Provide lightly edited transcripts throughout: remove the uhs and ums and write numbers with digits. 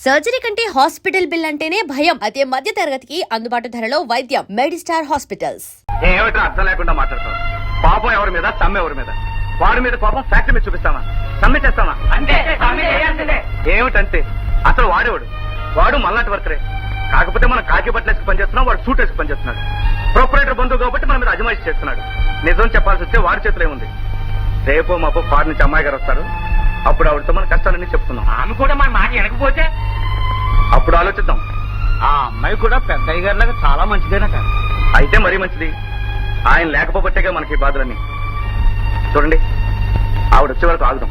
Surgery కంటే hospital bill అంటేనే భయం. అదే మధ్య తరగతికి అందుబాటు ధరలో వైద్యం. Medistar hospitals. ఏమిటో అర్థం లేకుండా మాట్లాడతాం. పాపం ఎవరి మీద, సమ్మె ఎవరి మీద? వాడి మీద కోపం ఫ్యాక్టరీ మీద చూపిస్తామా? సమ్మె చేస్తామా? ఏమిటంతే? అసలు వాడు మళ్ళాంటి వర్కరే. కాకపోతే మనం కాకి బట్టలు వేసుకు పనిచేస్తున్నాం, వాడు సూట్ వేసుకు పనిచేస్తున్నాడు. ప్రొపరేటర్ బంధువు కాబట్టి మన మీద అజమాయిషి చేస్తున్నాడు. నిజం చెప్పాల్సి వస్తే వాడి చేతిలో ఉంది. రేపో మాపో ఫారెన్ నుంచి అమ్మాయి గారు వస్తారు. అప్పుడు ఆవిడతో మన కష్టాలన్నీ చెప్తున్నాం. ఆమె కూడా మన మాట వెనకపోతే అప్పుడు ఆలోచిద్దాం. ఆ అమ్మాయి కూడా పెద్దయ్య గారిలాగా చాలా మంచిదేనట. అయితే మరీ మంచిది. ఆయన లేకపోబట్టేగా మనకి ఈ బాధలన్నీ. చూడండి, ఆవిడ వచ్చే వరకు ఆగుదాం.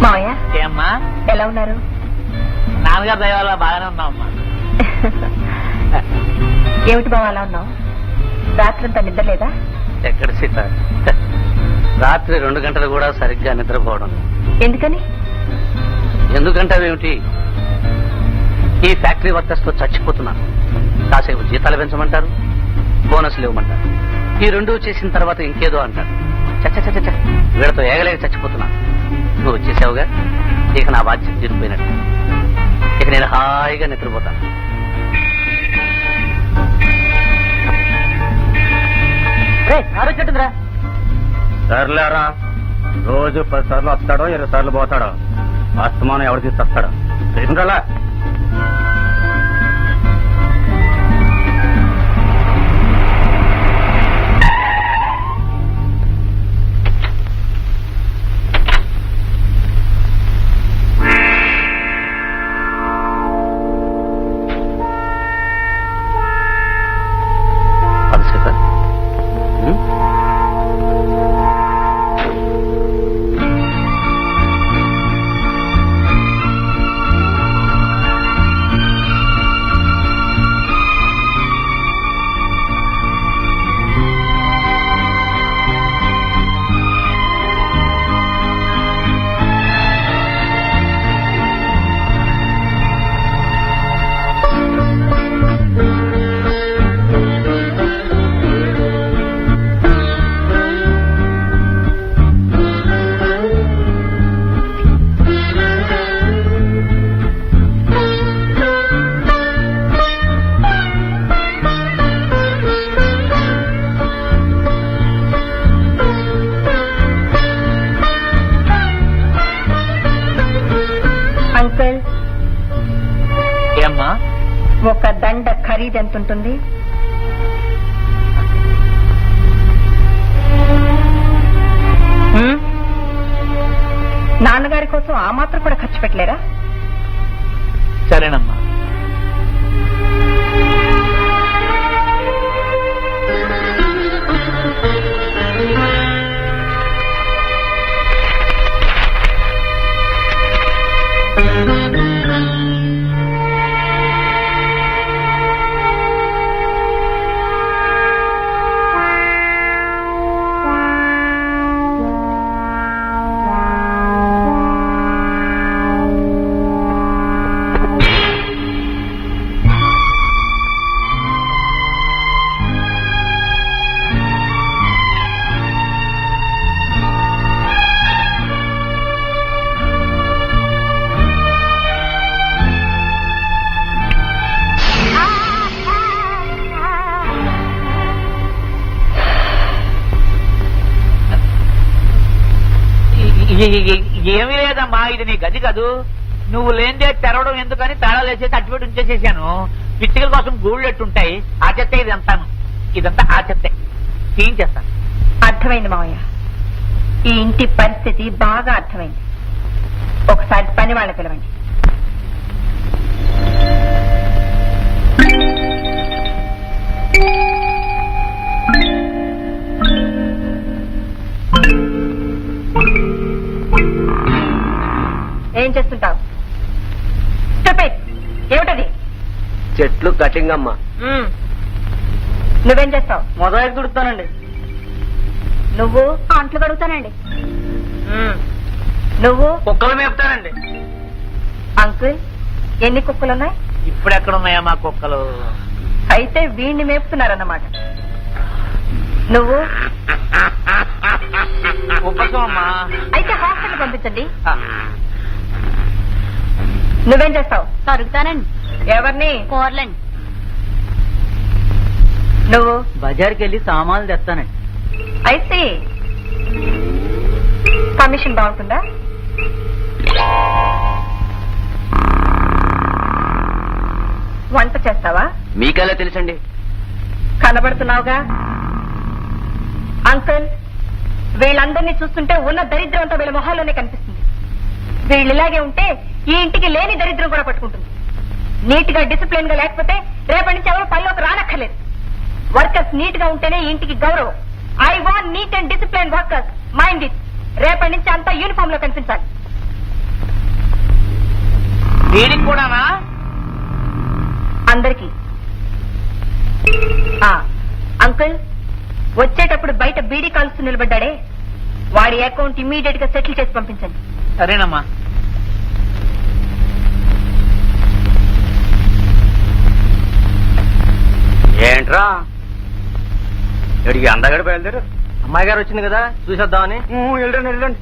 మావయ్య ఏమ్మా, ఎలా ఉన్నారు? నాన్నగారు దయ వల్ల బాగానే ఉన్నావమ్మా. ఏమిటి బావ అలా ఉన్నావు? రాత్రంతా నిద్ర లేదా? ఎక్కడ సీత, రాత్రి 2 గంటలు కూడా సరిగ్గా నిద్రపోవడం. ఎందుకని? ఎందుకంటావేమిటి? ఈ ఫ్యాక్టరీ వర్కర్స్ తో చచ్చిపోతున్నాను. కాసేపు జీతాలు పెంచమంటారు, బోనస్లు ఇవ్వమంటారు. ఈ 2 చేసిన తర్వాత ఇంకేదో అంటారు. చచ్చ వీళ్ళతో ఏగలేక చచ్చిపోతున్నాను. నువ్వు వచ్చేసావుగా, ఇక నా బాధ్యత తీరిపోయినట్టు. ఇక నేను హాయిగా నిద్రపోతాను. సర్లేరా, రోజు 10 సార్లు వస్తాడో 20 సార్లు పోతాడో. అస్తమానం ఎవరు తీసుకొస్తాడో తెలియదా? అది సీత. అంకుల్, ఏమ్మా, ఒక దండ ఖరీదు ఎంత ఉంటుంది? నాన్నగారి కోసం ఆ మాత్రం కూడా ఖర్చు పెట్టలేరా? సరేనమ్మా. ఏమీ లేదమ్మా, ఇది నీ గది కాదు. నువ్వు లేనిదే తెరవడం ఎందుకని తాళాలు వేసేసి అట్టుబెట్టి ఉంచేసేసాను. పిచ్చికల కోసం గూళ్ళు ఎట్టుంటాయి. ఆ చెత్త ఇదంతా ఆ చెత్తే క్లీన్ చేస్తాను. అర్థమైంది మావయ్య, ఈ ఇంటి పరిస్థితి బాగా అర్థమైంది. ఒకసారి పని వాళ్ళని పిలవండి. ఏం చేస్తుంటావు? చెప్పేది ఏమిటది? చెట్లు కటింగ్ అమ్మా. నువ్వేం చేస్తావు? మొదలైతే దుడుతానండి. నువ్వు? అంట్లు కడుగుతానండి. నువ్వు? కుక్కలు మేపుతానండి. అంకుల్, ఎన్ని కుక్కలున్నాయి? ఇప్పుడు ఎక్కడున్నాయా మా కుక్కలు? అయితే వీణ్ణి మేపుతున్నారన్నమాట. నువ్వు? ఉపసం అమ్మా. అయితే హాస్పిటల్ పంపించండి. నువ్వేం చేస్తావు? తరుగుతానండి. ఎవరిని? కూరలండి. నువ్వు? బజార్కి వెళ్ళి సామాన్లు తెస్తానండి. అయితే కమిషన్ బాగుంటుందా? వంట చేస్తావా? మీకెలా తెలుసండి? కనబడుతున్నావుగా. అంకుల్, వీళ్ళందరినీ చూస్తుంటే ఉన్న దరిద్రం అంతా వీళ్ళ మొహాల్లోనే కనిపిస్తుంది. వీళ్ళు ఇలాగే ఉంటే ఈ ఇంటికి లేని దరిద్రం కూడా పట్టుకుంటుంది. నీట్ గా డిసిప్లిన్ గా లేకపోతే రేపటి నుంచి ఎవరు పనిలోకి రానక్కర్లేదు. వర్కర్స్ నీట్ గా ఉంటేనే ఈ ఇంటికి గౌరవం. I want neat and discipline workers. Mind it. రేపటి నుంచి అంతా యూనిఫామ్ లో కనిపించాలి. దీనికి కూడానా? అందరికి. అంకుల్, వచ్చేటప్పుడు బయట బీడీ కాల్స్తూ నిలబడ్డాడే, వాడి అకౌంట్ ఇమ్మీడియట్ గా సెటిల్ చేసి పంపించండి. సరేనమ్మా. ఏంట్రా ఇడికి అందగడ బయలుదేరు. అమ్మాయి గారు వచ్చింది కదా, చూసేద్దామని. వెళ్ళండి వెళ్ళండి.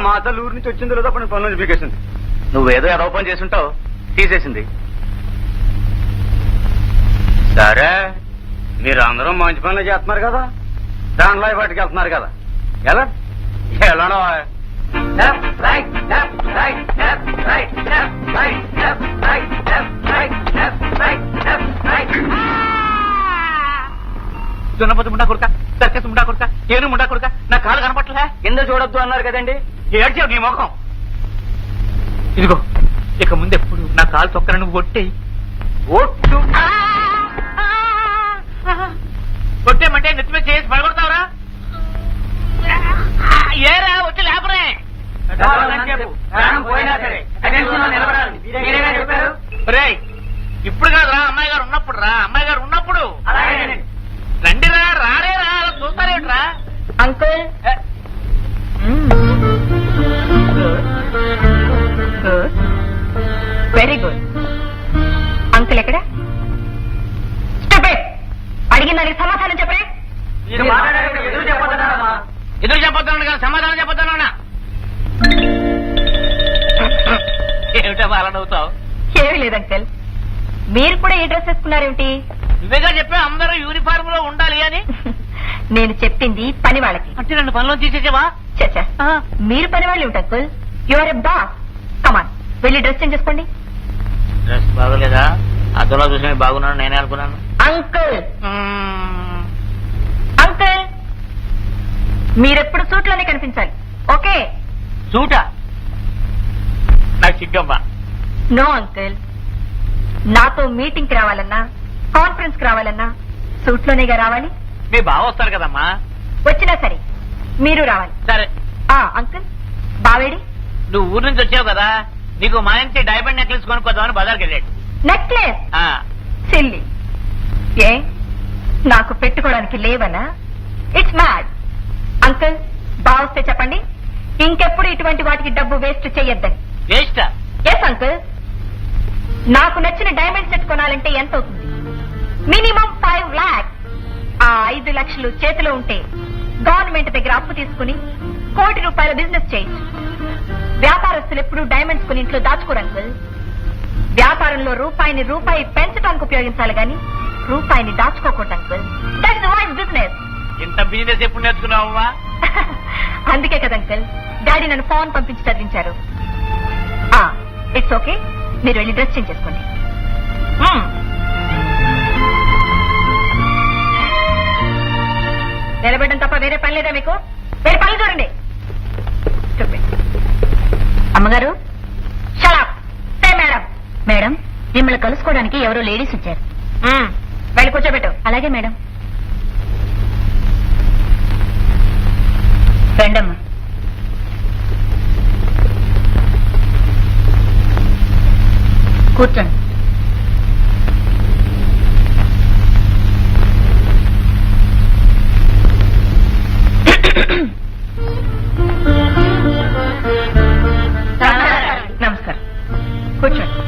మా తల్లి ఊరి నుంచి వచ్చిన తర్వాత అప్పుడు పనులు పీకేసింది. నువ్వేదో ఏదో పని చేస్తుంటావు, తీసేసింది. సరే, మీరు అందరూ మంచి పనులు చేస్తున్నారు కదా, దాంట్లో బయటకు వెళ్తున్నారు కదా, ఎలా ఎలానో దున్నపతి ముండా కొడుక, సర్కస్ ముండా కొడుక, ఏను ముండా కొడుక, నా కాలు కనపట్లే. కింద చూడొద్దు అన్నారు కదండి. ఏడ్చావు నీ ముఖం. ఇదిగో, ఇక ముందెప్పుడు నా కాలు తొక్కన నువ్వు కొట్టేయి. ఒట్టు కొట్టేమంటే నెత్తి మీద చేసి పడగొడతావరా? ఏరా వచ్చి లేపరే. రేయ్, ఇప్పుడు కాదురా, అమ్మాయి గారు ఉన్నప్పుడు రా. అమ్మాయి గారు ఉన్నప్పుడు రండిరా. రారేరా, అలా చూస్తారేట్రా? Uncle, very good. అంకుల్ ఎక్కడ? అడిగిన దానికి సమాధానం చెప్పే. ఎదురు చెప్పొద్దాను కదా, సమాధానం చెప్పొద్దానా? ఏమిటా అలా నవ్వుతావు? ఏమీ లేదు అంకుల్. మీరు కూడా ఏ డ్రెస్ వేసుకున్నారేమిటి? నువ్వేగా చెప్పా అందరూ యూనిఫార్మ్ లో ఉండాలి అని. నేను చెప్పింది పని వాళ్ళకి. అంటే నన్ను పనిలో తీసేసావా? చచ్చా, మీరు పని వాళ్ళు ఏమిటి uncle? You are a boss. Come on, వెళ్ళి డ్రెస్ చేంజ్ చేసుకోండి. డ్రెస్ బాగోలేదా? అద్దంలో చూసిన బాగున్నాను నేనే అనుకున్నాను. అంకుల్, అంకుల్, మీరెప్పుడు సూట్లోనే కనిపించాలి. ఓకే? సూటా? నాకు సిగ్గమ్మా. నో అంకుల్, నాతో మీటింగ్ కి రావాలన్నా, కాన్ఫరెన్స్ కి రావాలన్నా సూట్లోనేగా రావాలి. మీ బావ వస్తారు కదమ్మా. వచ్చినా సరే మీరు రావాలి. సరే. అంకుల్, బావేడి? నువ్వు ఊరు నుంచి వచ్చావు కదా, నీకు మా నుంచి డైమండ్ నెక్లెస్ కొనుక్కోదామని బజార్కి వెళ్ళాడు. నెక్లెస్? సిల్లీ. ఏ, నాకు పెట్టుకోవడానికి లేవనా? It's mad. అంకుల్, బావొస్తే చెప్పండి ఇంకెప్పుడు ఇటువంటి వాటికి డబ్బు వేస్ట్ చెయ్యొద్దని. వేస్టా? Yes uncle. నాకు నచ్చిన డైమండ్ సెట్ కొనాలంటే ఎంత అవుతుంది? Minimum 5 lakhs. ఆ 5 లక్షలు చేతిలో ఉంటే గవర్నమెంట్ దగ్గర అప్పు తీసుకుని ₹1 కోటి బిజినెస్ చేయొచ్చు. వ్యాపారస్తులు ఎప్పుడు డైమండ్స్ కొని ఇంట్లో దాచుకోరు అంకుల్. వ్యాపారంలో రూపాయిని పెంచడానికి ఉపయోగించాలి గాని రూపాయిని దాచుకోకూడదు అంకుల్. That's wise business. ఇంత బిజినెస్ ఎప్పుడు నేర్చుకున్నావా? అందుకే కదా అంకుల్ డాడీ నన్ను ఫోన్ పంపించి చదివించారు. ఇట్స్ ఓకే, మీరు వెళ్ళి డ్రెస్ చేంజ్ చేసుకోండి. నిలబెట్టడం తప్ప వేరే పని లేదా మీకు? వేరే పని చూడండి. అమ్మగారు, షడప్. మేడం, మేడం మిమ్మల్ని కలుసుకోవడానికి ఎవరో లేడీస్ వచ్చారు. వెళ్ళి కూర్చోబెట్టు. అలాగే మేడం. రండమ్మా. కూర్చోండి. నమస్కారం. కూర్చోండి.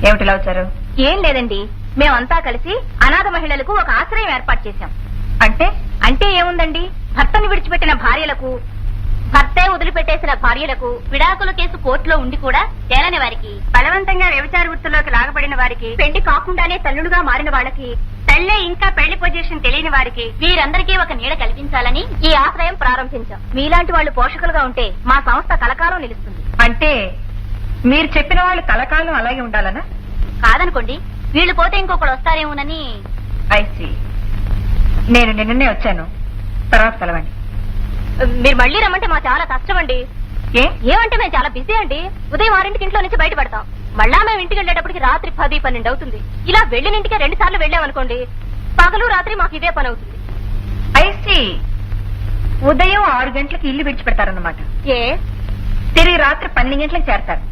ఏమిటిలా వచ్చారు? ఏం లేదండి, మేమంతా కలిసి అనాథ మహిళలకు ఒక ఆశ్రయం ఏర్పాటు చేశాం. అంటే ఏముందండి, భర్తను విడిచిపెట్టిన భార్యలకు, భర్తే వదిలిపెట్టేసిన భార్యలకు, విడాకుల కేసు కోర్టులో ఉండి కూడా తేలని వారికి, బలవంతంగా వ్యభిచార వృత్తిలోకి లాగబడిన వారికి, పెళ్లి కాకుండానే తల్లుడుగా మారిన వాళ్ళకి, తల్లే ఇంకా పెళ్లి పొజిషన్ తెలియని వారికి, వీరందరికీ ఒక నీడ కల్పించాలని ఈ ఆశ్రయం ప్రారంభించాం. మీలాంటి వాళ్ళు పోషకులుగా ఉంటే మా సంస్థ కలకాలం నిలుస్తుంది. అంటే మీరు చెప్పిన వాళ్ళు కలకాలం అలాగే ఉండాలనా? కాదనుకోండి, వీళ్ళు పోతే ఇంకొకడు వస్తారేమోనని. ఐసి, నేను నిన్ననే వచ్చాను, తర్వాత కలవండి. మీరు మళ్ళీ రమ్మంటే మా చాలా కష్టం అండి. ఏమంటే మేము చాలా బిజీ అండి. ఉదయం 6 ఇంట్లో నుంచి బయటపడతాం, మళ్ళా మేము ఇంటికి వెళ్ళేటప్పటికి రాత్రి 10-12 అవుతుంది. ఇలా వెళ్ళిన ఇంటికి 2 సార్లు వెళ్ళామనుకోండి, పగలు రాత్రి మాకు ఇదే పని అవుతుంది. ఐసి, ఉదయం 6 గంటలకు ఇల్లు విడిచిపెడతారన్నమాట. తిరిగి రాత్రి 12 గంటలకు చేరతారు.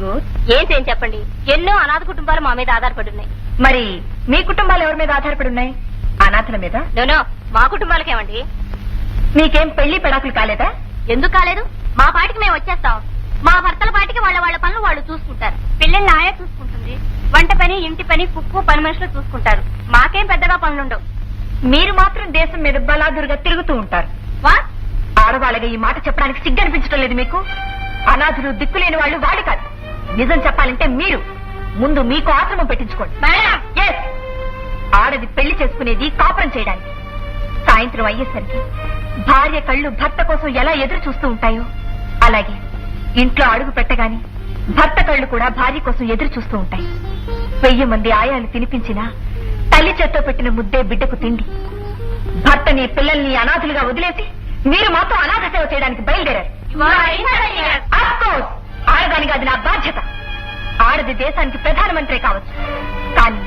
గుడ్. ఏం చేయని చెప్పండి, ఎన్నో అనాథ కుటుంబాలు మా మీద ఆధారపడి ఉన్నాయి. మరి మీ కుటుంబాలు ఎవరి మీద ఆధారపడి ఉన్నాయి? అనాథల మీద? నో, మా కుటుంబాలకేమండి. మీకేం పెళ్లి పెడాకులు కాలేదా? ఎందుకు కాలేదు? మా పాటికి మేము వచ్చేస్తాం. మా భర్తల పాటికి వాళ్ళ పనులు వాళ్ళు చూసుకుంటారు. పిల్లల్ని ఆయా చూసుకుంటుంది. వంట పని, ఇంటి పని, కుక్కు, పని మనుషులు చూసుకుంటారు. మాకేం పెద్దగా పనులుండవు. మీరు మాత్రం దేశం మీద బలాదురుగా తిరుగుతూ ఉంటారు. ఆడవాళ్ళగా ఈ మాట చెప్పడానికి సిగ్గు అనిపించడం లేదు మీకు? అనాథులు, దిక్కులేని వాళ్ళు వాళ్ళు కాదు. నిజం చెప్పాలంటే మీరు ముందు మీకు ఆశ్రమం పెట్టించుకోండి. ఆడది పెళ్లి చేసుకునేది కాపురం చేయడానికి. సాయంత్రం అయ్యేసరికి భార్య కళ్ళు భర్త కోసం ఎలా ఎదురు చూస్తూ ఉంటాయో, అలాగే ఇంట్లో అడుగు పెట్టగాని భర్త కళ్ళు కూడా భార్య కోసం ఎదురు చూస్తూ ఉంటాయి. 1000 మంది ఆయాలు తినిపించినా తల్లి చేత్తో పెట్టిన ముద్దే బిడ్డకు తిండి. భర్తని, పిల్లల్ని అనాథులుగా వదిలేసి మీరు మాత్రం అనాథ సేవ చేయడానికి బయలుదేరారు. ఆడదానికి అది నా బాధ్యత. ఆడది దేశానికి ప్రధానమంత్రి కావచ్చు, కానీ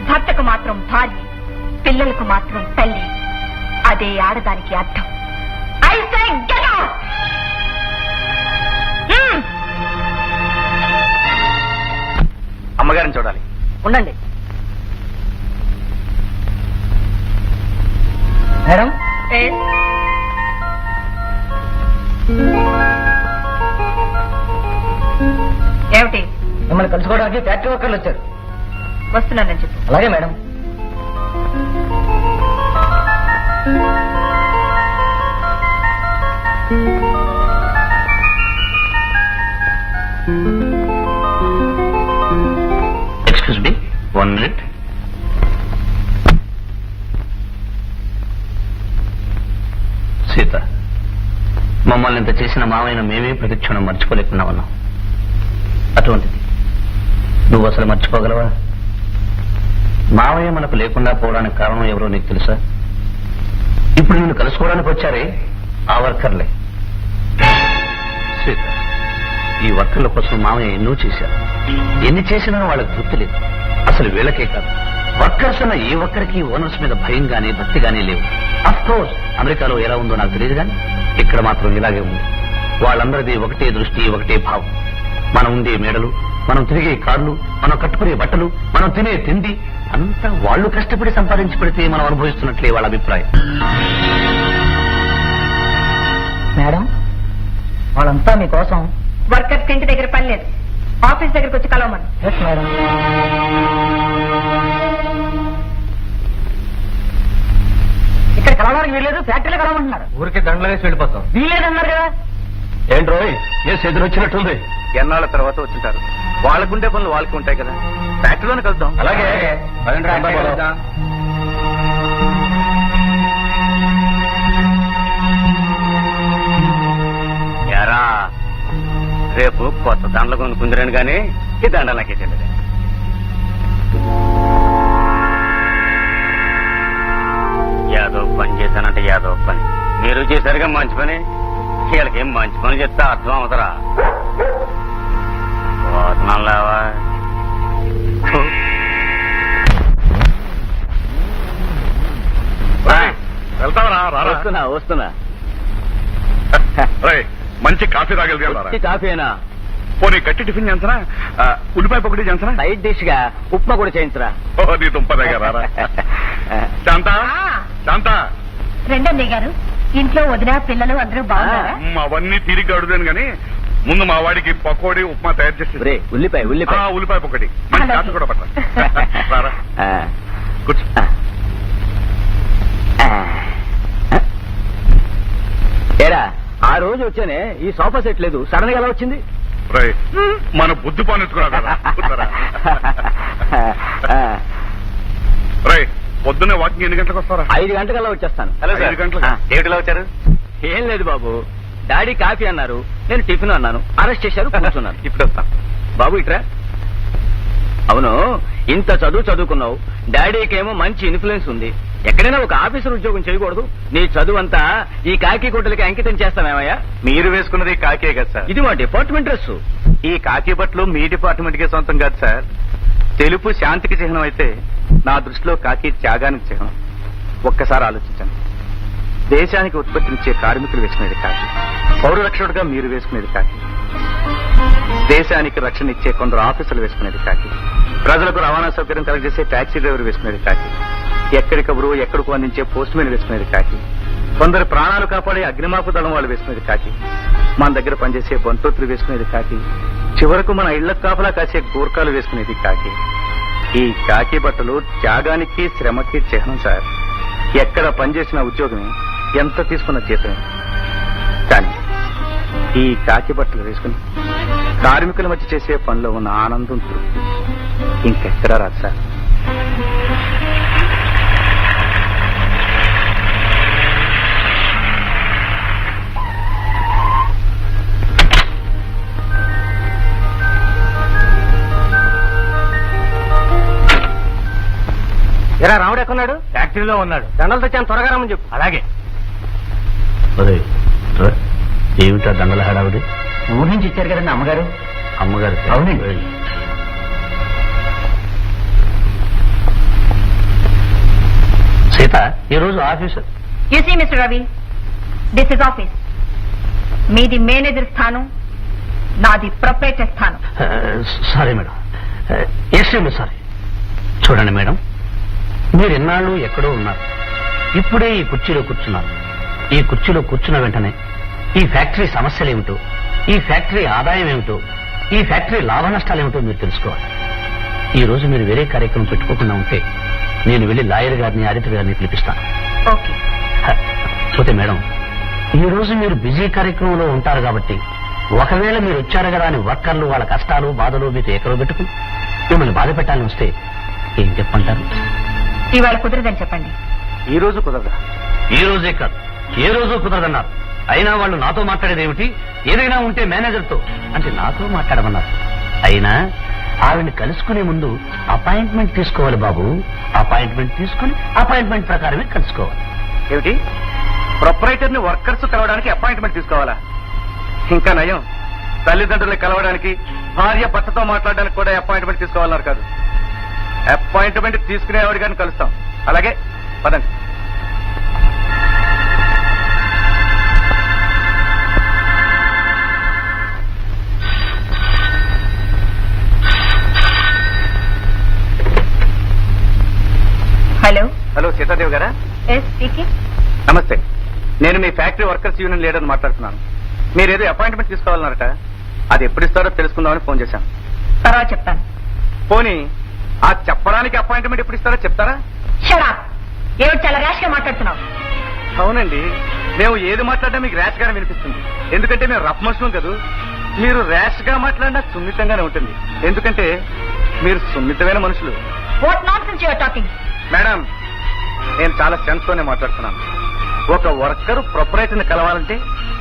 భర్తకు మాత్రం భార్య, పిల్లలకు మాత్రం తల్లి. అదే ఆడదానికి అర్థం. I say get out. అమ్మగారిని చూడాలి. ఉండండి మేడం. ఏమిటి? మిమ్మల్ని కలుసుకోవడానికి ఫ్యాక్టరీ వర్కర్లు వచ్చారు. వస్తున్నానని చెప్పు. అలాగే madam. Excuse me, 1 minute. Sita, మమ్మల్ని ఇంత చేసిన మావైన మేమే ప్రతిక్షణం మర్చిపోలేకుండా ఉన్నాం. అటువంటిది నువ్వు అసలు మర్చిపోగలవా? మావయ్య మనకు లేకుండా పోవడానికి కారణం ఎవరో నీకు తెలుసా? ఇప్పుడు నిన్ను కలుసుకోవడానికి వచ్చారే ఆ వర్కర్లే. సీత, ఈ వర్కర్ల కోసం మామయ్య ఎన్నో చేశారు. ఎన్ని చేసినా వాళ్ళకి తృప్తి లేదు. అసలు వీళ్ళకే కాదు, వర్కర్స్ ఉన్న ఏ ఒక్కరికి ఓనర్స్ మీద భయం గానీ భక్తి గానీ లేవు. అఫ్ కోర్స్ అమెరికాలో ఎలా ఉందో నాకు తెలియదు, కానీ ఇక్కడ మాత్రం ఇలాగే ఉంది. వాళ్ళందరిది ఒకటే దృష్టి, ఒకటే భావం. మనం ఉండే మేడలు, మనం తిరిగే కార్లు, మనం కట్టుకునే బట్టలు, మనం తినే తిండి అంతా వాళ్ళు కష్టపడి సంపాదించి పెడితే మనం అనుభవిస్తున్నట్లే వాళ్ళ అభిప్రాయం. మేడం, వాళ్ళంతా మీకోసం. వర్కర్స్ ఇంటి దగ్గర పని లేదు, ఆఫీస్ దగ్గరకు వచ్చి కలవమని. Yes madam. ఇక్కడ కలవడానికి వీల్లేదు, ఫ్యాక్టరీలో కలవమంటున్నారు. ఊరికి దండలు వేసి వెళ్ళిపోతాం. వీలేదన్నారు కదా. ఏంట్రోయ్, ఏ చేతులు వచ్చినట్టుంది. ఎన్నాళ్ళ తర్వాత వచ్చింటారు. వాళ్ళకుండే పనులు వాళ్ళకి ఉంటాయి కదా, ఫ్యాక్టరీలోనే కలుద్దాం. అలాగే. ఎరా, రేపు కొత్త దండలు కొనుక్కుందిరాను గానీ ఈ దండలు నాకే తెలియదు. యాదో పని చేశానంటే యాదో పని. మీరు చేశారుగా మంచి పని, వీళ్ళకేం మంచి పని చెప్తే అర్థం అవుతారా? పోతున్నావా? వెళ్తావరా? వస్తున్నా. మంచి కాఫీ తాగలిగా. కాఫీనా? పోనీ గట్టి టిఫిన్ చేయించరా? ఉల్లిపాయ పకోడీ చేయించరా? సైడ్ డిష్ గా ఉప్మా కూడా చేయించరా? ఓ నీ దుంప దగ్గర. శాంత, శాంత. రెండన్నయ్య గారు, ఇంట్లో వదిన పిల్లలు అందరూ బాగున్నారా? అవన్నీ తిరిగి అడుగుదాను గాని ముందు మా వాడికి పకోడీ ఉప్మా తయారు చేసి. ఉల్లిపాయ పకోడీ మంచి కాఫీ కూడా పట్టాలి. కూర్చో. ఆ రోజు వచ్చానే ఈ సోఫా సెట్ లేదు, సడన్ గా ఎలా వచ్చింది? రై మన బుద్ధి పనిచ్చుకున్నావు కదా కూర్చోరా. రై పొద్దున్నే వాకింగ్ ఎన్ని గంటలకు వస్తారా? 5 గంటలకల్లా వచ్చేస్తాను. Hello sir. 5 గంటలకు. ఏమిటిలా వచ్చారు? ఏం లేదు బాబు, డాడీ కాఫీ అన్నారు, నేను టిఫిన్ అన్నాను, అరెస్ట్ చేశారు, కూర్చున్నాను. ఇప్పుడు వస్తాం. బాబు ఇట్రా. అవును, ఇంత చదువుకున్నావు, డాడీకేమో మంచి ఇన్ఫ్లుయెన్స్ ఉంది, ఎక్కడైనా ఒక ఆఫీసర్ ఉద్యోగం చేయకూడదు? నీ చదువు అంతా ఈ కాకి గుడ్డలకి అంకితం చేస్తామేమయ్యా? మీరు వేసుకున్నది కాకే కదా సార్. ఇది మా డిపార్ట్మెంట్ డ్రెస్. ఈ కాకి బట్టలు మీ డిపార్ట్మెంట్ కే సొంతం కాదు సార్. తెలుపు శాంతికి చిహ్నం అయితే నా దృష్టిలో కాకి త్యాగానికి చిహ్నం. ఒక్కసారి ఆలోచించండి. దేశానికి ఉత్పత్తినిచ్చే కార్మికులు వేసుకునేది కాకి, పౌర రక్షకుడుగా మీరు వేసుకునేది కాకి, దేశానికి రక్షణ ఇచ్చే కొందరు ఆఫీసర్లు వేసుకునేది కాకి, ప్రజలకు రవాణా సౌకర్యం కలగజేసే టాక్సీ డ్రైవర్ వేసుకునేది కాకి, ఎక్కడికబరు ఎక్కడికో అందించే పోస్ట్ మ్యాన్ వేసుకునేది కాకి, కొందరు ప్రాణాలు కాపాడే అగ్నిమాపు దళం వాళ్ళు వేసుకునేది కాకి, మన దగ్గర పనిచేసే బంతోత్రులు వేసుకునేది కాకి, చివరకు మన ఇళ్లకు కాపలా కాసే గూర్ఖాలు వేసుకునేది కాకి. ఈ కాకి బట్టలు త్యాగానికి శ్రమకి చిహ్నం సార్. ఎక్కడ పనిచేసిన ఉద్యోగమే, ఎంత తీసుకున్న జీతమే. కానీ ఈ కాకి బట్టలు వేసుకుని కార్మికుల మధ్య చేసే పనిలో ఉన్న ఆనందం, తృప్తి ఇంకెక్కడా రాదు సార్. ఎరా రాముడు ఎక్కడున్నాడు? ఫ్యాక్టరీలో ఉన్నాడు. దండలు తెచ్చాను, త్వరగా రమ్మని చెప్పు. అలాగే. ఏమిటా దండల హడావుడి? ఊరి నుంచి ఇచ్చారు కదండి అమ్మగారు. అమ్మగారు? అవునండి. సీత, ఈ రోజు officer. You see mister Ravi, this is office. మీది మేనేజర్ స్థానం, నాది ప్రొపరేటర్ స్థానం. Sorry madam, extremely sorry. చూడండి మేడం, మీరు ఎన్నాళ్ళు ఎక్కడో ఉన్నారు, ఇప్పుడే ఈ కుర్చీలో కూర్చున్నారు. ఈ కుర్చీలో కూర్చున్న వెంటనే ఈ ఫ్యాక్టరీ సమస్యలేమిటో, ఈ ఫ్యాక్టరీ ఆదాయం ఏమిటో, ఈ ఫ్యాక్టరీ లాభ నష్టాలేమిటో మీరు తెలుసుకోవాలి. ఈ రోజు మీరు వేరే కార్యక్రమం పెట్టుకోకుండా ఉంటే నేను వెళ్లి లాయర్ గారిని, ఆడిటర్ గారిని పిలిపిస్తాను. ఓకే. పోతే మేడం, ఈ రోజు మీరు బిజీ కార్యక్రమంలో ఉంటారు కాబట్టి ఒకవేళ మీరు వచ్చారు కదా అని వర్కర్లు వాళ్ళ కష్టాలు బాధలు మీకు ఎక్కడో పెట్టుకుని మిమ్మల్ని బాధ పెట్టాలని వస్తే ఏం చెప్పంటారు? ఇవాళ కుదరదని చెప్పండి. ఈ రోజు కుదరదా? ఈ రోజే కాదు, ఏ రోజు కుదరదన్నారు. అయినా వాళ్ళు నాతో మాట్లాడేది ఏమిటి? ఏదైనా ఉంటే మేనేజర్తో అంటే నాతో మాట్లాడమన్నారు. అయినా ఆవిడ్ని కలుసుకునే ముందు అపాయింట్మెంట్ తీసుకోవాలి బాబు. అపాయింట్మెంట్ తీసుకుని అపాయింట్మెంట్ ప్రకారమే కలుసుకోవాలి. ఏమిటి, ప్రొపరైటర్ ని వర్కర్స్ కలవడానికి అపాయింట్మెంట్ తీసుకోవాలా? ఇంకా నయం, తల్లిదండ్రుల్ని కలవడానికి, భార్య భర్తతో మాట్లాడడానికి కూడా అపాయింట్మెంట్ తీసుకోవాలన్నారు కాదు. అపాయింట్మెంట్ తీసుకునేవాడి గారిని కలుస్తాం. అలాగే పదండి. హలో. హలో, సీతాదేవి గారా? Yes speaking. నమస్తే, నేను మీ ఫ్యాక్టరీ వర్కర్స్ యూనియన్ లీడర్ మాట్లాడుతున్నాను. మీరేదో అపాయింట్మెంట్ తీసుకోవాలన్నారట, అది ఎప్పుడు ఇస్తారో తెలుసుకుందామని ఫోన్ చేశాను. తర్వాత చెప్తాను. పోనీ ఆ చెప్పడానికి అపాయింట్మెంట్ ఎప్పుడు ఇస్తారో చెప్తారా? Shut up. ఏమిటి చాలా ర్యాష్ గా మాట్లాడుతున్నావు? అవునండి, మేము ఏది మాట్లాడినా మీకు ర్యాష్ గానే వినిపిస్తుంది. ఎందుకంటే మేము రఫ్ మనుషులం కదా. మీరు ర్యాష్ గా మాట్లాడినా సున్నితంగానే ఉంటుంది, ఎందుకంటే మీరు సున్నితమైన మనుషులు. What nonsense you are talking? Madam, నేను చాలా సెన్స్ తోనే మాట్లాడుతున్నాను. ఒక వర్కర్ ప్రొపరేటర్ ని కలవాలంటే,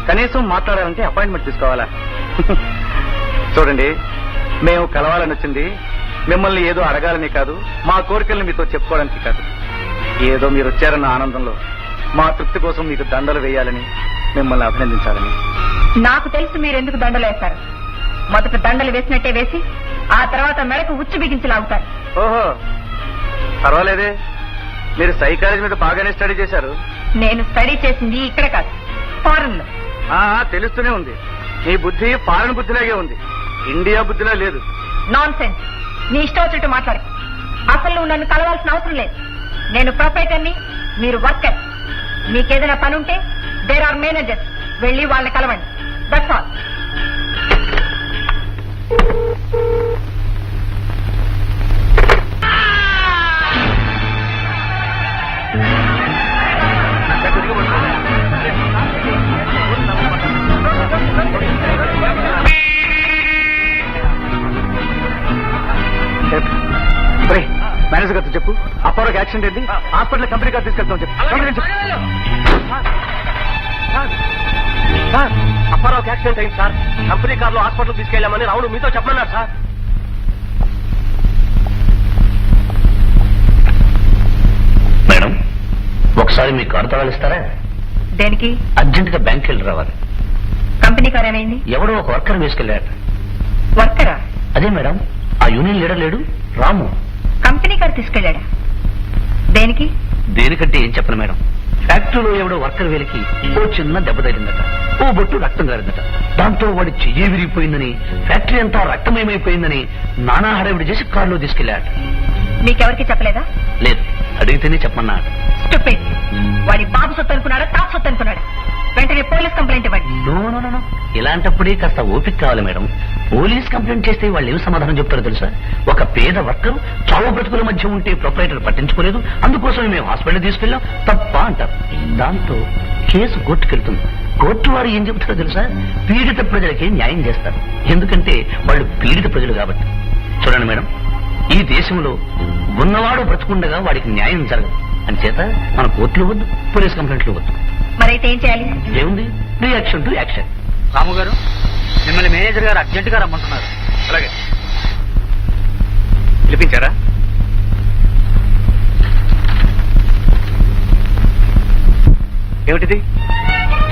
కనీసం మాట్లాడాలంటే అపాయింట్మెంట్ తీసుకోవాలా? చూడండి, మేము కలవాలని వచ్చింది మిమ్మల్ని ఏదో అడగాలని కాదు, మా కోరికల్ని మీతో చెప్పుకోవడానికి కాదు. ఏదో మీరు వచ్చారన్న ఆనందంలో మా తృప్తి కోసం మీకు దండలు వేయాలని, మిమ్మల్ని అభినందించాలని. నాకు తెలుసు మీరెందుకు దండలు వేస్తారు. మొదట దండలు వేసినట్టే వేసి ఆ తర్వాత మెడకు ఉచ్చు బిగించి లాగుతారు. ఓహో, పర్వాలేదే, మీరు సైకాలజీ మీద బాగానే స్టడీ చేశారు. నేను స్టడీ చేసింది ఇక్కడ కాదు, ఫారెన్ లో. తెలుస్తూనే ఉంది, మీ బుద్ధి ఫారెన్ బుద్ధిలాగే ఉంది, ఇండియా బుద్ధిలా లేదు. Non sense. నీ ఇష్టం వచ్చినట్టు మాట్లాడు. అసలు నువ్వు నన్ను కలవాల్సిన అవసరం లేదు. నేను ప్రొపరేటర్ని, మీరు వర్కర్. మీకేదైనా పని ఉంటే దేర్ ఆర్ మేనేజర్స్, వెళ్ళి వాళ్ళని కలవండి. That's all. యాక్సిడెంట్ అయింది, హాస్పిటల్ కంపెనీ కార్ తీసుకెళ్తాం చెప్పి. అప్పారావుకి యాక్సిడెంట్ అయింది సార్, కంపెనీ కార్ లో హాస్పిటల్ తీసుకెళ్లామని రావుడు మీతో చెప్పమన్నారు సార్. మేడం, ఒకసారి మీ కారు తగలిస్తారా? దేనికి? అర్జెంట్ గా బ్యాంక్ వెళ్ళి రావాలి. కంపెనీ కార్ ఏమైంది? ఎవడో ఒక వర్కర్ వేసుకెళ్ళాడు. వర్కరా? అదే మేడం, ఆ యూనియన్ లీడర్ లేడు రాము. Company car తీసుకెళ్లాడా? దేనికి? దేనికంటే ఏం చెప్పను మేడం, ఫ్యాక్టరీలో ఎవడో వర్కర్ వేలికి ఓ చిన్న దెబ్బ తగిలిందట, ఓ బొట్టు రక్తం గారిందట. దాంతో వాడి చెయ్యి విరిగిపోయిందని, ఫ్యాక్టరీ అంతా రక్తమయమైపోయిందని నానా హడావిడి చేసి కారులో తీసుకెళ్లాడు. మీకెవరికి చెప్పలేదా? లేదు, అడిగితేనే చెప్పమన్నాడు. స్టూపిడ్. వాడి బాబు సొత్తు అనుకున్నాడా, తాపు సొత్తు అనుకున్నాడా? వెంటనే పోలీస్ కంప్లైంట్ ఇవ్వండి. నో, ఇలాంటప్పుడే కాస్త ఓపిక కావాలి మేడం. పోలీస్ కంప్లైంట్ చేస్తే వాళ్ళు ఏం సమాధానం చెప్తారో తెలుసా? ఒక పేద వర్కర్ చావు బ్రతుకుల మధ్య ఉంటే ప్రొపరైటర్ పట్టించుకోలేదు, అందుకోసం మేము హాస్పిటల్ తీసుకెళ్ళాం, తప్ప అంటారు. దాంతో కేసు కోర్టుకెళ్తుంది. కోర్టు వారు ఏం చెబుతారో తెలుసా? పీడిత ప్రజలకి న్యాయం చేస్తారు, ఎందుకంటే వాళ్ళు పీడిత ప్రజలు కాబట్టి. చూడండి మేడం, ఈ దేశంలో ఉన్నవాడు బ్రతుకుండగా వాడికి న్యాయం జరగదు. అంచేత మన కోర్టులు వద్దు, పోలీస్ కంప్లైంట్లు వద్దు. మరైతే ఏం చేయాలి? ఏముంది, రియాక్షన్ టు యాక్షన్. రాము గారు, మిమ్మల్ని మేనేజర్ గారు అర్జెంట్ గా రమ్మంటున్నారు. అలాగే పిలిపించారా? ఏమిటిది?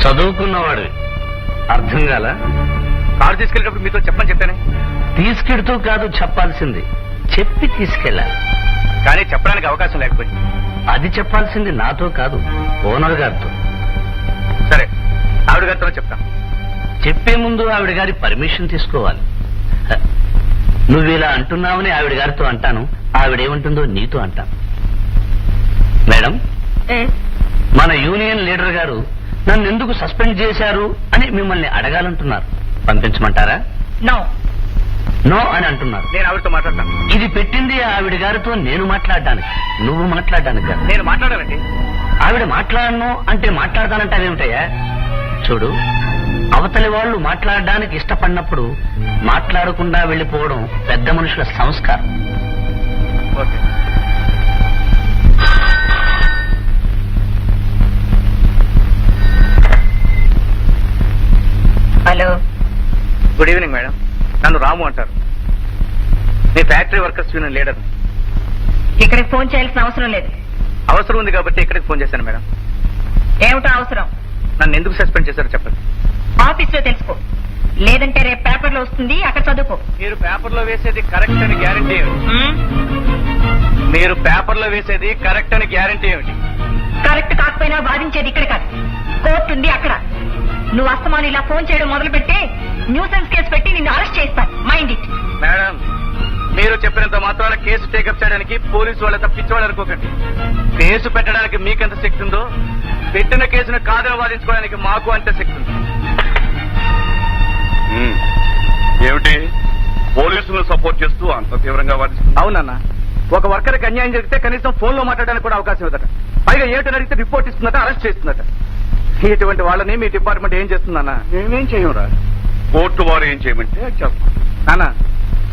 చదువుకున్నవాడు అర్థం కాల? కారు తీసుకెళ్ళేటప్పుడు మీతో చెప్పని చెప్పానే. తీసుకెడుతూ కాదు చెప్పాల్సింది, చెప్పి తీసుకెళ్ళాలి. కానీ చెప్పడానికి అవకాశం లేకపోయింది. అది చెప్పాల్సింది నాతో కాదు, ఓనర్ గారితో. సరే, ఆవిడ గారితో చెప్తాం. చెప్పే ముందు ఆవిడ గారి పర్మిషన్ తీసుకోవాలి. నువ్వు ఇలా అంటున్నావని ఆవిడ గారితో అంటాను, ఆవిడేమంటుందో నీతో అంటాను. మేడం, మన యూనియన్ లీడర్ గారు నన్ను ఎందుకు సస్పెండ్ చేశారు అని మిమ్మల్ని అడగాలంటున్నారు. పంపించమంటారా? నో అని అంటున్నారు. నేను ఆవిడతో మాట్లాడతాను. ఇది పెట్టింది ఆవిడ గారితో నేను మాట్లాడడానికి, నువ్వు మాట్లాడడానికి కాదు. నేను మాట్లాడాలండి. ఆవిడ మాట్లాడను అంటే మాట్లాడతానంటావేమిటయ్యా? చూడు, అవతలి వాళ్ళు మాట్లాడడానికి ఇష్టపడినప్పుడు మాట్లాడకుండా వెళ్లిపోవడం పెద్ద మనుషుల సంస్కారం. Okay. Hello, good evening madam. నన్ను రాము అంటారు. మీ ఫ్యాక్టరీ వర్కర్స్ యూనియన్ లీడర్. ఇక్కడికి ఫోన్ చేయాల్సిన అవసరం లేదు. అవసరం ఉంది కాబట్టి ఇక్కడికి ఫోన్ చేశాను మేడం. ఏమిటో అవసరం? నన్ను ఎందుకు సస్పెండ్ చేశారో చెప్పండి. ఆఫీస్ లో తెలుసుకో, లేదంటే రేపు పేపర్ లో వస్తుంది, అక్కడ చదువుకో. మీరు పేపర్లో వేసేది కరెక్ట్ అని గ్యారంటీ ఏమిటి? మీరు పేపర్లో వేసేది కరెక్ట్ అని గ్యారంటీ ఏమిటి? కరెక్ట్ కాకపోయినా వాదించేది ఇక్కడ కాదు, కోర్టు ఉంది అక్కడ. నువ్వు అస్తమాను ఇలా ఫోన్ చేయడం మొదలు పెడితే న్యూసెన్స్ కేసు పెట్టి నిన్ను అరెస్ట్ చేస్తాను. Mind it. మేడం, మీరు చెప్పినంత మాత్రాన కేసు టేకప్ చేయడానికి పోలీసు వాళ్ళ తప్పించేవాళ్ళు అనుకోకండి. కేసు పెట్టడానికి మీకెంత శక్తి ఉందో, పెట్టిన కేసును కాదని వాదించుకోవడానికి మాకు అంతే శక్తి ఉంది. ఏమిటి పోలీసులను సపోర్ట్ చేస్తూ అంత తీవ్రంగా వాదిస్తుంది? అవునన్నా, ఒక వర్కర్కి అన్యాయం జరిగితే కనీసం ఫోన్ లో మాట్లాడడానికి కూడా అవకాశం ఇవ్వదట. పైగా ఏమిటని అడిగితే రిపోర్ట్ ఇస్తుందట, అరెస్ట్ చేస్తుందట. ఇటువంటి వాళ్ళని మీ డిపార్ట్మెంట్ ఏం చేస్తుందన్నా? మేమేం చేయరా, కోర్టు వారు ఏం చేయమంటే చేస్తాం. నాన్న,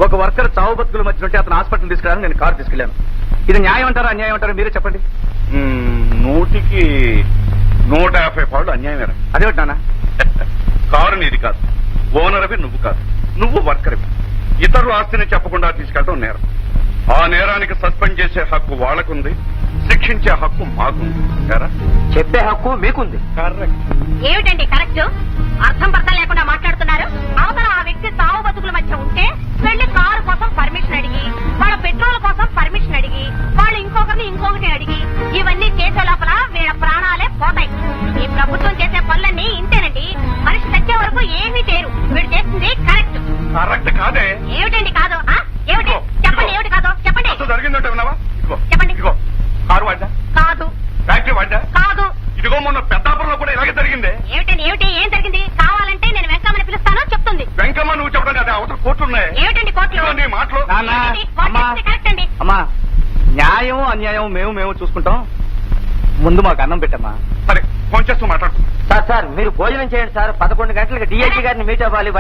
ఒక వర్కర్ చావు బతుకుల మధ్య ఉంటే అతను హాస్పిటల్ తీసుకెళ్ళాను, నేను కారు తీసుకెళ్లాను. ఇది న్యాయం అంటారా అన్యాయం అంటారా మీరే చెప్పండి. 100కి 150 పాళ్ళు అన్యాయమేరా. అదేమిటి నాన్న? కారు నీది కాదు, ఓనర్ అవి నువ్వు కాదు, నువ్వు వర్కర్. ఇతరుల ఆస్తిని చెప్పకుండా తీసుకెళ్ళడం నేరం. ఆ నేరానికి సస్పెండ్ చేసే హక్కు వాళ్ళకుంది, శిక్షించే హక్కు మాకుంది. చెప్పే హక్కు మీకుంది. కరెక్ట్. ఏమిటండి కరెక్ట్? అర్థం పర్థం లేకుండా మాట్లాడుతున్నారు. అవతల ఆ వ్యక్తి తావు బతుకుల మధ్య ఉంటే వెళ్లి కారు కోసం పర్మిషన్ అడిగి, వాళ్ళ పెట్రోల్ కోసం పర్మిషన్ అడిగి, వాళ్ళు ఇంకొకటి అడిగి, ఇవన్నీ చేసే లోపల వీళ్ళ ప్రాణాలే పోతాయి. ఈ ప్రభుత్వం చేసే పనులన్నీ ఇంతేనండి. మనిషి తెచ్చే వరకు ఏమీ చేయరు. వీడు చేస్తుంది కరెక్ట్. కరెక్ట్ కాదే. ఏమిటండి కాదు? ఏమిటి చెప్పండి, ఏమిటి కాదో చెప్పండి. జరిగిందంటే విన్నావా? చెప్పండి. ఇదిగో కారు వాడ్డా కాదు. ఫ్యాక్టరీ వాడ్డా కాదు. ఇదిగో మొన్న పెద్దాపురంలో కూడా ఇలాగే జరిగిందే. ఏమిటండి? ఏం జరిగింది? కావాలంటే నేను వెంకమ్మని పిలుస్తాను, చెప్తుంది. వెంకమ్మ నువ్వు చెప్పండి, అదే అవతల కోర్టులు ఉన్నాయి. ఏమిటండి కోర్టులో? నీ మాటలు. కరెక్ట్ అండి. అమ్మా, న్యాయం అన్యాయం మేము చూసుకుంటాం. ముందు మాకు అన్నం పెట్టమ్మా. సరే, ఫోన్ చేస్తూ మాట్లాడుకుంటాం. సార్ మీరు భోజనం చేయండి సార్. 11 గంటలకు డిఐజీ గారిని మీట్ అవ్వాలి.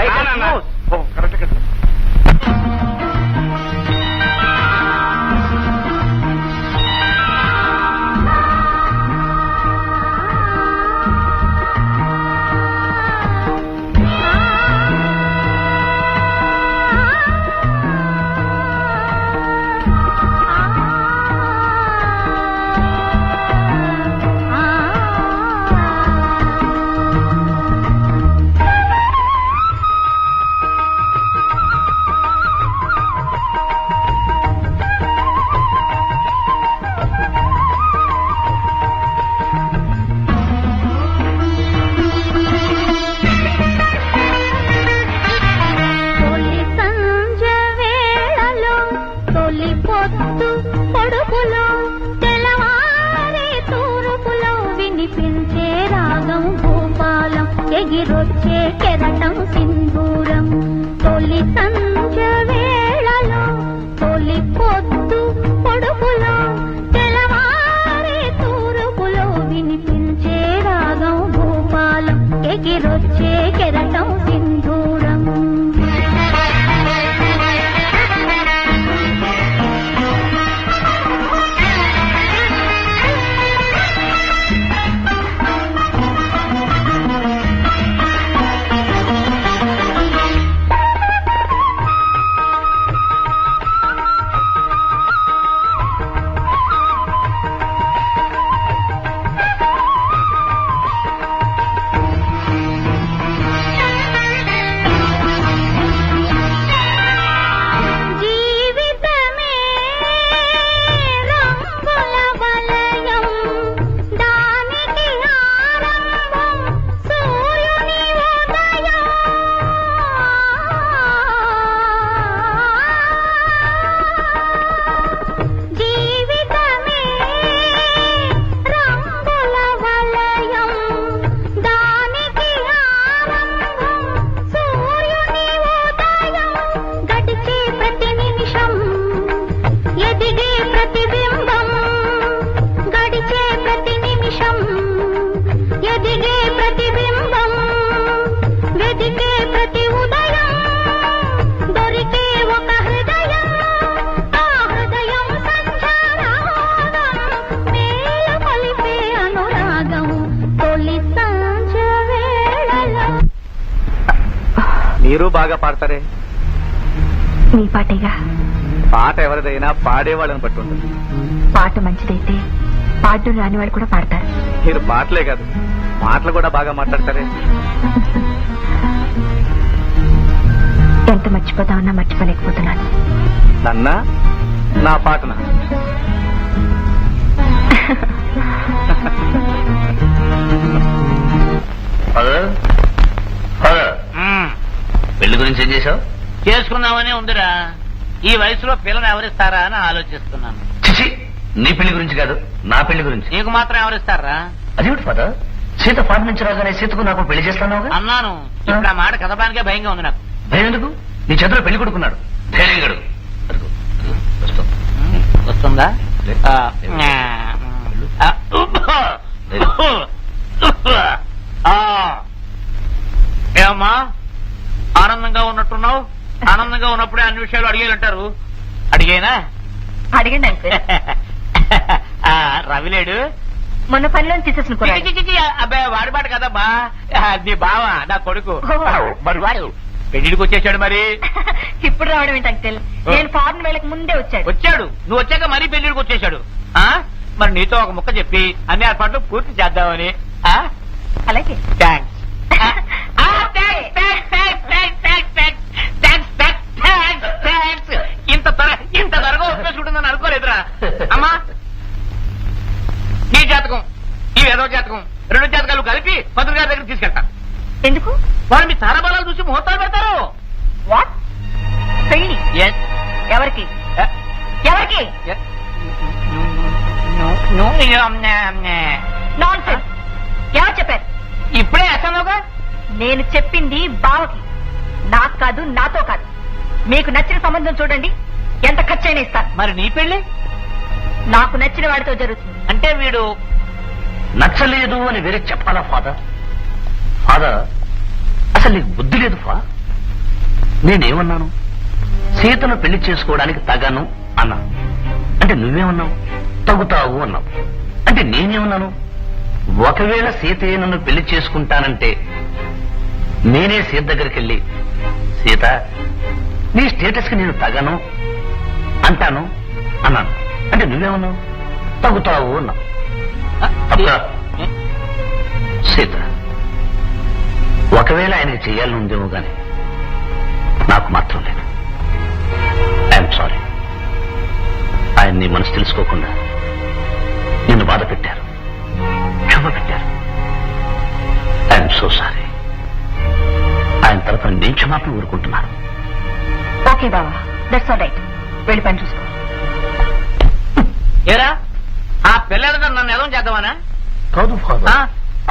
కరెక్ట్ కదా. ఎగిరొచ్చే కెరటం సింధూరం తొలి సంజ వేళలో తొలి పొద్దు పొడుపులో తెలవారే తూరుపులో వినిపించే రాగం భూపాలం ఎగిరొచ్చే కెరటం సింధూరం మీరు బాగా పాడతారే. మీ పాటేగా. పాట ఎవరిదైనా పాడేవాళ్ళని బట్టి ఉంటుంది. పాట మంచిదైతే పాటలు రాని వాళ్ళు కూడా పాడతారు. మీరు పాటలే కాదు మాటలు కూడా బాగా మాట్లాడతారే. ఎంత మర్చిపోతామన్నా మర్చిపోలేకపోతున్నాను. నన్నా నా పాటనా? పెళ్లి గురించి ఏం చేశావు? చేసుకుందామని ఉందిరా. ఈ వయసులో పిల్లని ఎవరిస్తారా అని ఆలోచిస్తున్నాను. చిచి, నీ పెళ్లి గురించి కాదు, నా పెళ్లి గురించి. నీకు మాత్రం ఎవరిస్తారా? అదేమిటి ఫాదర్, సీత ఫాదర్ నుంచి రాగానే సీతకు నాకు పెళ్లి చేస్తాను అన్నాను. ఇప్పుడు ఆ మాట కదపానికే భయంగా ఉంది నాకు. భయం ఎందుకు? నీ చేతిలో పెళ్లి కొడుకున్నాడు, ధైర్యం గడు. వస్తుందా? ఏమమ్మా ఆనందంగా ఉన్నట్టున్నావు? ఆనందంగా ఉన్నప్పుడే అన్ని విషయాలు అడిగేయాలంటారు. అడిగేనా? అడిగండి అంకుల్. రవిలేడు మొన్న పనిలో తీసేసిన అబ్బాయి వాడి పాట కదమ్మా, నీ బావ నా కొడుకు. ఓహో. మరి వాడు పెళ్లికి వచ్చేసాడు. మరి ఇప్పుడు రావడం ఏంటి అంకుల్? నేను ఫారెన్ వెళ్ళక ముందే వచ్చాడు. వచ్చాడు, నువ్వు వచ్చాక మరీ పెళ్లికి వచ్చేసాడు. మరి నీతో ఒక ముక్క చెప్పి అన్ని ఏర్పాట్లు పూర్తి చేద్దామని. అలాగే. థ్యాంక్స్. ఇంత త్వరగా ఉపయోగించుకుంటుందని అనుకోలేదురా. అమ్మా నీ జాతకం ఈ ఏదో జాతకం రెండు జాతకాలు కలిపి పంతులు గారి దగ్గర తీసుకెళ్తా. ఎందుకు? వాళ్ళు మీ తారాబలాలు చూసి ముహూర్తాలు పెడతారు. వాట్? పెళ్లి ఎవరికి? ఎవరికి? Non sense. ఎవరు చెప్పారు? ఇప్పుడే వేస్తానుగా. నేను చెప్పింది బావకి, నాకు కాదు, నాతో కాదు. మీకు నచ్చిన సంబంధం చూడండి, ఎంత ఖర్చైనా ఇస్తాను. మరి నీ పెళ్లి నాకు నచ్చిన వాడితో జరుగుతుంది. అంటే వీడు నచ్చలేదు అని వేరే చెప్పాలా ఫాదర్? ఫాదర్, అసలు నీకు బుద్ధి లేదు ఫా. నేనేమన్నాను? సీతను పెళ్లి చేసుకోవడానికి తగను అన్నా. అంటే నువ్వేమన్నావు? తగుతావు అన్నావు. అంటే నేనేమన్నాను? ఒకవేళ సీతే నన్ను పెళ్లి చేసుకుంటానంటే నేనే సీత దగ్గరికి వెళ్ళి, సీత నీ స్టేటస్ కి నేను తగను అంటాను అన్నాను. అంటే నువ్వేమన్నావు? తగుతావు అన్నావు. సీత, ఒకవేళ ఆయనకి చెయ్యాలని ఉందేమో గాని నాకు మాత్రం లేదు. I'm sorry. ఆయన నీ మనసు తెలుసుకోకుండా నిన్ను బాధ పెట్టారు, క్షమ పెట్టారు. I'm so sorry. ఆయన తరఫున నేను క్షమాపణ ఊరుకుంటున్నాను. ఓకే బావా, దట్స్ ఆల్ రైట్. వెళ్ళి పని చూసుకో. ఏరా ఆ పిల్లలతో నన్ను ఎదవం చేద్దామనా? కాదు ఫాదర్,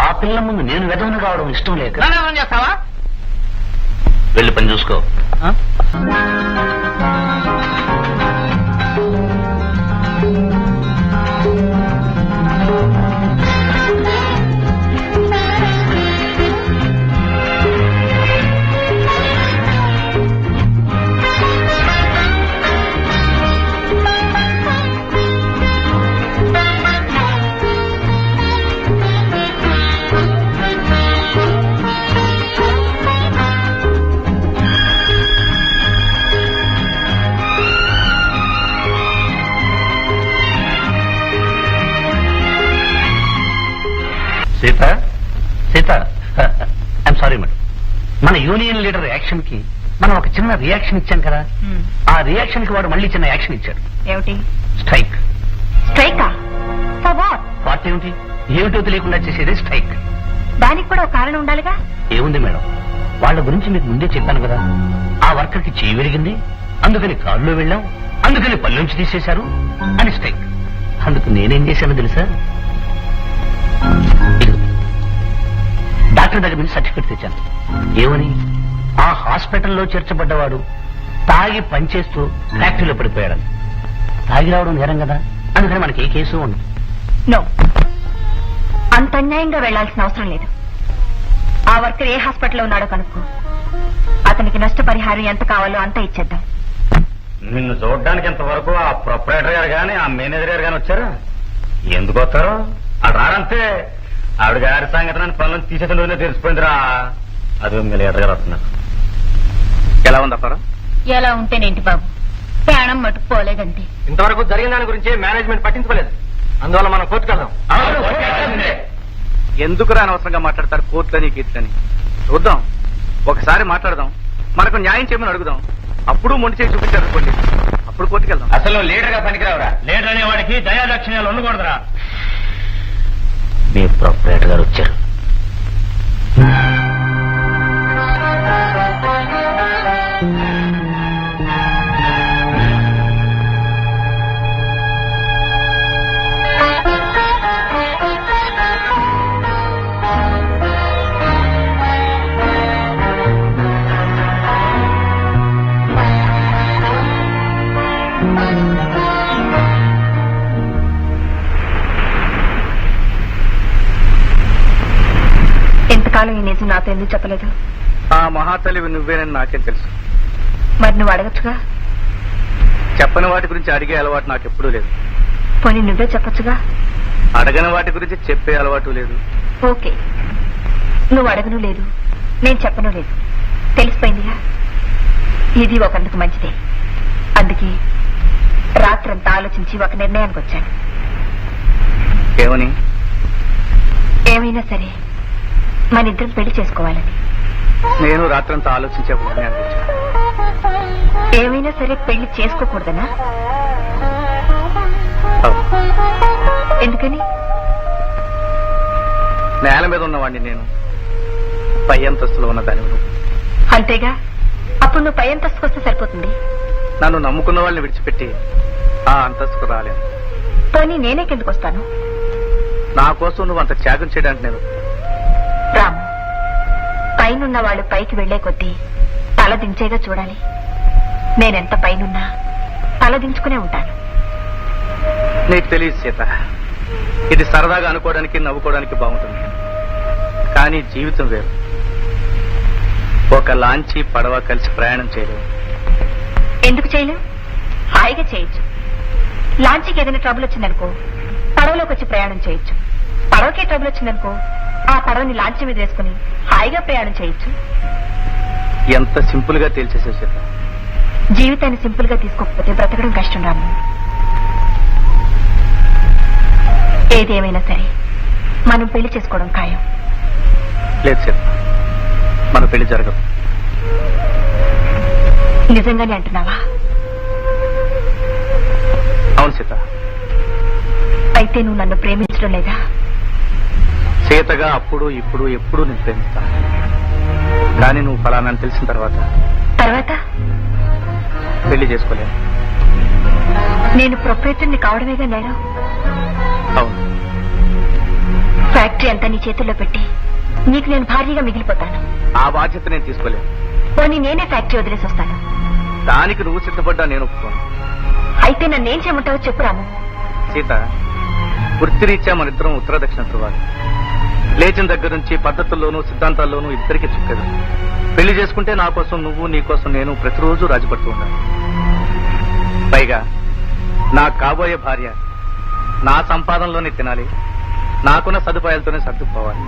ఆ పిల్ల ముందు నేను వెదవను కావడం ఇష్టం లేక నన్ను ఏమని చేస్తావా? వెళ్ళి పని చూసుకో. Sita Sita, I'm sorry madam. మన యూనియన్ లీడర్ యాక్షన్ కి మనం ఒక చిన్న రియాక్షన్ ఇచ్చాం కదా, ఆ రియాక్షన్ కి వాడు మళ్ళీ చిన్న యాక్షన్ ఇచ్చాడు. ఏమిటి? స్ట్రైక్. స్ట్రైకా? For what? వాట్ ఏమిటి? ఏమిటో తెలియకుండా చేసేది స్ట్రైక్. దానికి కూడా ఒక కారణం ఉండాలిగా. ఏముంది మేడం, వాళ్ళ గురించి మీకు ముందే చెప్పాను కదా. ఆ వర్కర్ కి చేయి విరిగింది, అందుకని కారులో వెళ్ళాం, అందుకని పల్లెంచి తీసేశారు అని స్ట్రైక్. అందుకు నేనేం చేశానో తెలుసా? డాక్టర్ దగ్గర నుంచి సర్టిఫికెట్ తెచ్చాను. ఏమని? ఆ హాస్పిటల్లో చేర్చబడ్డవాడు తాగి పనిచేస్తూ ఫ్యాక్టరీలో పడిపోయాడు. తాగి రావడం నేరం కదా, అందుకని మనకి ఏ కేసు ఉండదు. నో, అంత అన్యాయంగా వెళ్లాల్సిన అవసరం లేదు. ఆ వర్కర్ ఏ హాస్పిటల్లో ఉన్నాడో కనుక్కో. అతనికి నష్టపరిహారం ఎంత కావాలో అంత ఇచ్చేద్దాం. నిన్ను చూడడానికి ఇంతవరకు ఆ ప్రొపరేటర్ గారు గాని ఆ మేనేజర్ గారు గాని వచ్చారు. ఎందుకు వస్తారు? అటు రాడంతే. ఆవిడ గారి సంగతి పనులను తీసేసిన రోజునే తెలిసిపోయిందిరా. అది మీరు ఎదురుగారు వస్తున్నారు. ఎలా ఉంది అప్పారా? ఎలా ఉంటేనేంటి బాబు, ప్రాణం మటుకు పోలేదంటే. ఇంతవరకు జరిగిన దాని గురించి మేనేజ్మెంట్ పట్టించుకోలేదు. అందువల్ల మనం కోర్టుకు వెళ్దాం. ఎందుకు అనవసరంగా మాట్లాడతారు కోర్టులని కీర్తని? చూద్దాం, ఒకసారి మాట్లాడదాం, మనకు న్యాయం చేయమని అడుగుదాం. అప్పుడు మొండి చేసి చూపించారు అనుకోండి, అప్పుడు కోర్టుకు వెళ్దాం. అసలు లీడర్ గా పనికిరావురా. లీడర్ అనే వాడికి దయాదక్షిణాలు ఉండకూడదురా. మీ ప్రొపరేటర్ గారు వచ్చారు. ఎంతకాలం ఈ నిజం నాతో ఎందుకు చెప్పలేదు? ఆ మహాతల్లివి నువ్వేనని నాకేం తెలుసు. మరి నువ్వు అడగచ్చుగా. చెప్పని వాటి గురించి అడిగే అలవాటు నాకు ఎప్పుడూ లేదు. పోనీ నువ్వే చెప్పొచ్చుగా. అడగని వాటి గురించి చెప్పే అలవాటు లేదు. ఓకే, నువ్వు అడగను లేదు, నేను చెప్పను లేదు, తెలిసిపోయిందిగా. ఇది ఒకందుకు మంచిదే. అందుకే రాత్రంతా ఆలోచించి ఒక నిర్ణయానికి వచ్చాను. ఏమని? ఏమైనా సరే మన ఇద్దరం పెళ్లి చేసుకోవాలని. నేను రాత్రంతా ఆలోచించే ఒక నిర్ణయానికి వచ్చాను. ఏమైనా సరే పెళ్లి చేసుకోకూడదనా? ఎందుకని? నేల మీద ఉన్నవాడిని నేను, పై అంతస్తులో ఉన్న దాని నువ్వు. అంతేగా, అప్పుడు నువ్వు పై అంతస్తుకు వస్తే సరిపోతుంది. నన్ను నమ్ముకున్న వాళ్ళని విడిచిపెట్టి ఆ అంతస్తుకు రాలేను. పోనీ నేనే కిందకు వస్తాను. నా కోసం నువ్వు అంత త్యాగం చేయడానికి నేను. రాము, పైనున్న వాళ్ళు పైకి వెళ్లే కొద్దీ తల దించేగా చూడాలి. నేనెంత పైనున్నా తల దించుకునే ఉంటాను. నీకు తెలియదు సీత, ఇది సరదాగా అనుకోవడానికి నవ్వుకోవడానికి బాగుంటుంది, కానీ జీవితం వేరు. ఒక లాంచీ పడవ కలిసి ప్రయాణం చేయలేవు. ఎందుకు చేయలేవు? హాయిగా చేయొచ్చు. లాంచీకి ఏదైనా ట్రబుల్ వచ్చిందనుకో, పడవలోకి వచ్చి ప్రయాణం చేయొచ్చు. పడవకే ట్రబుల్ వచ్చిందనుకో, ఆ పడవని లాంచీ మీద వేసుకుని హాయిగా ప్రయాణం చేయొచ్చు. ఎంత సింపుల్ గా తేల్చేసే సీత. జీవితాన్ని సింపుల్ గా తీసుకోకపోతే బ్రతకడం కష్టం రాము. ఏదేమైనా సరే మనం పెళ్లి చేసుకోవడం ఖాయం. లేదు సీత, మన పెళ్లి జరగదు. నిజంగానే అంటున్నావా? అవును సీత. అయితే నువ్వు నన్ను ప్రేమించడం లేదా? సీతగా అప్పుడు ఇప్పుడు ఎప్పుడు నేను ప్రేమిస్తాను. కానీ నువ్వు ఫలానా తెలిసిన తర్వాత పెళ్లి చేసుకోలేను. నేను ప్రొపరేటర్ని కావడమేగా నేరం. అవును, ఫ్యాక్టరీ అంతా నీ చేతుల్లో పెట్టి నీకు నేను భారీగా మిగిలిపోతాను. ఆ బాధ్యత నేను తీసుకోలేను. పోనీ నేనే ఫ్యాక్టరీ వదిలేసి వస్తాను. దానికి నువ్వు సిద్ధపడ్డా నేను ఒప్పుకోను. అయితే నన్నేం చేయమంటావో చెప్పు రాము. సీత, వృత్తిరీత్యా మన ఇద్దరం ఉత్తర దక్షిణ ధృవాలు. లేచిన దగ్గర నుంచి పద్ధతుల్లోనూ సిద్ధాంతాల్లోనూ ఇద్దరికి చిక్కదు. పెళ్లి చేసుకుంటే నా కోసం నువ్వు, నీ కోసం నేను ప్రతిరోజు రాజుపడుతూ ఉండాలి. పైగా నా కాబోయే భార్య నా సంపాదనలోనే తినాలి, నాకున్న సదుపాయాలతోనే సర్దుకుపోవాలి.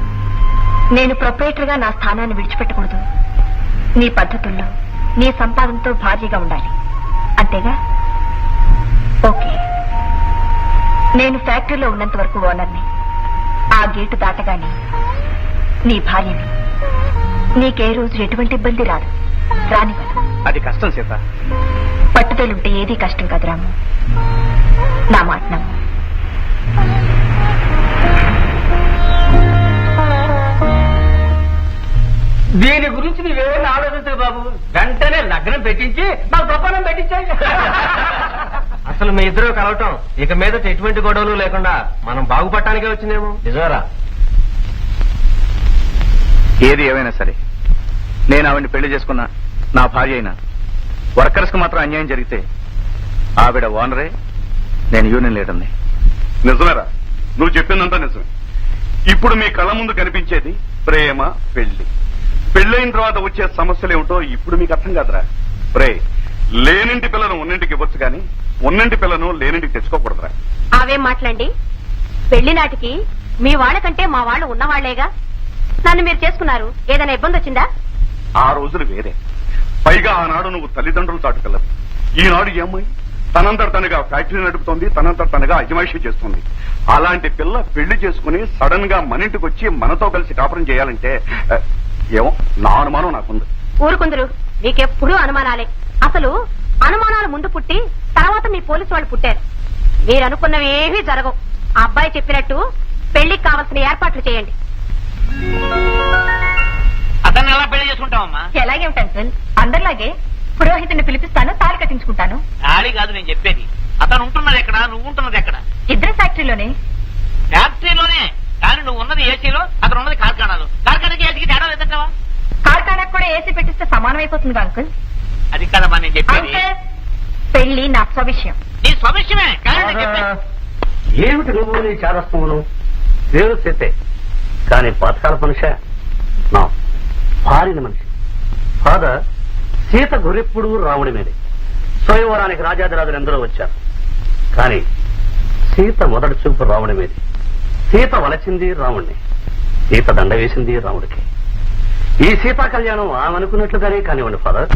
నేను ప్రొపరేటర్ గా నా స్థానాన్ని విడిచిపెట్టకూడదు. నీ పద్ధతుల్లో నీ సంపాదనతో భారీగా ఉండాలి, అంతేగా? ఓకే. నేను ఫ్యాక్టరీలో ఉన్నంత వరకు ఓనర్ని. ఆ గేటు దాటగానే నీ భార్యని. నీకే రోజు ఎటువంటి ఇబ్బంది రాదు. రానివ్వను. అది కష్టం సీత. పట్టుదలుంటే ఏదీ కష్టం కాదు రాము. నా మాట నమ్ము. దీని గురించి నీవేమైనా ఆలోచించదు బాబు. వెంటనే లగ్నం పెట్టించి నాకు గొప్పనం పెట్టించాయి. అసలు మీ ఇద్దరు కలవటం ఇక మీద ఎటువంటి గొడవలు లేకుండా మనం బాగుపడటానికే వచ్చిందేమో. నిజమేరా? ఏది ఏమైనా సరే నేను ఆవిడ్ని పెళ్లి చేసుకున్నా, నా భార్య అయినా వర్కర్స్ కు మాత్రం అన్యాయం జరిగితే ఆవిడ ఓనరే, నేను యూనియన్ లీడర్ని. నిజమేరా? నువ్వు చెప్పిందంతా నిజమే. ఇప్పుడు మీ కళ్ళ ముందు కనిపించేది ప్రేమ, పెళ్లి. పెళ్ళైన తర్వాత వచ్చే సమస్యలు ఏమిటో ఇప్పుడు మీకు అర్థం కాదురా. ప్రే, లేనింటి పిల్లను ఉన్నింటికి ఇవ్వచ్చు కానీ ఉన్నింటి పిల్లను లేనింటికి తెచ్చుకోకూడదురా. అవేం మాట్లాడండి. పెళ్లి నాటికి మీ వాళ్ళకంటే మా వాళ్ళు ఉన్నవాళ్లేగా. నన్ను మీరు చేసుకున్నారు, ఏదైనా ఇబ్బంది వచ్చిందా? ఆ రోజులు వేరే. పైగా ఆనాడు నువ్వు తల్లిదండ్రులు చాటుకెళ్ళదు. ఈనాడు ఏమై తనంతట తనగా ఫ్యాక్టరీ నడుపుతోంది, తనంతట తనగా అజమాయిషీ చేస్తుంది. అలాంటి పిల్ల పెళ్లి చేసుకుని సడన్ గా మన ఇంటికి వచ్చి మనతో కలిసి కాపురం చేయాలంటే ఏమో నా అనుమానం నాకుంది. ఊరుకుందరు, మీకెప్పుడూ అనుమానాలే. అసలు అనుమానాలు ముందు పుట్టి తర్వాత మీ పోలీసు వాళ్ళు పుట్టారు. మీరు అనుకున్నవి ఏమీ జరగవు. ఆ అబ్బాయి చెప్పినట్టు పెళ్లికి కావాల్సిన ఏర్పాట్లు చేయండి. అతన్ని ఎలా పెళ్లి చేసుకుంటావమ్మా? ఎలాగే ఉంటాను సార్, అందరిలాగే పురోహితుడిని పిలిపిస్తాను, తాళి కట్టించుకుంటాను. తాళి కాదు నేను చెప్పేది. అతను ఉంటున్నది ఎక్కడ, నువ్వు ఉంటున్నది ఎక్కడ? ఇద్దరు ఫ్యాక్టరీలోనే. ఫ్యాక్టరీలోనే, కానీ నువ్వు ఉన్నది ఏసీలో, అతను ఉన్నది కార్ఖానాలో. కార్ఖానాకి ఏసీకి తేడా లేదంటావా? కార్ఖానాకు కూడా ఏసీ పెట్టిస్తే సమానం అయిపోతుంది అంకుల్. అది కదమ్మా నేను చెప్పేది. అంకుల్, పెళ్లి నా స్వవిషయం. నీ స్వవిషయమే, కానీ నేను చెప్పేది. ఏమిటి నువ్వు నీ చారస్తమును? పేరు సీతే, కానీ పాతకాల మనిషి నా భార్యని మనిషి. ఫాదర్, సీత గురెప్పుడు రాముడి మీదే. స్వయంవరానికి రాజాదిరాజులు ఎందరో వచ్చారు, కానీ సీత మొదటి చూపు రాముడి మీద. సీత వలచింది రాముడిని, సీత దండ వేసింది రాముడికి. ఈ సీతా కళ్యాణం ఆమె అనుకున్నట్లుగానే కానివ్వండి ఫాదర్.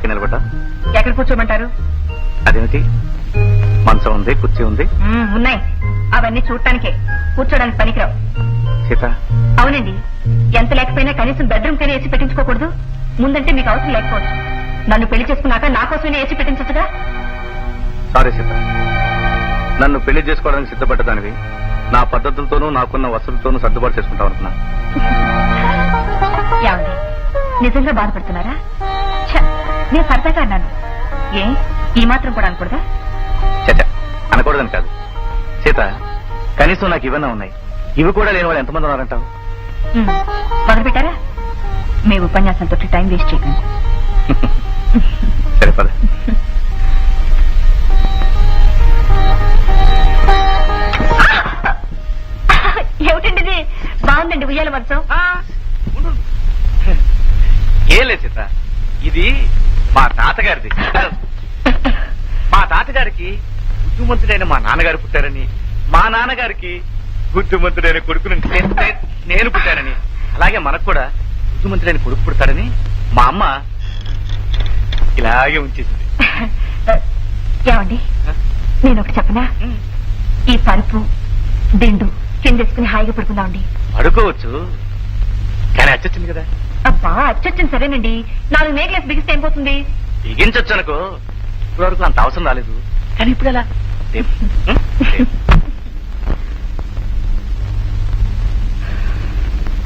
నిలబడ్డా ఎక్కడ కూర్చోమంటారు? అదేమిటి, మంచం ఉంది, కుర్చీ ఉంది. ఉన్నాయి, అవన్నీ చూడటానికే, కూర్చోడానికి పనికిరావు. సీత, అవునండి, ఎంత లేకపోయినా కనీసం బెడ్రూమ్ కైనా ఏసీ పెట్టించుకోకూడదు. ముందంటే మీకు అవసరం లేకపోవచ్చు, నన్ను పెళ్లి చేసుకున్నాక నా కోసమైనా ఏసీ పెట్టించచ్చుగా. సారీ సీత, నన్ను పెళ్లి చేసుకోవడానికి సిద్ధపడ్డదానివి నా పద్ధతులతోనూ నాకున్న వసతులతోనూ సర్దుబాటు చేసుకుంటావు అనుకున్నా. ఏమండి, నిజంగా బాధపడుతున్నారా? నేను సరదాగా అన్నాను. ఏ ఈ మాత్రం కూడా అనకూడదా? చచ్చ, అనకూడదని కాదు సీత, కనీసం నాకు ఇవన్నీ ఉన్నాయి, ఇవి కూడా లేని వాళ్ళు ఎంతమంది ఉన్నారంటావు? మొదలు పెట్టారా? మీ ఉపన్యాసంతో టైం వేస్ట్ చేయకండి. సరే పద. ఏమిటండి ఇది? బాగుందండి ఉయ్యాల మంచం. ఏం లేదు సీత, ఇది మా తాతగారిది. మా తాతగారికి బుద్ధిమంతుడైన మా నాన్నగారు పుట్టారని, మా నాన్నగారికి బుద్ధిమంతుడైన కొడుకుని నేను పుట్టానని, అలాగే మనకు కూడా బుద్ధిమంతుడైన కొడుకు పుడతాడని మా అమ్మ ఇలాగే ఉంచేసింది. ఏమండి, నేను ఒకటి చెప్పనా? ఈ పరుపు దిండు కిందేసుకుని హాయిగా పడుకుందామండి. పడుకోవచ్చు, కానీ అచ్చొచ్చింది కదా. అబ్బా, అచ్చొచ్చింది సరేనండి. 4 నేగ్లెస్ బిగిస్తే ఏం పోతుంది? బిగించొచ్చు అనుకో. ఇప్పటి వరకు అంత అవసరం రాలేదు, కానీ ఇప్పుడు ఎలా?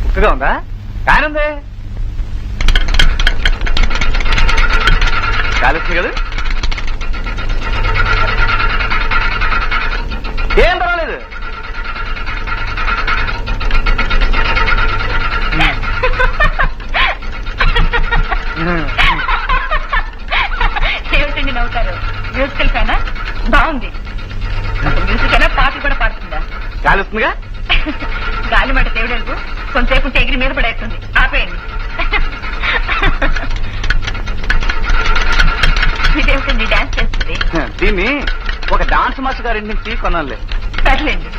ఉక్కగా ఉందా? కానుందే కాలుస్తుంది కదా. ఏం పర్వాలేదు. ఏమిటండి నవ్వుతారు? మ్యూజికల్ ఫ్యానా? బాగుంది. మ్యూజిక్ అయినా పాటలు కూడా పాడుతుందా? కాలుస్తుందిగా. గాలి మాట దేవుడు కొంతసేపు ఉంటే ఎగిరి మీద పడేస్తుంది. ఆపేయండి. ఇదేమిటండి డాన్స్ చేస్తుంది? దీన్ని ఒక డాన్స్ మాస్టర్ గారి నుంచి కొనాలి. సర్లేండి,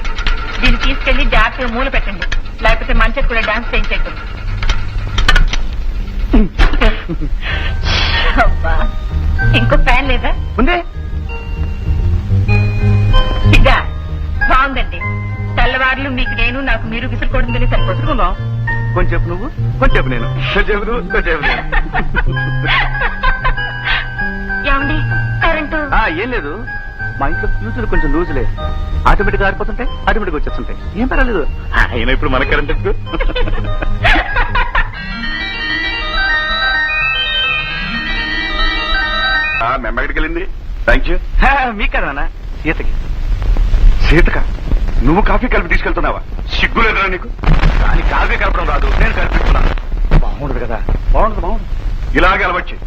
దీన్ని తీసుకెళ్లి జాగ్రత్తగా మూల పెట్టండి, లేకపోతే మంచిగా కూడా డాన్స్ చేయించేట్టు. అబ్బా, ఇంకో ఫ్యాన్ లేదా? ఉందే. ఇదా బాగుందండి. తెల్లవారులు మీకు నేను, నాకు మీరు విసురుకోవడం సరిపోతుందా? కొంచెంసేపు నువ్వు, కొంచెంసేపు నేను, కొంచెంసేపు నువ్వు, కొంచెంసేపు నేను. ఏమండి కరెంటు? ఏం లేదు, మా ఇంట్లో ఫ్యూచర్ కొంచెం లూజులే. Automatic ఆరిపోతుంటాయి, automatic వచ్చేస్తుంటాయి. ఏం పర్వాలేదు. అయినా ఇప్పుడు మన కరెంట్ ఎందుకు? మెమ్మడికి వెళ్ళింది. Thank you. మీకు కదా నాన్న, సీతకి. సీతక, నువ్వు కాఫీ కలిపి తీసుకెళ్తున్నావా? సిగ్గులేదురా నీకు? కానీ కాఫీ కలపడం రాదు, నేను కలిపిస్తున్నాను. బాగుండదు కదా? బాగుండదు. ఇలాగే అలవచ్చు.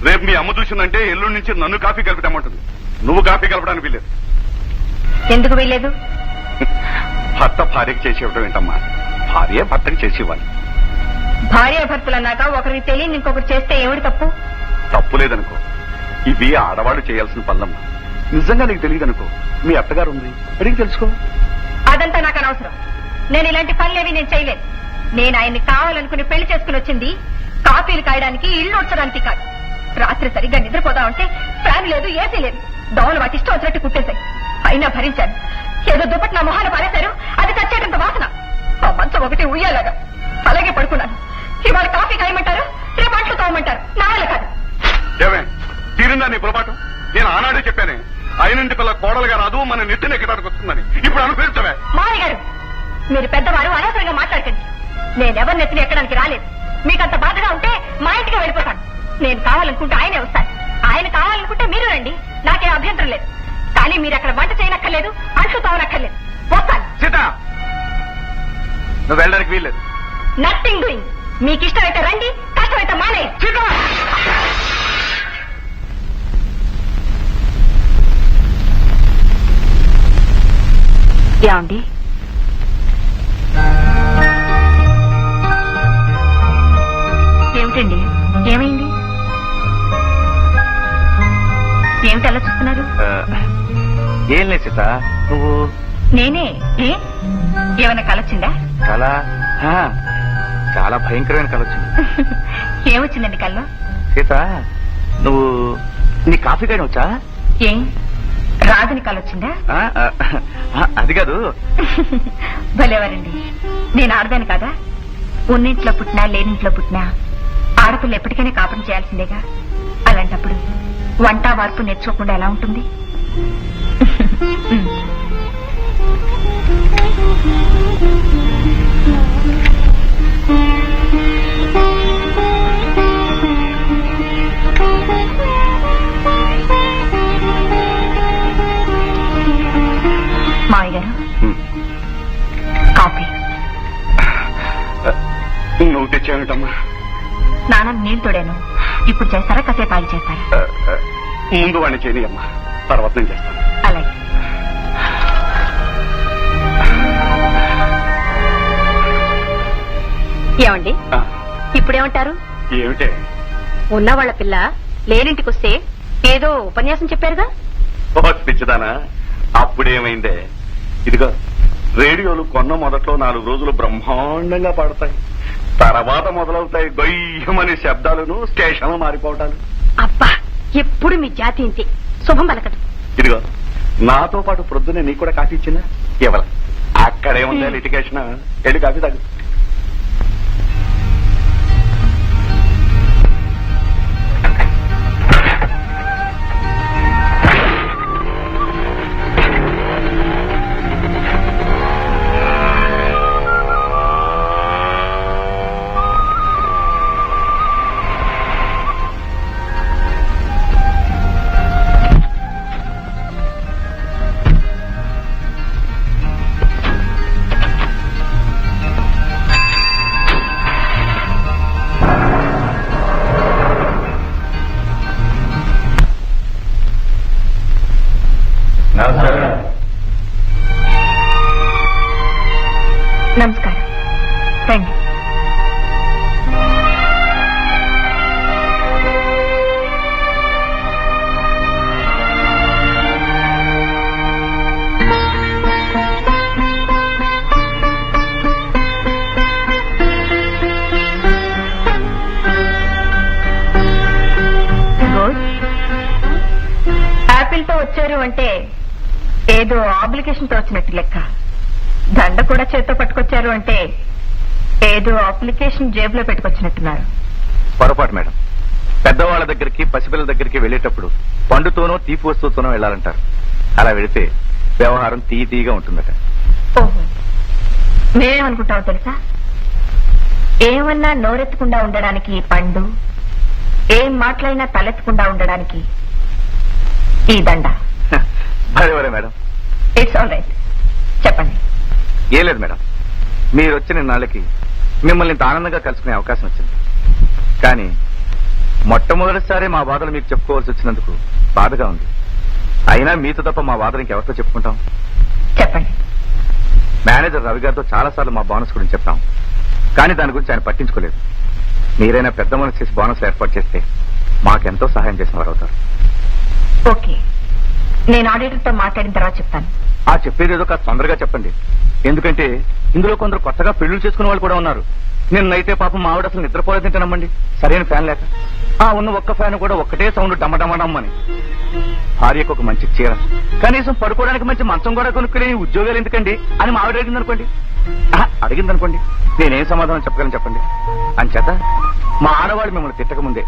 రేపు మీ అమ్మ చూసిందంటే ఎల్లుండి నుంచి నన్ను కాఫీ కలిపి తెమ్మంటుంది. నువ్వు కాఫీ కలపడానికి వీల్లేదు. ఎందుకు వీల్లేదు? భర్త భార్యకి చేసి ఇవ్వడం ఏంటమ్మా? భార్య భర్తకి చేసి ఇవ్వాలి. భార్యాభర్తలు అన్నాక ఒకరికి తెలియని ఇంకొకరు చేస్తే ఏమిటి తప్పు? తప్పు లేదనుకో. ఇవి ఆడవాళ్ళు చేయాల్సిన పనులమ్మా. నిజంగా నీకు తెలియదనుకో, మీ అత్తగారు ఉంది, అడిగి తెలుసుకో. అదంతా నాకు అనవసరం. నేను ఇలాంటి పనులేవి నేను చేయలేదు. నేను ఆయన్ని కావాలనుకుని పెళ్లి చేసుకుని వచ్చింది కాఫీలు కాయడానికి, ఇల్లు ఉడ్చడానికి కాదు. రాత్రి సరిగ్గా నిద్రపోదామంటే ఫ్యాన్ లేదు, ఏసీ లేదు. దోమలు వాటి ఇష్టం వచ్చినట్టు కుట్టేశాయి. అయినా భరించాను. ఏదో దుప్పటి నా మొహాన పారేశారు, అది చచ్చేటంత వాసన. ఆ మంచం ఒకటి ఉయ్యాలాగా. అలాగే పడుకున్నాను. ఇవాళ కాఫీ కాయమంటారు, రేపు అంట్లు తోమంటారు. నా వల్ల కాదు. ఏమే తీరిందా నీ పొరపాటు? నేను ఆనాడే చెప్పానే, అయినంటి పిల్ల కోడలుగా రాదు, మన నెత్తిన ఎక్కడానికి వస్తుందని. ఇప్పుడు అనుభవించవే. మామయ్య గారు, మీరు పెద్దవారు, అనవసరంగా మాట్లాడకండి. నేనెవరి నెత్తిని ఎక్కడానికి రాలేదు. మీకంత బాధగా ఉంటే మా ఇంటికి వెళ్ళిపోతాను. నేను కావాలనుకుంటే ఆయనే వస్తాను, ఆయన కావాలనుకుంటే మీరు రండి. నాకేం అభ్యంతరం లేదు. కానీ మీరు అక్కడ వంట చేయనక్కర్లేదు, అంట్లు తోవనక్కర్లేదు. వస్తాను. సీత, నువ్వు వెళ్ళడానికి వీల్లేదు. Nothing doing. మీకు ఇష్టమైతే రండి, కష్టమైతే మానేయండి. ఏమండి, ఏమిటండి, ఏమైంది? ఏమిటి అలా చూస్తున్నారు? ఏం లేదు సీత, నువ్వు. నేనే. ఏమైనా కలొచ్చిందా? చాలా చాలా భయంకరమైన కళ వచ్చింది. ఏమొచ్చిందండి కల్లో? సీత, నువ్వు నీ కాఫీ కానీ వచ్చా? ఏం రాజుని కలొచ్చిందా? అది కాదు. భలేవారండి, నేను ఆడదాను కదా. ఉన్నింట్లో పుట్టినా లేనింట్లో పుట్టినా ఆడపిల్ల ఎప్పటికైనా కాపురం చేయాల్సిందేగా. అలాంటప్పుడు వంట వార్పు నేర్చుకోకుండా ఎలా ఉంటుంది? మావయ్య గారు, కాఫీ. నువ్వు తెచ్చావుటమ్మా? నాన్న నీళ్ళు తోడాను. ఇప్పుడు చేస్తారా, కాసేపు ఆగి చేస్తారా? ముందు వాడిని చేయనియమ్మా, తర్వాత నేను చేస్తాను. అలాగే. ఏమండి, ఇప్పుడేమంటారు? ఏమిటే? ఉన్న వాళ్ళ పిల్ల లేనింటికి వస్తే ఏదో ఉపన్యాసం చెప్పారుగా. పిచ్చిదానా, అప్పుడేమైందే? ఇదిగో రేడియోలు కొన్న మొదట్లో 4 రోజులు బ్రహ్మాండంగా పాడతాయి. తర్వాత మొదలవుతాయి గొయ్యమనే శబ్దాలను, స్టేషన్లు మారిపోవటాలు. అబ్బా, ఎప్పుడు మీ జాతి ఇంతే, శుభం పలకదు. ఇదిగో నాతో పాటు ప్రొద్దునే నీకు కూడా కాఫీ ఇచ్చిందా? ఇవ్వాల. అక్కడేముందా లిటికేషన్? వెళ్ళి కాఫీ తాగు. నమస్కారం, రండి. యాపిల్ తో వచ్చారు అంటే ఏదో అప్లికేషన్ తో వచ్చినట్టు లెక్క. దండ కూడా చేత్తో పట్టుకొచ్చారు అంటే ఏదో అప్లికేషన్ జేబులో పెట్టుకొచ్చినట్టున్నారు. పొరపాటు మేడం. పెద్దవాళ్ల దగ్గరికి, పసిపిల్లల దగ్గరికి వెళ్లేటప్పుడు పండుతోనో తీపి వస్తువుతోనో వెళ్లాలంటారు. అలా వెళితే వ్యవహారం తీయగా ఉంటుందట. ఓహో, మేమేమనుకుంటామో తెలుసా? ఏమన్నా నోరెత్తకుండా ఉండడానికి పండు, ఏం మాట్లాడినా తలెత్తకుండా ఉండడానికి ఈ దండ. భలేవరే మేడం. ఇట్స్ ఆల్ రైట్, చెప్పండి. ఏం లేదు మేడం, మీరు వచ్చిన నాళ్ళకి మిమ్మల్ని ఇంత ఆనందంగా కలుసుకునే అవకాశం వచ్చింది. కానీ మొట్టమొదటిసారి మా బాధలు మీకు చెప్పుకోవాల్సి వచ్చినందుకు బాధగా ఉంది. అయినా మీతో తప్ప మా బాధలు ఇంకెవరితో చెప్పుకుంటాం? చెప్పండి. మేనేజర్ రవి గారితో చాలాసార్లు మా బోనస్ గురించి చెప్పాం, కానీ దాని గురించి ఆయన పట్టించుకోలేదు. మీరైనా పెద్ద మనసు చేసి బోనస్ ఏర్పాటు చేస్తే మాకెంతో సహాయం చేసిన వారు అవుతారు. ఓకే, నేను ఆడిటర్ తో మాట్లాడిన తర్వాత చెప్తాను. ఆ చెప్పేది ఏదో కాస్త తొందరగా చెప్పండి. ఎందుకంటే ఇందులో కొందరు కొత్తగా పెళ్లిళ్ళు చేసుకునే వాళ్ళు కూడా ఉన్నారు. నిన్నైతే పాపం మా ఆవిడ అసలు నిద్రపోలేదంటే నమ్మండి, సరైన ఫ్యాన్ లేక. ఆ ఉన్న ఒక్క ఫ్యాన్ కూడా ఒక్కటే సౌండ్ డమ్మడమ్మడమ్మని. భార్యకు ఒక మంచి చీర, కనీసం పడుకోవడానికి మంచి మంచం కూడా కొనుక్కునే ఉద్యోగాలు ఎందుకండి అని మా ఆవిడ అడిగిందనుకోండి, నేనేం సమాధానం చెప్పగలను చెప్పండి. అంచేత మా ఆడవాళ్ళు మిమ్మల్ని తిట్టకముందే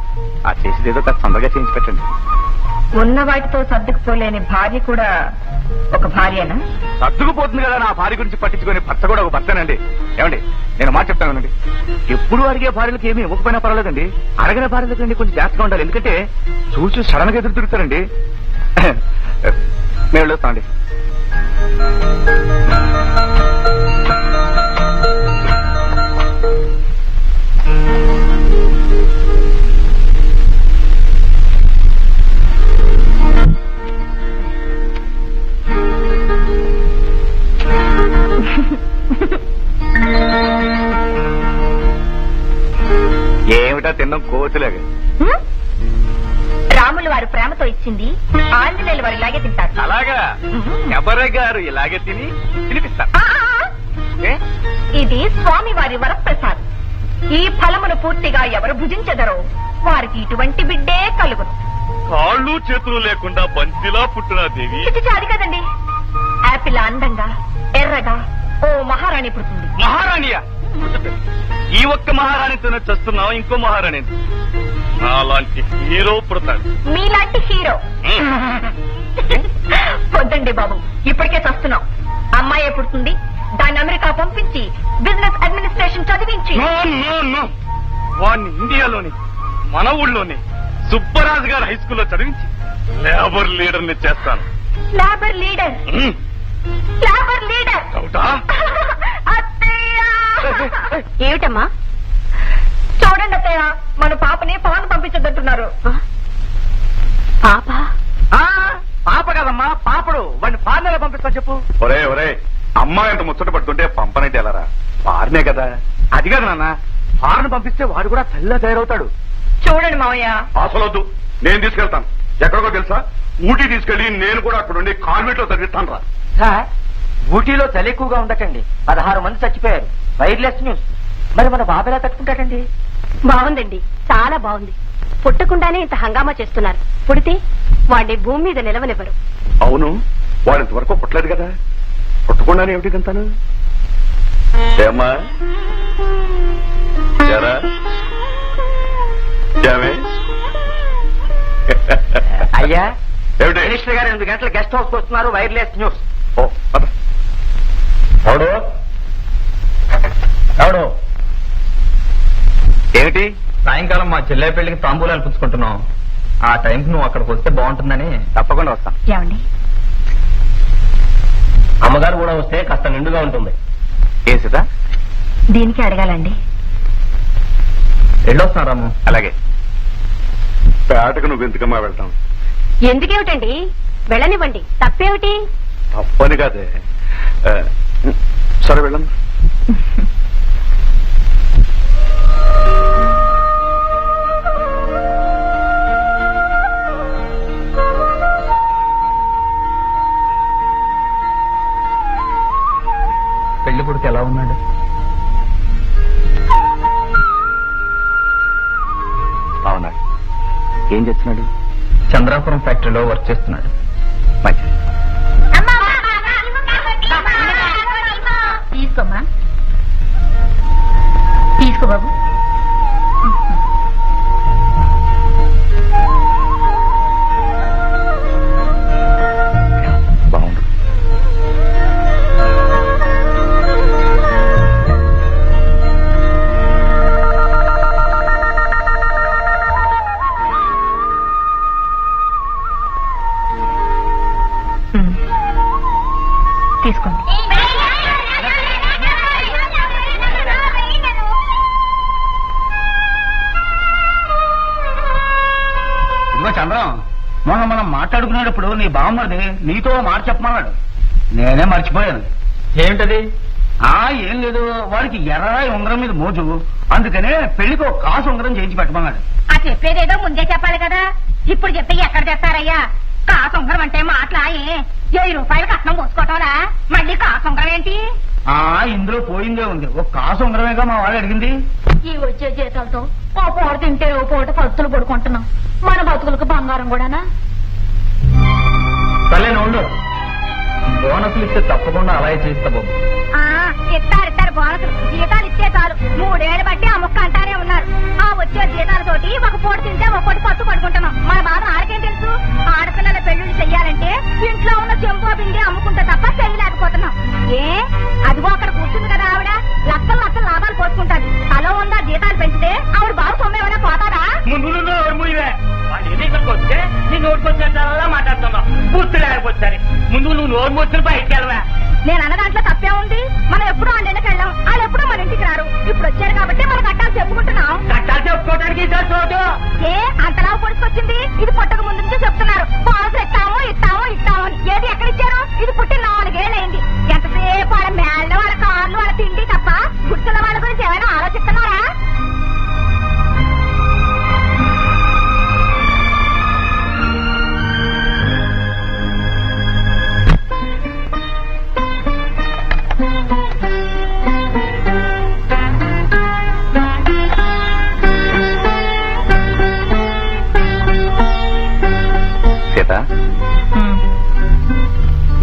ఆ చేసేది ఏదో కాస్త తొందరగా చేయించి పెట్టండి. ఉన్న వాటితో సర్దుకుపోలేని భార్య కూడా ఒక భార్యనా? సర్దుకుపోతుంది కదా, నా భార్య గురించి పట్టించుకునే భర్త కూడా ఒక భర్తనండి. ఏమండి, నేను మాట చెప్తానండి, ఎప్పుడు అడిగే భార్యలకు ఏమీ ఇవ్వకపోయినా పర్వాలేదండి, అడగిన భార్యలకండి కొంచెం జాగ్రత్తగా ఉండాలి. ఎందుకంటే చూసి సడన్ గా ఎదురు తిరుగుతారండి. మేము వెళ్ళొస్తామండి. ఏమిటా తిన్నాం కోతులేగా? రాములు వారు ప్రేమతో ఇచ్చింది ఆంజనేయులు వారు ఇలాగే తింటారు. అలాగా? ఎవరే గారు ఇలాగే తినిపిస్తారు. ఇది స్వామి వారి వరప్రసాద్. ఈ ఫలమును పూర్తిగా ఎవరు భుజించెదరో వారికి ఇటువంటి బిడ్డే కలుగును. కాళ్ళు చేతులు లేకుండా బంతిలా పుట్టిన దేవి. అది కదండి, యాపిల్ అందంగా ఎర్రగా ఓ మహారాణి పుడుతుంది. మహారాణియా? ఈ ఒక్క మహారాణితోనే చస్తున్నావు, ఇంకో మహారాణి అలాంటి హీరో పుడతాడు. మీలాంటి హీరో వద్దండి బాబు, ఇప్పటికే చస్తున్నాం. అమ్మాయే పుడుతుంది, దాన్ని అమెరికా పంపించి బిజినెస్ అడ్మినిస్ట్రేషన్ చదివించి. వాడిని ఇండియాలోని మన ఊళ్ళోని సుబ్బరాజు గారు హై స్కూల్లో చదివించి లేబర్ లీడర్ ని చేస్తాను. Labour leader? లేబర్ లీడర్ ఏమిటమ్మా? చూడండి అత్తయ్య, మన పాపని పవన్ పంపించొద్దంటున్నారు. పాప? పాప కదమ్మా, పాపడు. వాడిని ఫారెన్ ఎలా పంపిస్తా చెప్పు? ఒరే ఒరే, అమ్మాయి అంత ముచ్చట పడుతుంటే పంపనైతే ఎలారా? ఫారెనే కదా. అది కాదు నాన్న, ఫారెన్ పంపిస్తే వాడు కూడా తల్లిలా తయారవుతాడు. చూడండి మావయ్య. అసలొద్దు, నేను తీసుకెళ్తాను. ఎక్కడికో తెలుసా? ఊటీ తీసుకెళ్లి నేను కూడా అక్కడుండి కాన్వెంట్ లో చదివిస్తాను రా. సార్, ఊటీలో చలి ఎక్కువగా ఉందటండి. 16 మంది చచ్చిపోయారు. Wireless news. మరి మన బాబు ఎలా తట్టుకుంటాడండి? బాగుందండి, చాలా బాగుంది. పుట్టకుండానే ఇంత హంగామా చేస్తున్నారు. పుడితే వాడిని భూమి మీద నిలవనివ్వరు. అవును, వాడు ఇంతవరకు పుట్టలేదు కదా, పుట్టకుండానే ఏమిటి కంతాను? ఏమ్మా ఎరా ఏమే? అయ్యా, ఏమిటి? మినిస్టర్ గారు 8 గంటల గెస్ట్ హౌస్ వస్తున్నారు. Wireless news. ఓ, పద. ఎవడు ఎవడు? ఏమిటి? సాయంకాలం మా చెల్లె పెళ్లికి తాంబూలాలు పుచ్చుకుంటున్నాం. ఆ టైంకి నువ్వు అక్కడికి వస్తే బాగుంటుందని. తప్పకుండా వస్తాం. ఏమండి, అమ్మగారు కూడా వస్తే కాస్త నిండుగా ఉంటుంది. ఏ సీత? దీనికి అడగాలండి. వెళ్ళొస్తున్నారాము? అలాగే. పేటకు నువ్వు ఎందుకమ్మా వెళ్తాం? ఎందుకేమిటండి, వెళ్ళనివ్వండి. తప్పేమిటి? తప్పని కాదే. సరే వెళ్ళమ్మా. పెళ్లి కొడుకు ఎలా ఉన్నాడు? అవునా? ఏం చేస్తున్నాడు? చంద్రాపురం ఫ్యాక్టరీలో వర్క్ చేస్తున్నాడు. మంచిది. తీసుకోమ్మా, తీసుకో బాబు. బాగుండు. తీసుకోండి. ఇదిగో చంద్రం, మొన్న మనం మాట్లాడుకునేటప్పుడు నీ బామ్మది నీతో మాట చెప్పమన్నాడు. నేనే మర్చిపోయాను. ఏమిటది? ఏం లేదు, వాడికి ఎర్రరాయి ఉంగరం మీద మోజు, అందుకనే పెళ్లికి ఒక కాసు ఉంగరం చేయించి పెట్టమన్నాడు. ఆ చెప్పేదేదో ముందే చెప్పాలి కదా. ఇప్పుడు చెప్తే ఎక్కడ తెస్తారయ్యా? కాసొంగరం అంటే మాటలా? 7 రూపాయలు కట్నం పోసుకోవటంలా మళ్ళీ కాసొంగరం ఏంటి? ఇందులో పోయిందే ఉంది. ఒక కాసు ఉంగరమేగా మా వాళ్ళు అడిగింది. ఈ వచ్చే జీతాలతో ఓ పూట తింటే ఓ పూట పత్తులు పడుకుంటున్నాం. మన బతుకులకు బంగారం కూడానా? సరే ఉండు, బోనస్లు ఇస్తే తప్పకుండా అలాగే చేస్తా బాబు. ఇస్తారు బోనసులు. జీతాలు ఇస్తే చాలు. 3 ఏళ్ళు బట్టి ఆ ముక్క అంటానే ఉన్నారు. ఆ వచ్చే జీతాలతోటి ఒక పూట తింటే ఒక పూట పత్తు పడుకుంటున్నాం. మన బాధ ఆడికేం తెలుసు? ఆడపిల్లల పెళ్లిళ్ళు చెయ్యాలంటే ఇంట్లో ఉన్న చెంపో బిండి అమ్ముకుంటే తప్ప చెయ్యలేకపోతున్నాం. అదిగో అక్కడ కూర్చుంది కదా ఆవిడ, లక్షలు లక్షలు లాభాలు పోసుకుంటాది. తలో ఉందా జీతాలు పెంచితే ఆవిడ బాబు సొమ్మేమైనా పోతాడా? ముందు వస్తే నీ నోటుకొచ్చినట్లా మాట్లాడుతున్నావు. పూర్తి లేకపోతే ముందు నువ్వు నోరు మూసుకుని బయటికి వెళ్ళవా? నేను అన్న దాంట్లో తప్పే ఉంది. మనం ఎప్పుడూ వాళ్ళ ఇంటికి వెళ్ళాం, వాళ్ళు ఎప్పుడూ మన ఇంటికి రారు. ఇప్పుడు వచ్చారు కాబట్టి మనం కట్టాలు చెప్పుకుంటున్నాం. కట్టాలు చెప్పుకోవడానికి ఇదే చోటు. అంతలా పొడుచుకొచ్చింది? ఇది పుట్టక ముందు నుంచి చెప్తున్నారు. బాల్స్ ఇస్తాము ఇస్తాము ఇస్తాము అని. ఏది ఎక్కడిచ్చారు? ఇది పుట్టిన 4 ఏళ్ళైంది. ఎంతసేపు వాళ్ళ మేళ్ళ, వాళ్ళ కార్లు, వాళ్ళ తిండి తప్ప గుర్తున్న వాళ్ళ గురించి ఏమైనా ఆలోచిస్తున్నారా?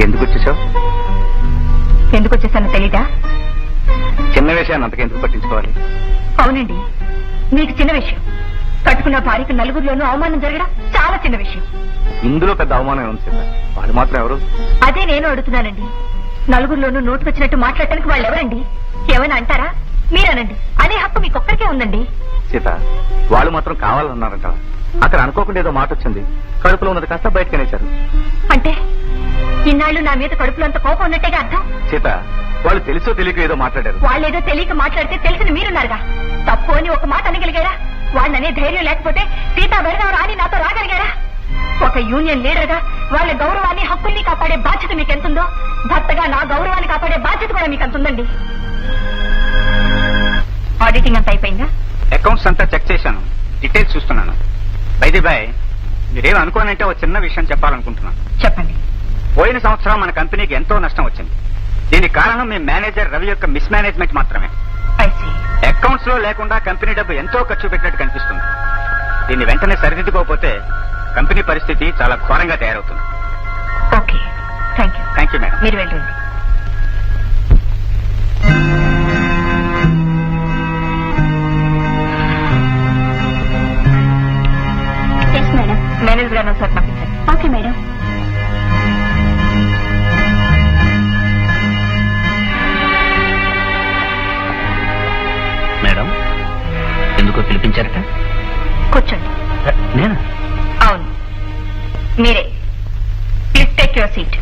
ఎందుకు వచ్చేసావు? ఎందుకు వచ్చేసాను తెలీదా? చిన్న విషయాన్ని అంతకెందుకు పట్టించుకోవాలి? అవునండి, మీకు చిన్న విషయం. కట్టుకున్న భార్యకు నలుగురిలోనూ అవమానం జరగడం చాలా చిన్న విషయం. ఇందులో పెద్ద అవమానం ఉంది సీత. వాళ్ళు మాత్రం ఎవరు? అదే నేను అడుగుతున్నానండి. నలుగురిలోనూ నోటుకొచ్చినట్టు మాట్లాడటానికి వాళ్ళు ఎవరండి? ఏమైనా అంటారా? మీరనండి. అనే హక్కు మీకొక్కరికే ఉందండి. సీత, వాళ్ళు మాత్రం కావాలన్నారంట. అక్కడ అనుకోకుండా ఏదో మాట వచ్చింది, కడుపులో ఉన్నది కాస్త బయటకనేశారు. అంటే ఇన్నాళ్ళు నా మీద కడుపులో అంత కోపం ఉన్నట్టేగా అర్థం? సీత, వాళ్ళు తెలుసో తెలియక ఏదో మాట్లాడారు. వాళ్ళేదో తెలియక మాట్లాడితే తెలిసిన మీరున్నారుగా. తప్పు అని ఒక మాట అనగలిగారా? వాళ్ళనే ధైర్యం లేకపోతే సీతా వెళ్దాం రాని నాతో రాగలిగారా? ఒక యూనియన్ లీడర్ గా వాళ్ళ గౌరవాన్ని, హక్కుల్ని కాపాడే బాధ్యత మీకెంతుందో, భర్తగా నా గౌరవాన్ని కాపాడే బాధ్యత కూడా మీకు అంతుందండి. ఆడిటింగ్ అంతా అయిపోయిందా? అకౌంట్స్ అంతా చెక్ చేశాను, డీటెయిల్స్ చూస్తున్నాను. బైది బాయ్, మీరేం అనుకోనంటే ఒక చిన్న విషయం చెప్పాలనుకుంటున్నాను. చెప్పండి. పోయిన సంవత్సరం మన కంపెనీకి ఎంతో నష్టం వచ్చింది. దీనికి కారణం మీ మేనేజర్ రవి యొక్క మిస్ మేనేజ్మెంట్ మాత్రమే. I see. అకౌంట్స్ లో లేకుండా కంపెనీ డబ్బు ఎంతో ఖర్చు పెట్టినట్టు కనిపిస్తుంది. దీన్ని వెంటనే సరిదిద్దుకోకపోతే కంపెనీ పరిస్థితి చాలా ఘోరంగా తయారవుతుంది. Okay, thank you. Thank you madam. మీరు వెళ్ళండి. Yes madam. మేనేజర్ గారు సార్ పంపించండి. Okay madam. మేడం, ఎందుకో పిలిపించారట? కూర్చోండి. నేను? అవును, మీరే. Please take your seat.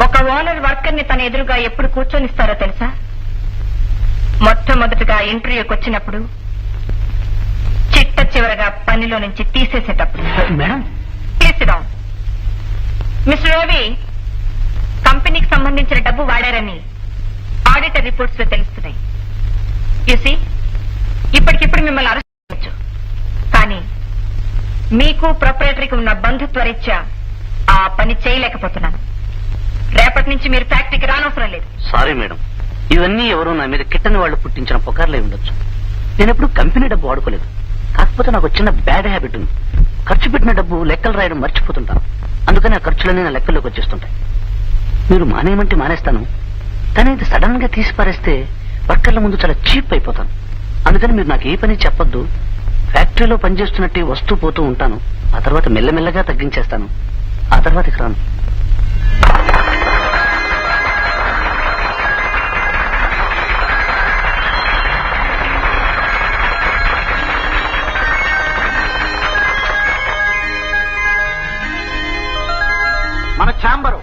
ఒక ఓనర్ వర్కర్ ని తన ఎదురుగా ఎప్పుడు కూర్చొనిస్తారో తెలుసా? మొట్టమొదటిగా ఇంటర్వ్యూకి వచ్చినప్పుడు, చిట్ట చివరగా పనిలో నుంచి తీసేసేటప్పుడు. Madam, please sit down. Mister Ravi, కంపెనీకి సంబంధించిన డబ్బు వాడారని ఆడిటర్ రిపోర్ట్స్ లో తెలుస్తున్నాయి. యూసీ, ఇప్పటికిప్పుడు మిమ్మల్ని అరెస్ట్ చేయవచ్చు. కానీ మీకు ప్రొపరేటరీకి ఉన్న బంధుత్వ రీత్యా ఆ పని చేయలేకపోతున్నాను. రేపటి నుంచి మీరు ఫ్యాక్టరీకి రానవసరం లేదు. సారీ మేడం, ఇవన్నీ ఎవరో నా మీద కిట్టని వాళ్ళు పుట్టించిన పుకార్లే ఉండొచ్చు. నేను ఎప్పుడు కంపెనీ డబ్బు వాడుకోలేదు. కాకపోతే నాకు చిన్న బ్యాడ్ హ్యాబిట్ ఉంది. ఖర్చు పెట్టిన డబ్బు లెక్కలు రాయడం మర్చిపోతుంటాను. అందుకని ఆ ఖర్చులన్నీ నా లెక్కల్లోకి వచ్చేస్తుంటాయి. మీరు మానేయమంటే మానేస్తాను, కానీ ఇది సడన్ గా తీసి పారేస్తే వర్కర్ల ముందు చాలా చీప్ అయిపోతాను. అందుకని మీరు నాకు ఏ పని చెప్పొద్దు. ఫ్యాక్టరీలో పనిచేస్తున్నట్టు వస్తూ పోతూ ఉంటాను. ఆ తర్వాత మెల్లమెల్లగా తగ్గించేస్తాను. ఆ తర్వాత ఇక రాను. మన ఛాంబరు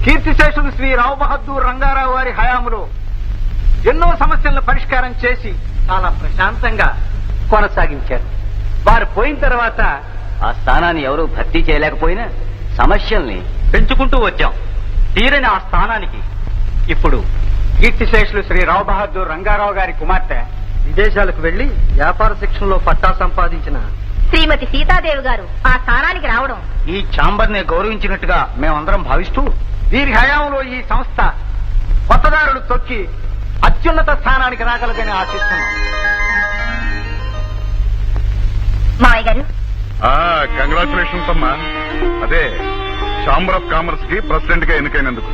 కీర్తిశేషులు శ్రీ రావు బహదూర్ రంగారావు వారి హయాంలో ఎన్నో సమస్యలను పరిష్కారం చేసి చాలా ప్రశాంతంగా కొనసాగించారు. వారు పోయిన తర్వాత ఆ స్థానాన్ని ఎవరూ భర్తీ చేయలేకపోయినా సమస్యల్ని పెంచుకుంటూ వచ్చాం. తీరని ఆ స్థానానికి ఇప్పుడు కీర్తిశేషులు శ్రీ రావు బహదూర్ రంగారావు గారి కుమార్తె విదేశాలకు వెళ్లి వ్యాపార శిక్షణలో పట్టా సంపాదించిన శ్రీమతి సీతాదేవి గారు ఆ స్థానానికి రావడం ఈ ఛాంబర్ ని గౌరవించినట్టుగా మేమందరం భావిస్తూ వీరి హయాంలో ఈ సంస్థ కొత్తదారులు తొక్కి అత్యున్నత స్థానానికి రాగలదని ఆశిస్తున్నాం. మావయ్య గారు, కంగ్రాచులేషన్స్ అమ్మా. అదే ఛాంబర్ ఆఫ్ కామర్స్ కి ప్రెసిడెంట్ గా ఎన్నికైనందుకు.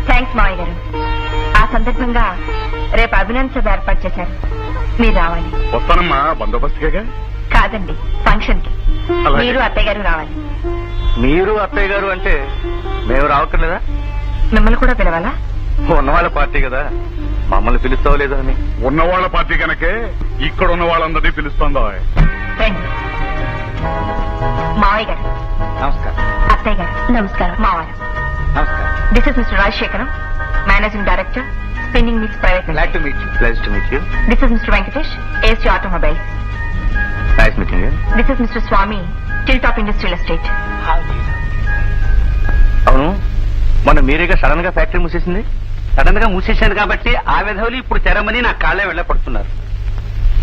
థ్యాంక్స్ మావయ్య గారు. ఆ సందర్భంగా రేపు అభినందన సభ ఏర్పాటు చేశారు, మీరు రావాలి. వస్తానమ్మా, బందోబస్తుగా. కాదండి, ఫంక్షన్ కి అలాగే. మీరు అత్తయ్య గారు రావాలి. మీరు అత్తయ్య గారు అంటే మేము రావట్లేదా? మిమ్మల్ని కూడా పిలవాలా? ఉన్నవాళ్ళ పార్టీ కదా, మమ్మల్ని పిలుస్తావు లేదా అని. ఉన్నవాళ్ల పార్టీ కనుకే ఇక్కడ ఉన్న వాళ్ళందరినీ పిలుస్తుందా? రండి. మావయ్య గారు నమస్కారం. అత్తయ్య గారు నమస్కారం. మావయ్య. నమస్కారం. This is mister Rajasekharam, managing director, spinning mills private Glad to meet you. Pleasure to meet you. This is mister Venkatesh, AC automobiles. Nice meeting you. This is mister Swamy, till top industrial estate. అవును, మొన్న మీరేగా sudden గా factory మూసేసింది. Sudden గా మూసేశాను కాబట్టి ఆ విధవులు ఇప్పుడు తెరమని నా కాళ్ళే వెళ్ళపడుతున్నారు.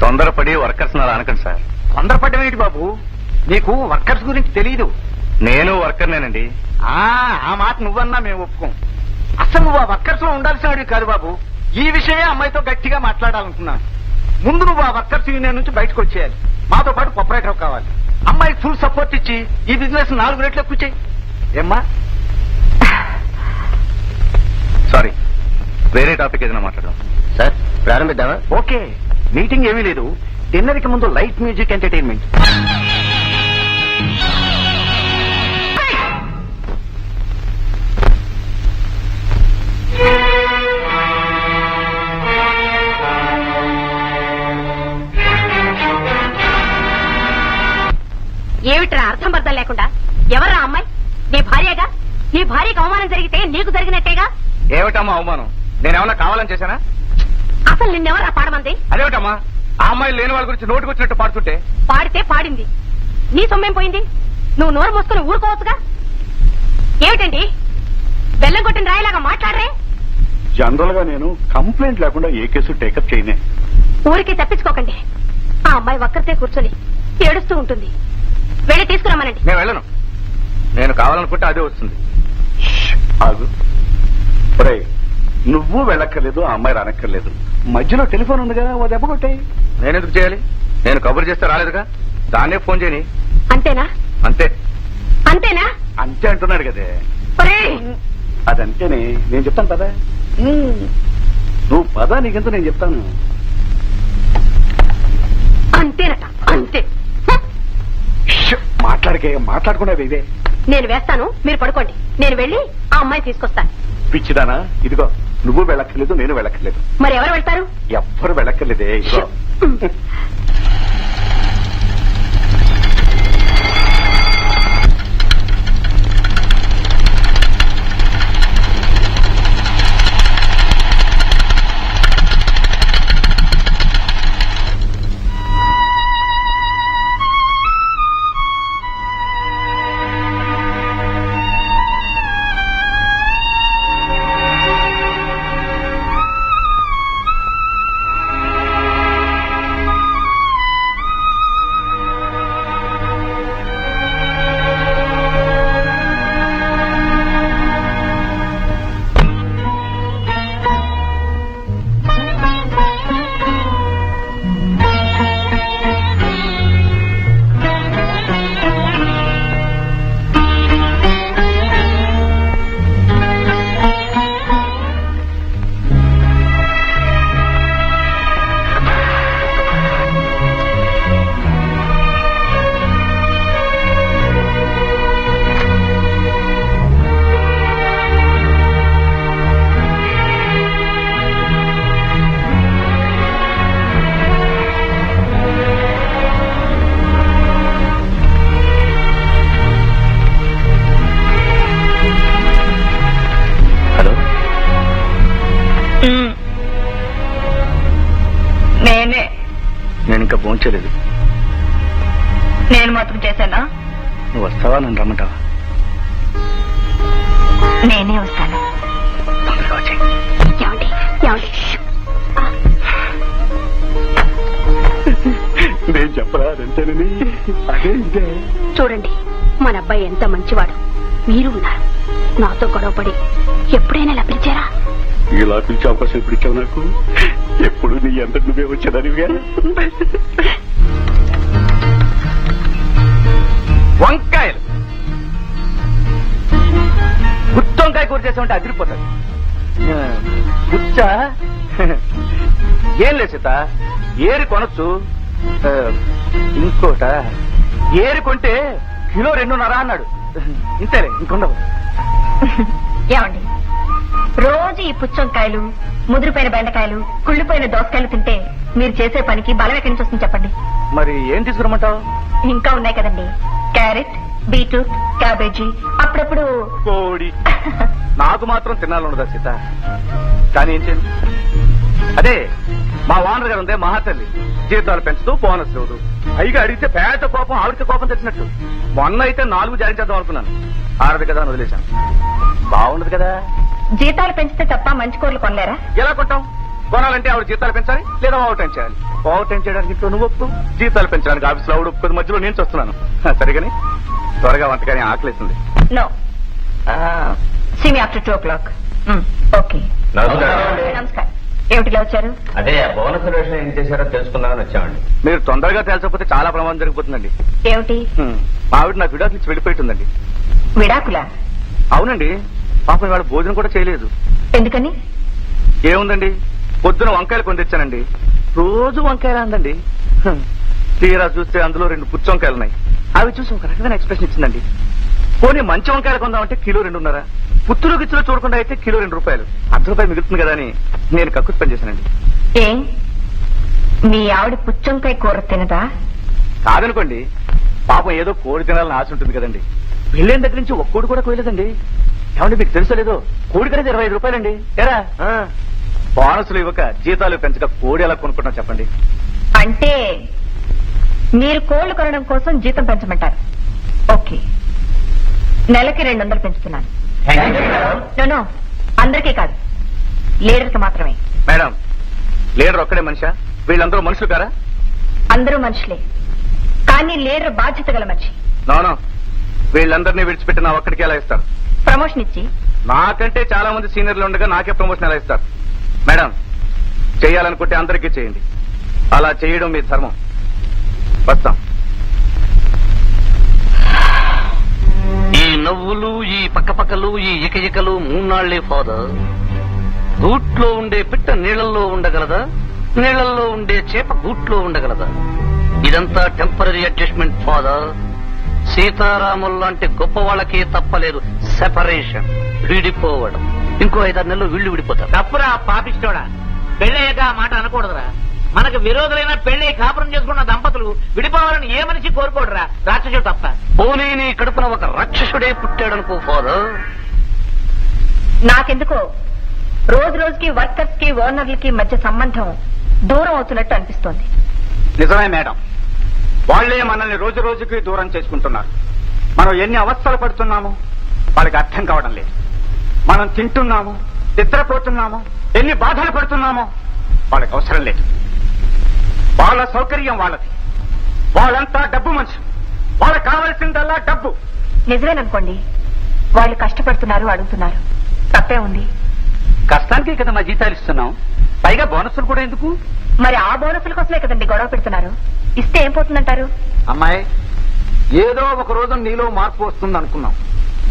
తొందరపడి వర్కర్స్ అలా అనకండి సార్. తొందరపడడం ఏంటి బాబు, నీకు వర్కర్స్ గురించి తెలియదు. నేను వర్కర్నేనండి. ఆ మాట నువ్వన్నా మేము ఒప్పుకోం. అసలు నువ్వు ఆ వర్కర్స్ లో ఉండాల్సిన వాడివి కాదు బాబు. ఈ విషయమే అమ్మాయితో గట్టిగా మాట్లాడాలనుకున్నాను. ముందు నువ్వు ఆ వర్కర్స్ యూనియన్ నుంచి బయటకు వచ్చేయాలి. మాతో పాటు ప్రొపరేటర్ కావాలి. అమ్మాయికి ఫుల్ సపోర్ట్ ఇచ్చి ఈ బిజినెస్ 4 రెట్లు ఎక్కువ చేయి. ఏమ్మా? సారీ, వేరే టాపిక్ ఏదైనా మాట్లాడదాం. సార్, ప్రారంభిద్దామా? ఓకే, మీటింగ్ ఏమీ లేదు. డిన్నర్ కి ముందు లైట్ మ్యూజిక్ ఎంటర్టైన్మెంట్. ఏమిట్రా అర్థం పర్థం లేకుండా? ఎవర్రా అమ్మాయి? నీ భార్యగా? నీ భార్యకు అవమానం జరిగితే నీకు జరిగినట్టేగా? ఏమిటమ్మా అవమానం? నేనేమన్నా కావాలని చేశానా? అసలు నిన్నెవరా పాడమంది? అదేమిటమ్మా, ఆ అమ్మాయి లేని వాళ్ళ గురించి నోటికొచ్చినట్టు పాడుతుంటే? పాడితే పాడింది, నీ సొమ్మేం పోయింది? నువ్వు నోరు మూసుకుని ఊరుకోవచ్చుగా. ఏమిటండి బెల్లం కొట్టిన రాయిలాగా మాట్లాడరే? జనరల్ గా నేను కంప్లైంట్ లేకుండా ఏ కేసు టేకప్ చేయనే. ఊరికి తప్పించుకోకండి. ఆ అమ్మాయి ఒక్కరితే కూర్చొని ఏడుస్తూ ఉంటుంది. వెళ్ళి తీసుకురమ్మనండి. నేను వెళ్ళను. నేను కావాలనుకుంటే అదే వస్తుంది. ఆగు. ఒరేయ్, నువ్వు వెళ్ళక్కర్లేదు, ఆ అమ్మాయి రానక్కర్లేదు. మధ్యలో టెలిఫోన్ ఉందిగా, ఓ దెబ్బ కొట్టాయి. నేనెందుకు చేయాలి? నేను కబురు చేస్తే రాలేదుగా, దాన్నే ఫోన్ చేయని. అంతేనా? అంతే. అంతేనా? అంతే అంటున్నాడు కదే. ఒరేయ్! అదంతేనే, నేను చెప్తాను పదా. నువ్వు పదా, నీకెంత నేను చెప్తాను. అంతేనట, అంతే. మాట్లాడకే, మాట్లాడకుండా ఇదే. నేను వేస్తాను, మీరు పడుకోండి. నేను వెళ్ళి ఆ అమ్మాయి తీసుకొస్తాను. పిచ్చిదానా, ఇదిగో నువ్వు వెళ్ళక్కర్లేదు, నేను వెళ్ళక్కర్లేదు. మరి ఎవరు వెళ్తారు? ఎవ్వరు వెళ్ళక్కర్లేదే. ఇదిగో నేను ఇంకా భోంచలేదు. నేను మాత్రం చేశానా? నువ్వు వస్తావా, నన్ను రమ్మంటావా? నేనే వస్తాను. తొందరగా వచ్చేయ్. ఏమండి? ఏమండి? నేను చెప్పరా అదంతేనని. అదే ఇదే. చూడండి, మన అబ్బాయి ఎంత మంచివాడు. మీరు ఉన్నారు, నాతో గొడవపడి ఎప్పుడైనా ఇలా పిలిచారా? ఇలా పిలిచే అవకాశం ఎప్పుడు ఇచ్చావు నాకు? ఎప్పుడు నీ అంత నువ్వే వచ్చేదానివిగా. వంకాయలు గుత్తొంకాయ కూర చేసామంటే అదిరిపోతుంది. గుచ్చ ఏం లేదు సీత, ఏరి కొనొచ్చు. ఇంకోట ఏరి కొంటే కిలో 2.5 అన్నాడు. ఇంతేలే, ఇంకొండవు. ఏమండి, రోజు ఈ పుచ్చంకాయలు, ముదిరిపోయిన బెండకాయలు, కుళ్ళిపోయిన దోసకాయలు తింటే మీరు చేసే పనికి బలం ఎక్కడి నుంచి వస్తుంది చెప్పండి? మరి ఏం తీసుకురమ్మంటావు? ఇంకా ఉన్నాయి కదండి, క్యారెట్, బీట్రూట్, క్యాబేజీ, అప్పుడప్పుడు కోడి. నాకు మాత్రం తినాలన్నదా సీత, కానీ ఏం చేయను. అదే మా ఓనర్ గారు ఉందే మహాతల్లి, జీతాలు పెంచుతూ బోనస్ ఇవ్వదు. పైగా అడిగితే పేద కోపం, ఆవిడకి కోపం తెచ్చినట్టు. మొన్న అయితే 4 జారించేద్దాం అనుకున్నాను, ఆరదు కదా అని వదిలేశాను. బాగుండదు కదా. జీతాలు పెంచితే తప్ప మంచి కూరలు కొనలేరా? ఎలా కొంటాం? కొనాలంటే ఆవిడ జీతాలు పెంచాలి, లేదా ఓవర్ టైం చేయాలి. ఓవర్ టైం చేయడానికి ఇంట్లో నువ్వు ఒప్పు, జీతాలు పెంచడానికి ఆఫీస్లో ఆవిడ ఒప్పుకొని మధ్యలో నేను చూస్తున్నాను. సరిగాని త్వరగా వంటకాని ఆకలేసింది. No, see me after 2 o'clock. Okay, నమస్కారం. ఏమిటిలా వచ్చారు? అదే బోనస్ విషయం ఏం చేశారో తెలుసుకుందామని వచ్చామండి. మీరు తొందరగా తేల్చకపోతే చాలా ప్రమాదం జరిగిపోతుందండి. ఏమిటి? మా ఆవిడ నాకు విడాకులు ఇచ్చి వెళ్ళిపోతుందండి. విడాకులా? అవునండి, పాపం వాడు భోజనం కూడా చేయలేదు. ఎందుకని? ఏముందండి, పొద్దున వంకాయలు కొని తెచ్చానండి, రోజు వంకాయలు అందండి. తీరా చూస్తే అందులో 2 పుచ్చొంకాయలు ఉన్నాయి. అవి చూసి ఒక రకమైన ఎక్స్ప్రెషన్ ఇచ్చిందండి. పోనీ మంచి వంకాయలు కొందామంటే కిలో 2.5, పుత్తులు గిచ్చులో చూడకుండా అయితే కిలో 2 రూపాయలు, ₹1 మిగులుతుంది కదా అని నేను కక్కుర్తి పని చేశానండి. ఏ, మీ ఆవిడ పుచ్చంకాయ కూర తినదా? కాదనుకోండి, పాపం ఏదో కోడి తినాలని ఆశ ఉంటుంది కదండి. పెళ్ళైన దగ్గర నుంచి ఒక్క కోడి కూడా కోయలేదండి. ఏమండి మీకు తెలుసో లేదో, కోడి ఖరీదు 25 రూపాయలండి. ఎరా బోనసులు ఇవ్వక, జీతాలు పెంచక కోడి ఎలా కొనుక్కుంటాం చెప్పండి? అంటే మీరు కోళ్లు కొనడం కోసం జీతం పెంచమంటారు. ఓకే, నెలకి 200 పెంచుతున్నాను. నో, అందరికీ కాదు, లీడర్కి మాత్రమే. మేడం, లీడర్ ఒక్కడే మనిషా? వీళ్ళందరూ మనుషులు కారా? అందరూ మనుషులే, కానీ లీడర్ బాధ్యత గల మనిషి. నోనో, వీళ్ళందరినీ విడిచిపెట్టి నా ఒక్కడికి ఎలా ఇస్తారు? ప్రమోషన్ ఇచ్చి నాకంటే చాలా మంది సీనియర్లు ఉండగా నాకే ప్రమోషన్ ఎలా ఇస్తారు? మేడం, చేయాలనుకుంటే అందరికీ చేయండి. అలా చేయడం మీ ధర్మం. వస్తాం. ఈ నవ్వులు, ఈ పక్కపక్కలు, ఈ ఇకలు మూన్నాళ్లే ఫాదర్. గూట్లో ఉండే పిట్ట నీళ్లలో ఉండగలదా? నీళ్లలో ఉండే చేప గూట్లో ఉండగలదా? ఇదంతా టెంపరీ అడ్జస్ట్మెంట్ ఫాదర్. సీతారాముల్లాంటి గొప్ప వాళ్ళకే తప్పలేదు సెపరేషన్, విడిపోవడం. ఇంకో 5-6 నెలలు వీళ్ళు విడిపోతారు. తప్పురా పాపిస్తోడా, పెళ్ళయ్యాక ఆ మాట అనకూడదురా. మనకు విరోధులైన పెళ్లి కాపురం చేసుకున్న దంపతులు విడిపోవాలని ఏ మనిషి కోరుకోడురా, రాక్షసుడు తప్ప. పోనీ నీ కడుపున ఒక రాక్షసుడే పుట్టాడనుకో ఫాదర్. నాకెందుకో రోజు రోజుకి వర్కర్స్ కి ఓనర్లకి మధ్య సంబంధం దూరం అవుతున్నట్టు అనిపిస్తోంది. నిజమే మేడం, వాళ్లే మనల్ని రోజు రోజుకి దూరం చేసుకుంటున్నారు. మనం ఎన్ని అవస్థలు పడుతున్నామో వాళ్ళకి అర్థం కావడం లేదు. మనం తింటున్నాము, నిద్రపోతున్నాము, ఎన్ని బాధలు పడుతున్నామో వాళ్ళకి అవసరం లేదు. వాళ్ళ సౌకర్యం వాళ్ళది. వాళ్ళంతా డబ్బు మనుషులు. వాళ్ళకి కావలసిందల్లా డబ్బు. నిజమేననుకోండి, వాళ్ళు కష్టపడుతున్నారు, అడుగుతున్నారు, తప్పే ఉంది. కష్టానికే కదా మా జీతాలు ఇస్తున్నాం, పైగా బోనస్లు కూడా ఎందుకు? మరి ఆ బోనసుల కోసమే కదండి గొడవ పెడుతున్నారు. ఇస్తే ఏం పోతుందంటారు? అమ్మాయి, ఏదో ఒక రోజు నీలో మార్పు వస్తుంది అనుకున్నాం.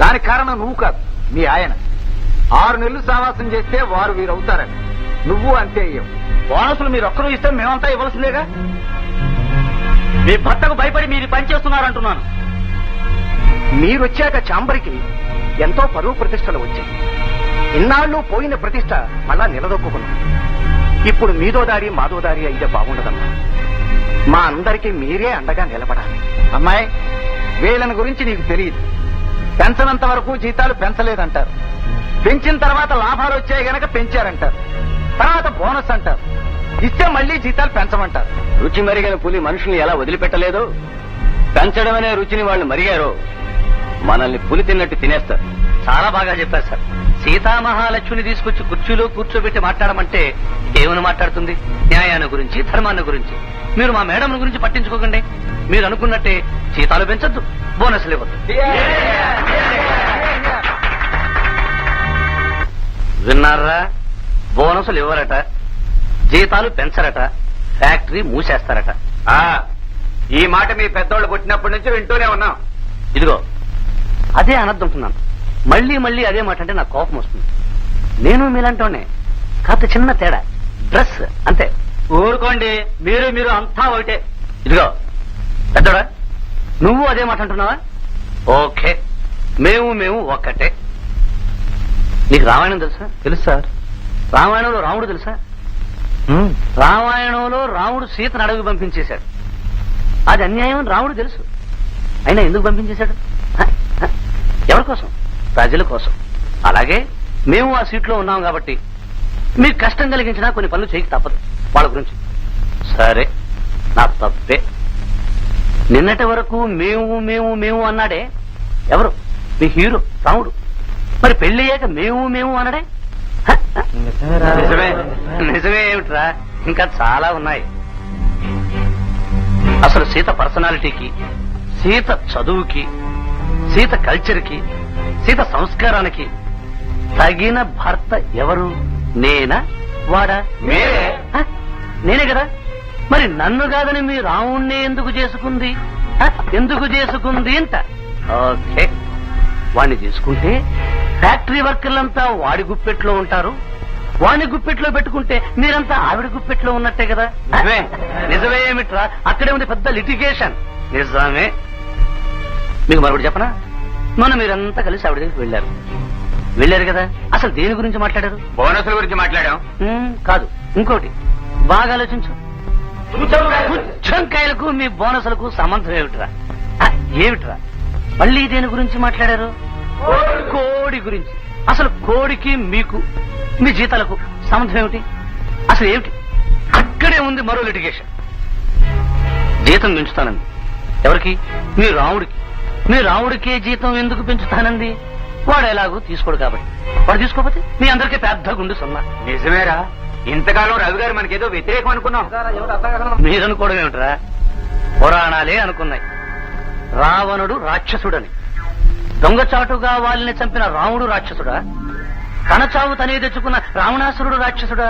దానికి కారణం నువ్వు కాదు, మీ ఆయన. 6 నెలలు సావాసం చేస్తే వారు వీరవుతారని నువ్వు అంతే అయ్యావు. బోనసులు మీరొక్కరూ ఇస్తే మేమంతా ఇవ్వాల్సిందేగా. మీ భర్తకు భయపడి మీరు పని చేస్తున్నారంటున్నాను. మీరొచ్చాక చాంబరికి ఎంతో పరువు ప్రతిష్టలు వచ్చాయి. ఇన్నాళ్ళు పోయిన ప్రతిష్ట మళ్ళా నిలదొక్కున్నాం. ఇప్పుడు మీదో దారి మాదో దారి అయితే బాగుండదమ్మా. మా అందరికీ మీరే అండగా నిలబడాలి. అమ్మాయి, వీళ్ళని గురించి నీకు తెలియదు. పెంచనంత వరకు జీతాలు పెంచలేదంటారు. పెంచిన తర్వాత లాభాలు వచ్చాయి గనక పెంచారంటారు. తర్వాత బోనస్ అంటారు. ఇస్తే మళ్లీ జీతాలు పెంచమంటారు. రుచి మరిగిన పులి మనుషుల్ని ఎలా వదిలిపెట్టలేదో, పెంచడం అనే రుచిని వాళ్ళు మరిగారో మనల్ని పులి తిన్నట్టు తినేస్తారు. చాలా బాగా చెప్పారు సార్. సీతామహాలక్ష్మిని తీసుకొచ్చి కుర్చీలో కూర్చోబెట్టి మాట్లాడమంటే ఏమని మాట్లాడుతుంది? న్యాయాన్ని గురించి, ధర్మాన్ని గురించి. మీరు మా మేడం గురించి పట్టించుకోకండి. మీరు అనుకున్నట్టే జీతాలు పెంచొద్దు, బోనస్లు ఇవ్వద్దు. విన్నారా? బోనసులు ఇవ్వరట, జీతాలు పెంచరట, ఫ్యాక్టరీ మూసేస్తారట. ఈ మాట మీ పెద్దోళ్ళు పుట్టినప్పటి నుంచి వింటూనే ఉన్నాం. ఇదిగో అదే అనద్దంటున్నాను. మళ్ళీ మళ్ళీ అదే మాట అంటే నాకు కోపం వస్తుంది. నేను మీలంటోనే, కాస్త చిన్న తేడా, డ్రెస్ అంతే. ఊరుకోండి, మీరు అంతా ఒకటే. ఇదిగో పెద్దోడా, నువ్వు అదే మాట అంటున్నావా? ఓకే, మేము ఒక్కటే. నీకు రామాయణం తెలుసా? తెలుసు సార్. రామాయణంలో రాముడు తెలుసా? రామాయణంలో రాముడు సీతను అడవికి పంపించేశాడు. అది అన్యాయం అని రాముడు తెలుసు. అయినా ఎందుకు పంపించేశాడు? ఎవరి కోసం? ప్రజల కోసం. అలాగే మేము ఆ సీట్లో ఉన్నాం కాబట్టి మీకు కష్టం కలిగించినా కొన్ని పనులు చేయక తప్పదు వాళ్ళ గురించి. సరే, నా తప్పే. నిన్నటి వరకు మేము అన్నాడే ఎవరు? మీ హీరో రాముడు. మరి పెళ్లయ్యాక మేము అన్నాడే? నిజమే ఏమిట్రా, ఇంకా చాలా ఉన్నాయి. అసలు సీత పర్సనాలిటీకి, సీత చదువుకి, సీత కల్చర్కి, సీత సంస్కారానికి తగిన భర్త ఎవరు? నేనా వాడా? నేనే కదా. మరి నన్ను కాదని మీ రావుణ్ణి ఎందుకు చేసుకుంది? ఎందుకు చేసుకుంది అంట. ఓకే, వాణ్ణి చేసుకుంటే ఫ్యాక్టరీ వర్కర్లంతా వాడి గుప్పెట్లో ఉంటారు. వాణ్ణి గుప్పెట్లో పెట్టుకుంటే మీరంతా ఆవిడ గుప్పెట్లో ఉన్నట్టే కదా. నిజమే ఏమిట్రా, అక్కడే ఉంది పెద్ద లిటిగేషన్. నిజమే. మీకు మరొకటి చెప్పనా? మొన్న మీరంతా కలిసి ఆవిడ దగ్గరికి వెళ్ళారు కదా. అసలు దేని గురించి మాట్లాడారు? బోనసుల గురించి మాట్లాడాం. కాదు, ఇంకోటి బాగా ఆలోచించు. పుచ్చంకాయలకు మీ బోనసులకు సంబంధం ఏమిట్రా? ఏమిట్రా? మళ్ళీ దేని గురించి మాట్లాడారు? కోడి గురించి. అసలు కోడికి మీకు, మీ జీతాలకు సంబంధం ఏమిటి? అసలు ఏమిటి? అక్కడే ఉంది మరో లిటిగేషన్. జీతం పెంచుతానండి. ఎవరికి? మీ రాముడికి. మీ రాముడికే జీతం ఎందుకు పెంచుతానండి? వాడు ఎలాగూ తీసుకోడు కాబట్టి. వాడు తీసుకోకపోతే మీ అందరికీ పెద్ద గుండు సున్నా. నిజమేరా, ఇంతకాలం రవి గారు మనకేదో వ్యతిరేకం అనుకున్నాం. మీరనుకోవడం ఏమిట్రా? పురాణాలే అనుకున్నాయి రావణుడు రాక్షసుడని. దొంగచాటుగా వాళ్ళని చంపిన రాముడు రాక్షసుడా? తన చావు తనే తెచ్చుకున్న రావణాసురుడు రాక్షసుడా?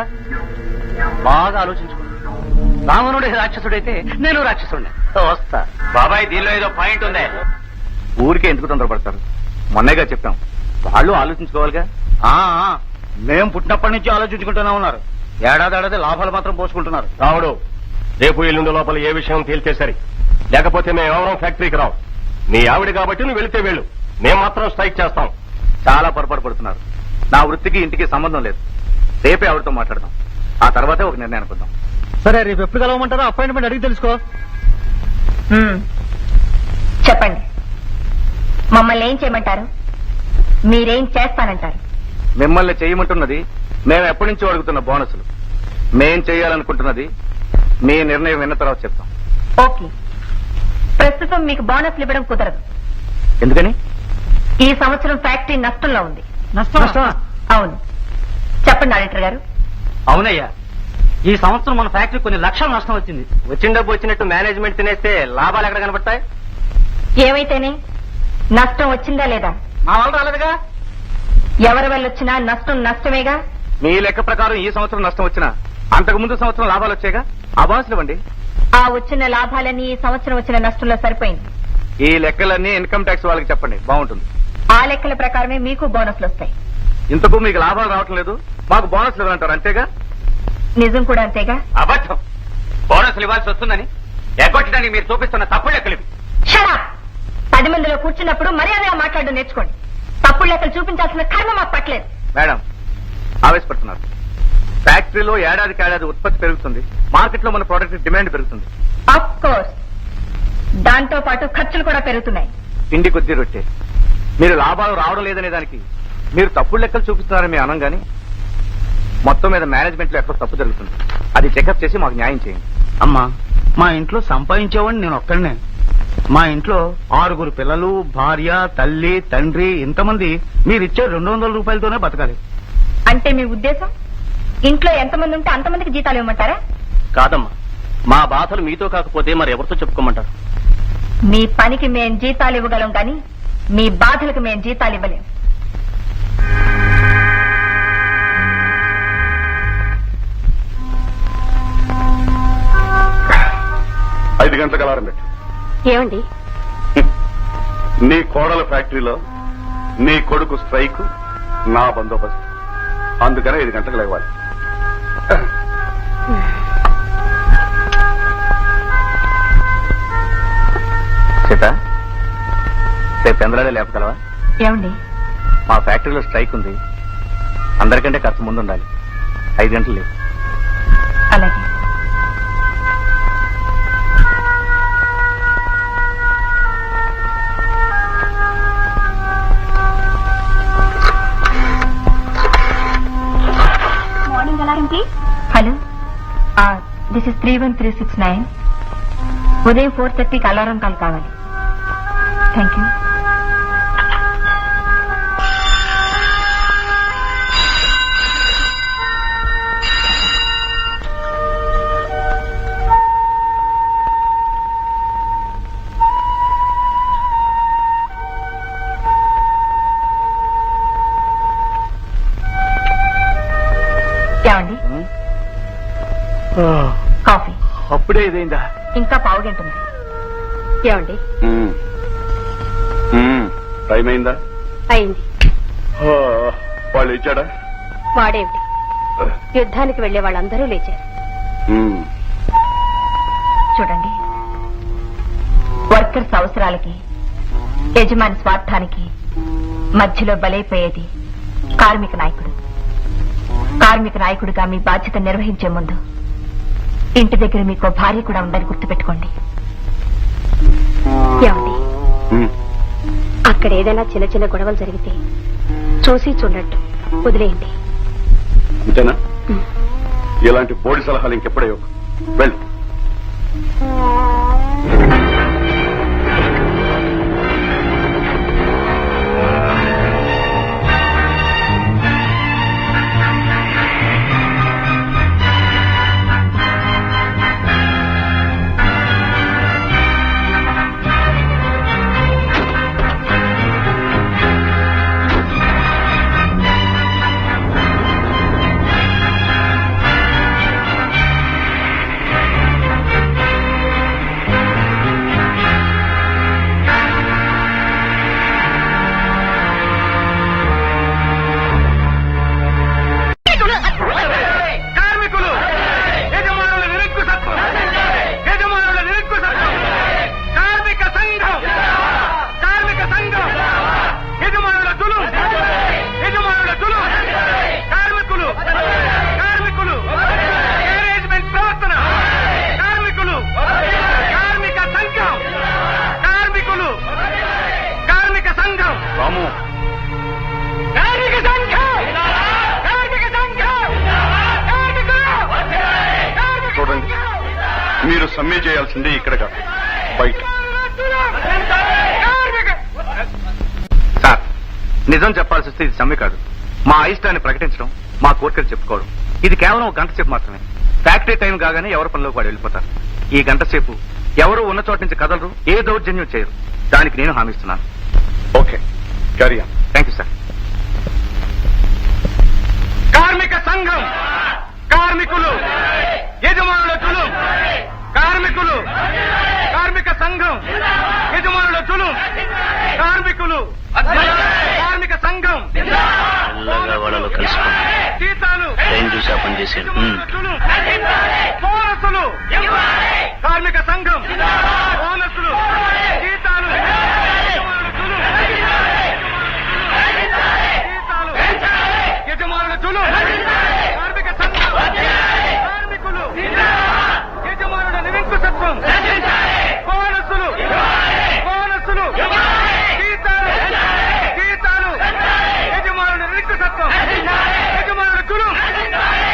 బాగా ఆలోచించుకున్నా. రావణుడే రాక్షసుడైతే నేను రాక్షసుడిని. వస్తా. బాబాయ్ దీనిలో ఏదో పాయింట్ ఉందే. ఊరికే ఎందుకు తొందరపడతారు? మొన్నేగా చెప్పాం, వాళ్ళు ఆలోచించుకోవాలిగా. మేం పుట్టినప్పటి నుంచి ఆలోచించుకుంటూనే ఉన్నారు. ఏడాది లాభాలు మాత్రం పోసుకుంటున్నారు. రావుడు, రేపు ఎల్లుండి లోపల ఏ విషయం తేల్చేసరి, లేకపోతే మేము ఎవరో ఫ్యాక్టరీకి రావు. నీ ఆవిడ కాబట్టి నువ్వు వెళితే వెళ్ళు, మేము మాత్రం స్ట్రైక్ చేస్తాం. చాలా పొరపాటు పడుతున్నారు. నా వృత్తికి ఇంటికి సంబంధం లేదు. రేపే ఆవిడతో మాట్లాడదాం. ఆ తర్వాతే ఒక నిర్ణయం అనుకుందాం. సరే, రేపు ఎప్పుడు కలవమంటారో అపాయింట్మెంట్ అడిగి తెలుసుకో. చెప్పండి, మమ్మల్ని ఏం చేయమంటారు? మీరేం చేస్తానంటారు? మిమ్మల్ని చేయమంటున్నది మేము ఎప్పటి నుంచో అడుగుతున్న బోనసులు. మేం చేయాలనుకుంటున్నది మీ నిర్ణయం విన్న తర్వాత చెప్తాం. ఓకే, ప్రస్తుతం మీకు బోనస్లు ఇవ్వడం కుదరదు. ఎందుకని? ఈ సంవత్సరం ఫ్యాక్టరీ నష్టంలో ఉంది. నష్టమా? అవును. చెప్పండి ఆడిటర్ గారు. అవునయ్యా, ఈ సంవత్సరం మన ఫ్యాక్టరీ కొన్ని లక్షల నష్టం వచ్చింది. వచ్చిన డబ్బు వచ్చినట్టు మేనేజ్మెంట్ తినేస్తే లాభాలు ఎక్కడ కనబడతాయి? ఏమైతేనే నష్టం వచ్చిందా లేదా? మా వాళ్ళు రాలేదుగా. ఎవరి వల్ల వచ్చినా నష్టం నష్టమేగా. మీ లెక్క ప్రకారం ఈ సంవత్సరం నష్టం వచ్చినా అంతకు ముందు సంవత్సరం లాభాలు వచ్చాయిగా. ఆ బోనసులు ఇవ్వండి. ఆ వచ్చిన లాభాలన్నీ ఈ సంవత్సరం వచ్చిన నష్టంలో సరిపోయింది. ఈ లెక్కలన్నీ ఇన్కమ్ ట్యాక్స్ వాళ్ళకి చెప్పండి, బాగుంటుంది. ఆ లెక్కల ప్రకారమే మీకు బోనస్లు వస్తాయి. ఇంతకు మీకు లాభాలు రావటం లేదు, మాకు బోనస్లు ఇవ్వాలంటారు, అంతేగా? నిజం కూడా అంతేగా. అబద్ధం. బోనస్లు ఇవ్వాల్సి వస్తుందని ఎగ్గొట్టడానికి మీరు చూపిస్తున్న తప్పుడు లెక్కలు. షరా! 10 మందిలో కూర్చున్నప్పుడు మర్యాదగా మాట్లాడడం నేర్చుకోండి. తప్పుడు లెక్కలు చూపించాల్సిన కర్మ మాకు పట్టలేదు. మేడం, ఆవేశపడుతున్నారు. ఫ్యాక్టరీలో ఏడాదికి ఉత్పత్తి పెరుగుతుంది, మార్కెట్ లో మన ప్రోడక్ట్ డిమాండ్ పెరుగుతుంది. ఆఫ్ కోర్స్, దాంతో పాటు ఖర్చులు కూడా పెరుగుతున్నాయి. పిండి కొద్ది రొట్టె. మీరు లాభాలు రావడం లేదనే దానికి మీరు తప్పుడు లెక్కలు చూపిస్తున్నారని మీ అనం గాని, మొత్తం మీద మేనేజ్మెంట్ లో ఎక్కడ తప్పు జరుగుతుంది. అది చెకప్ చేసి మాకు న్యాయం చేయండి. అమ్మా, మా ఇంట్లో సంపాదించేవాడిని నేను ఒక్కడనే. మా ఇంట్లో 6 పిల్లలు, భార్య, తల్లి, తండ్రి, ఇంతమంది మీరిచ్చే 200 రూపాయలతోనే బతకాలి. అంటే మీ ఉద్దేశం ఇంట్లో ఎంతమంది ఉంటే అంతమందికి జీతాలు ఇవ్వమంటారా? కాదమ్మా, మా బాధలు మీతో కాకపోతే మరి ఎవరితో చెప్పుకోమంటారు? మీ పనికి మేం జీతాలు ఇవ్వగలం కానీ మీ బాధలకు మేం జీతాలు ఇవ్వలేం. ఐదు గంటలకు అలారం పెట్టు. ఏమండి? నీ కోడల ఫ్యాక్టరీలో నీ కొడుకు స్ట్రైక్, నా బందోబస్తు. అందుకనే 5 గంటలకు లేవాలి. సీత, రేపు చంద్రాలే లేపగలవా? ఏమండి? మా ఫ్యాక్టరీలో స్ట్రైక్ ఉంది, అందరికంటే కాస్త ముందు ఉండాలి. 5 గంటలు లేవు. అలాగే. Morning alarm please. Hello, this is 31369. ఉదయం 4:30కి అలారం కాల్ కావాలి. Thank you. ఏమండి? కాఫీ. అప్పుడే ఇదైందా? ఇంకా పావుగంటుంది. ఏమండి? టైం అయిందా? అయింది. వాళ్ళు ఇచ్చాడా? వాడేమిటి, యుద్ధానికి వెళ్లే వాళ్ళందరూ లేచారు. చూడండి, వర్కర్స్ అవసరాలకి యజమాని స్వార్థానికి మధ్యలో బలైపోయేది కార్మిక నాయకుడు. కార్మిక నాయకుడిగా మీ బాధ్యత నిర్వహించే ముందు ఇంటి దగ్గర మీకు భార్య కూడా ఉందని గుర్తుపెట్టుకోండి. ఏమండి? అక్కడ ఏదైనా చిన్న చిన్న గొడవలు జరిగితే చూసి చూడట్టు వదిలేయండి. అంతేనా? ఇలాంటి బోడి సలహాలు ఇంకెప్పుడే వెళ్ళు. మీరు సమ్మె చేయాల్సింది ఇక్కడ కాదు, బయట. సార్, నిజం చెప్పాల్సి వస్తే ఇది సమ్మె కాదు. మా అయిష్టాన్ని ప్రకటించడం, మా కోరికలు చెప్పుకోవడం. ఇది కేవలం ఒక గంట సేపు మాత్రమే. ఫ్యాక్టరీ టైం కాగానే ఎవరి పనిలోకి వాడు వెళ్ళిపోతారు. ఈ గంట సేపు ఎవరు ఉన్న చోట నుంచి కదలరు, ఏ దౌర్జన్యం చేయరు. దానికి నేను హామీ ఇస్తున్నాను. Okay, carry on. Thank you sir. కార్మిక సంఘం, కార్మికులు, యజమానుల తులు, కార్మికులు, కార్మిక సంఘం, యజమానుల తులు, కార్మికులు, కార్మిక సంఘం, మెల్లగా వాళ్ళలో కలుసుకోండి. జీతాలు, టైం చూసి పని చేశాడు. బోనసులు, కార్మిక సంఘం, బోనసులు, జీతాలు, యజమానుల తులు, కార్మిక సంఘం, కార్మికులు, యజమానుల నిరంకుశత్వం, బోనసులు, బోనసులు, జీతాలు, జీతాలు, యజమానుల నిరంకుశత్వం, యజమానుల తులు,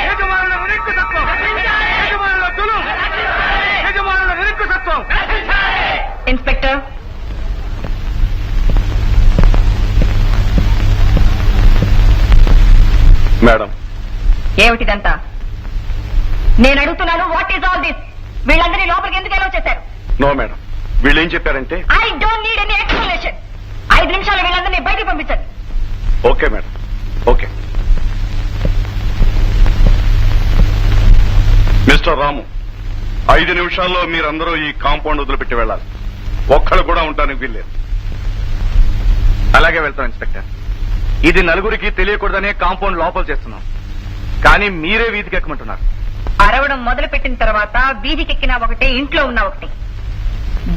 యజమానుల నిరంకుశత్వం, యజమానుల తులు, యజమానుల నిరంకుశత్వం. ఇన్స్పెక్టర్, మేడం, ఏమిటిదంతా? నేను అడుగుతున్నాను, వాట్ ఈజ్ ఆల్ దిస్? వీళ్ళందరినీ లోపలికి ఎందుకు ఎలా చేశారు? నో మేడం, వీళ్ళు ఏం చెప్పారంటే I don't need any explanation. 5 నిమిషాలు వీళ్ళందరినీ బయటికి పంపించండి. Okay madam, okay. మిస్టర్ రాము, 5 నిమిషాల్లో మీరందరూ ఈ కాంపౌండ్ వదిలిపెట్టి వెళ్ళాలి. ఒక్కడు కూడా ఉండడానికి వీల్లేదు. అలాగే వెళ్తాం ఇన్స్పెక్టర్. ఇది నలుగురికి తెలియకూడదనే కాంపౌండ్ లోపల చేస్తున్నాం, కానీ మీరే వీధికి ఎక్కమంటున్నారు. అరవడం మొదలు పెట్టిన తర్వాత వీధికెక్కినా ఒకటే, ఇంట్లో ఉన్నా ఒకటే.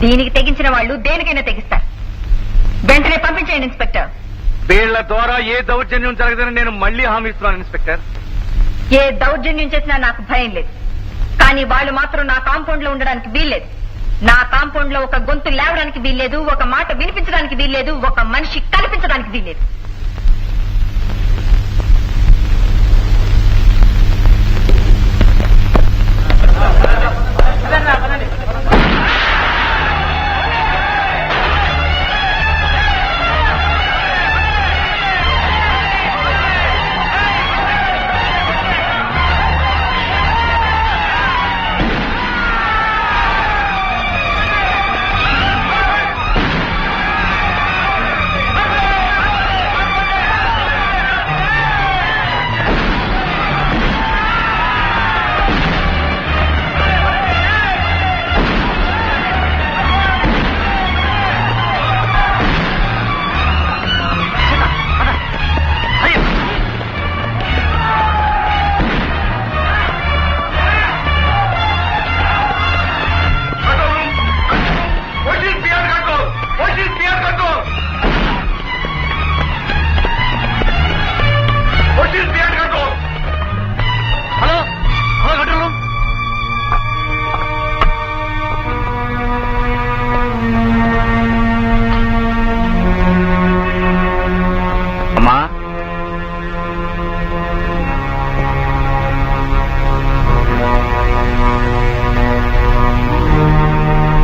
దీనికి తెగించిన వాళ్ళు దేనికైనా తెగిస్తారు. వెంటనే పంపించేయండి ఇన్స్పెక్టర్. వీళ్ల ద్వారా ఏ దౌర్జన్యం జరగదని నేను మళ్లీ హామీ ఇస్తున్నాను ఇన్స్పెక్టర్. ఏ దౌర్జన్యం చేసినా నాకు భయం లేదు, కానీ వాళ్ళు మాత్రం నా కాంపౌండ్ లో ఉండడానికి వీల్లేదు. నా కాంపౌండ్ లో ఒక గొంతు లేవడానికి వీల్లేదు, ఒక మాట వినిపించడానికి వీల్లేదు, ఒక మనిషి కనిపించడానికి వీల్లేదు.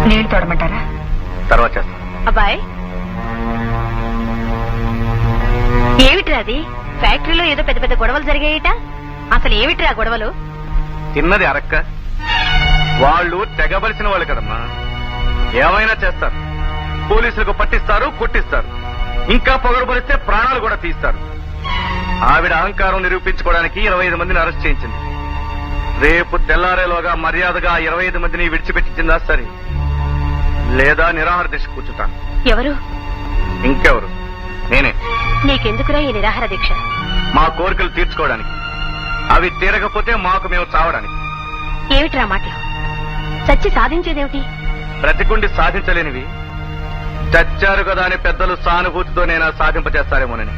నీళ్లు తోడమంటారా? తర్వాత చేస్తాను. అబ్బాయ్, ఏమిట్రా అది? ఫ్యాక్టరీలో ఏదో పెద్ద పెద్ద గొడవలు జరిగాయిట. అసలు ఏమిట్రా గొడవలు? తిన్నది అరక్క. వాళ్ళు తెగబలిసిన వాళ్ళు కదమ్మా, ఏమైనా చేస్తారు. పోలీసులకు పట్టిస్తారు, కొట్టిస్తారు, ఇంకా పొగరుబలిస్తే ప్రాణాలు కూడా తీస్తారు. ఆవిడ అహంకారం నిరూపించుకోవడానికి 25 మందిని అరెస్ట్ చేయించింది. రేపు తెల్లారేలోగా మర్యాదగా 25 మందిని విడిచిపెట్టించిందా సరే, లేదా నిరాహార దీక్ష కూర్చుంటాను. ఎవరు? ఇంకెవరు, నేనే. నీకెందుకురా ఈ నిరాహార దీక్ష? మా కోరికలు తీర్చుకోవడానికి. అవి తీరకపోతే మాకు మేము చావడానికి. ఏమిట్రా మాటలు? చచ్చి సాధించేదేమిటి? బ్రతికుండి సాధించలేనివి చచ్చారు కదా అని పెద్దలు సానుభూతితో నేను సాధింపచేస్తారేమోనని.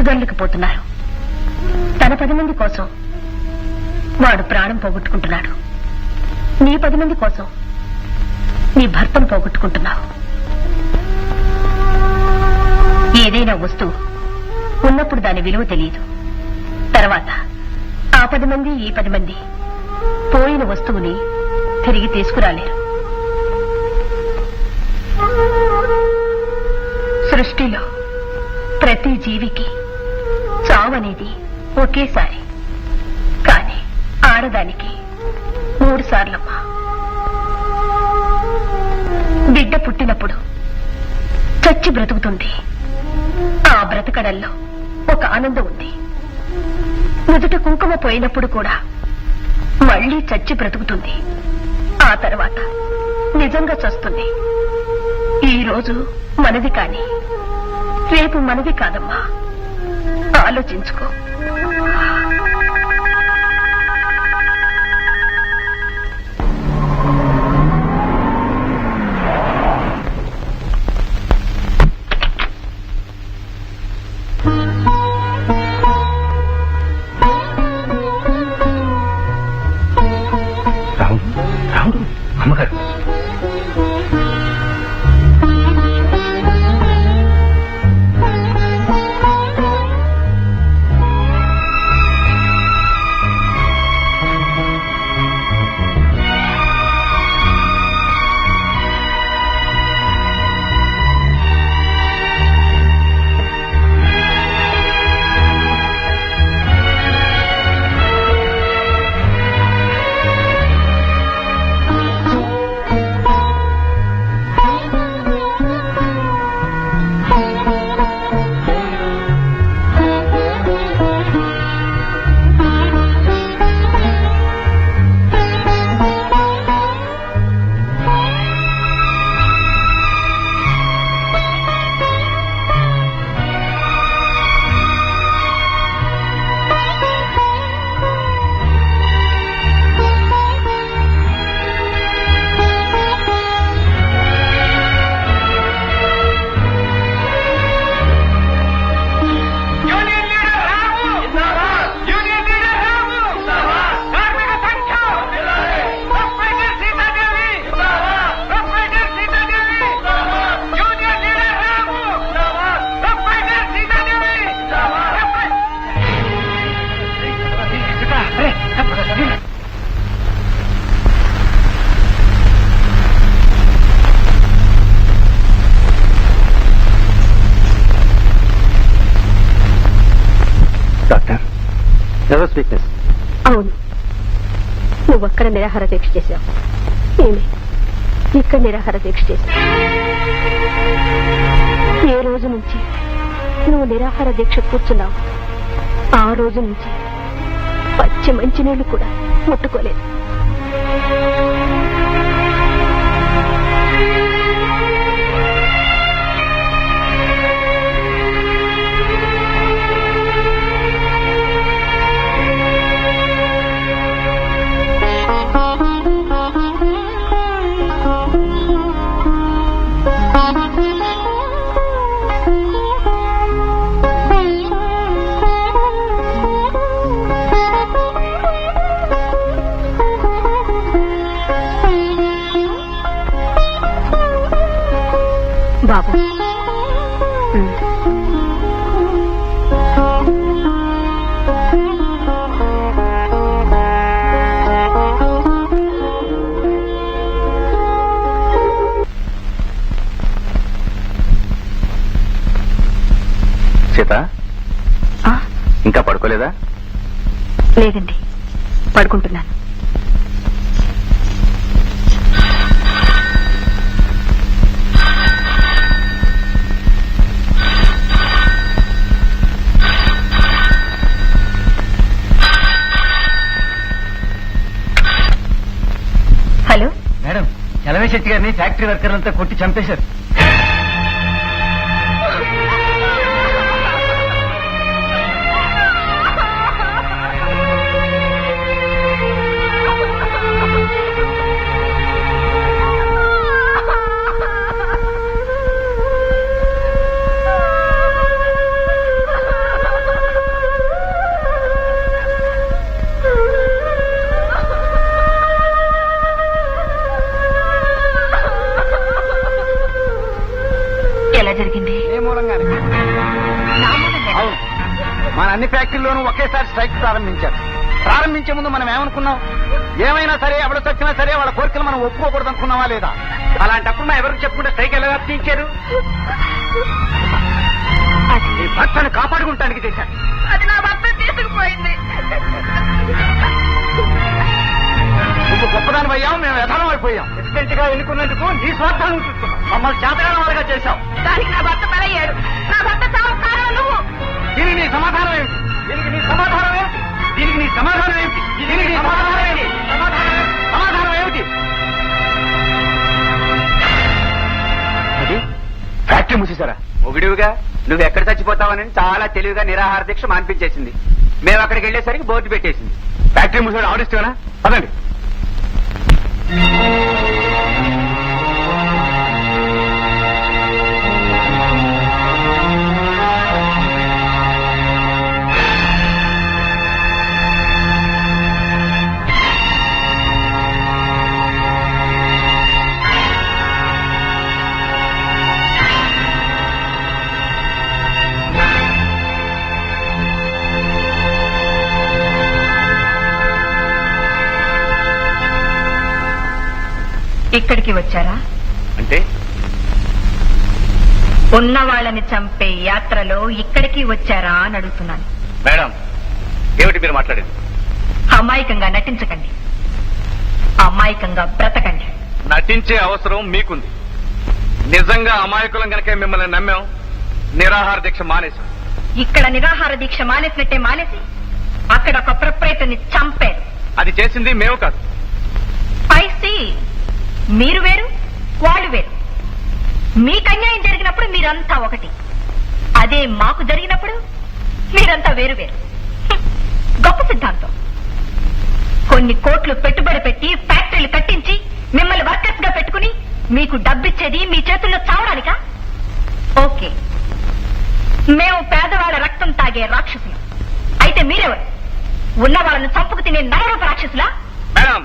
పట్టుదలకపోతున్నారు. తన 10 మంది కోసం వాడు ప్రాణం పోగొట్టుకుంటున్నాడు. నీ 10 మంది కోసం నీ భర్తను పోగొట్టుకుంటున్నావు. ఏదైనా వస్తువు ఉన్నప్పుడు దాని విలువ తెలియదు. తర్వాత ఆ 10 మంది ఈ 10 మంది పోయిన వస్తువుని తిరిగి తీసుకురాలేరు. సృష్టిలో ప్రతి జీవికి చావనేది ఒకేసారి, కానీ ఆడదానికి 3 సార్లమ్మా. బిడ్డ పుట్టినప్పుడు చచ్చి బ్రతుకుతుంది. ఆ బ్రతకడంలో ఒక ఆనందం ఉంది. నుదుట కుంకుమ పోయినప్పుడు కూడా మళ్లీ చచ్చి బ్రతుకుతుంది. ఆ తర్వాత నిజంగా చస్తుంది. ఈ రోజు మనది కాని రేపు మనది కాదమ్మా. ఆలోచించుకో. రాముడు, అమ్మగారు. Nervous weakness. అవును, నువ్వక్కడ నిరాహార దీక్ష చేశావు. నేనే ఇక్కడ నిరాహార దీక్ష చేశావు. ఏ రోజు నుంచి నువ్వు నిరాహార దీక్ష కూర్చున్నావు ఆ రోజు నుంచి పచ్చి మంచినీళ్లు కూడా ముట్టుకోలేదు. బాబు, సీత, ఇంకా పడుకోలేదా? లేదండి, పడుకుంటున్నాను. హలో మేడం, చలమేశెట్టి గారిని ఫ్యాక్టరీ వర్కర్లంతా కొట్టి చంపేశారు. జరిగింది? ఏ మూలంగానే? నా మూలంగానే. అవును, మన అన్ని ఫ్యాక్టరీలోనూ ఒకేసారి స్ట్రైక్ ప్రారంభించారు. ప్రారంభించే ముందు మనం ఏమనుకున్నాం? ఏమైనా సరే, ఎవరు చచ్చినా సరే వాళ్ళ కోరికలు మనం ఒప్పుకోకూడదు అనుకున్నావా లేదా? అలాంటప్పుడు మా ఎవరికి చెప్పుకుంటే స్ట్రైక్ ఎలా వ్యాప్తించారు? అది నీ భర్తను కాపాడుకుంటానికి చేశాను. అది నా భర్త తీసుకుపోయింది. నువ్వు గొప్పదాని అయ్యావు, మేము యథానం అయిపోయాం. ప్రెసిడెంట్ గా ఎన్నుకున్నందుకు నీ స్వార్థాన్ని చూస్తున్నాం. మమ్మల్ని చేతగాని వాళ్ళగా చేశావు. దానికి నా భర్త బలయ్యాడు. నా భర్త చావు కారణం నువ్వు. దీనికి నీ సమాధానం ఏమిటి? దీనికి నీ సమాధానం ఏమిటి? దీనికి నీ సమాధానం ఏమిటి? దీనికి నీ సమాధానం ఏమిటి? సమాధానం ఏమిటి? అది ఫ్యాక్టరీ మూసేశారా? మొగుడివిగా నువ్వు ఎక్కడ చచ్చిపోతావని చాలా తెలివిగా నిరాహార దీక్ష మాన్పించేసింది. మేము అక్కడికి వెళ్ళేసరికి బోర్డు పెట్టేసింది. ఫ్యాక్టరీ మూసేవాడు ఆడిస్తానా? పదండి. ఇక్కడికి వచ్చారా? అంటే ఉన్న వాళ్ళని చంపే యాత్రలో ఇక్కడికి వచ్చారా అని అడుగుతున్నాను. మేడం, ఏమిటి మీరు మాట్లాడేది? అమాయకంగా నటించకండి, అమాయకంగా బ్రతకండి. నటించే అవసరం మీకుంది. నిజంగా అమాయకులం గనకే మిమ్మల్ని నమ్మాం. నిరాహార దీక్ష మానేశాం. ఇక్కడ నిరాహార దీక్ష మానేసినట్టే మానేసి అక్కడ ఒక ప్రొపరేటర్ని చంపారు. అది చేసింది మేము కాదు. ఐసి మీరు వేరు, వాళ్ళు వేరు. మీకు అన్యాయం జరిగినప్పుడు మీరంతా ఒకటి, అదే మాకు జరిగినప్పుడు మీరంతా వేరు వేరు. గొప్ప సిద్ధాంతం. కొన్ని కోట్లు పెట్టుబడి పెట్టి ఫ్యాక్టరీలు కట్టించి మిమ్మల్ని వర్కర్స్ గా పెట్టుకుని మీకు డబ్బిచ్చేది మీ చేతుల్లో చావడానికా? ఓకే, మేము పేదవాళ్ళ రక్తం తాగే రాక్షసులు. అయితే మీరెవరు? ఉన్న వాళ్ళను చంపుకు తినే నరరూప రాక్షసులా? మేడం,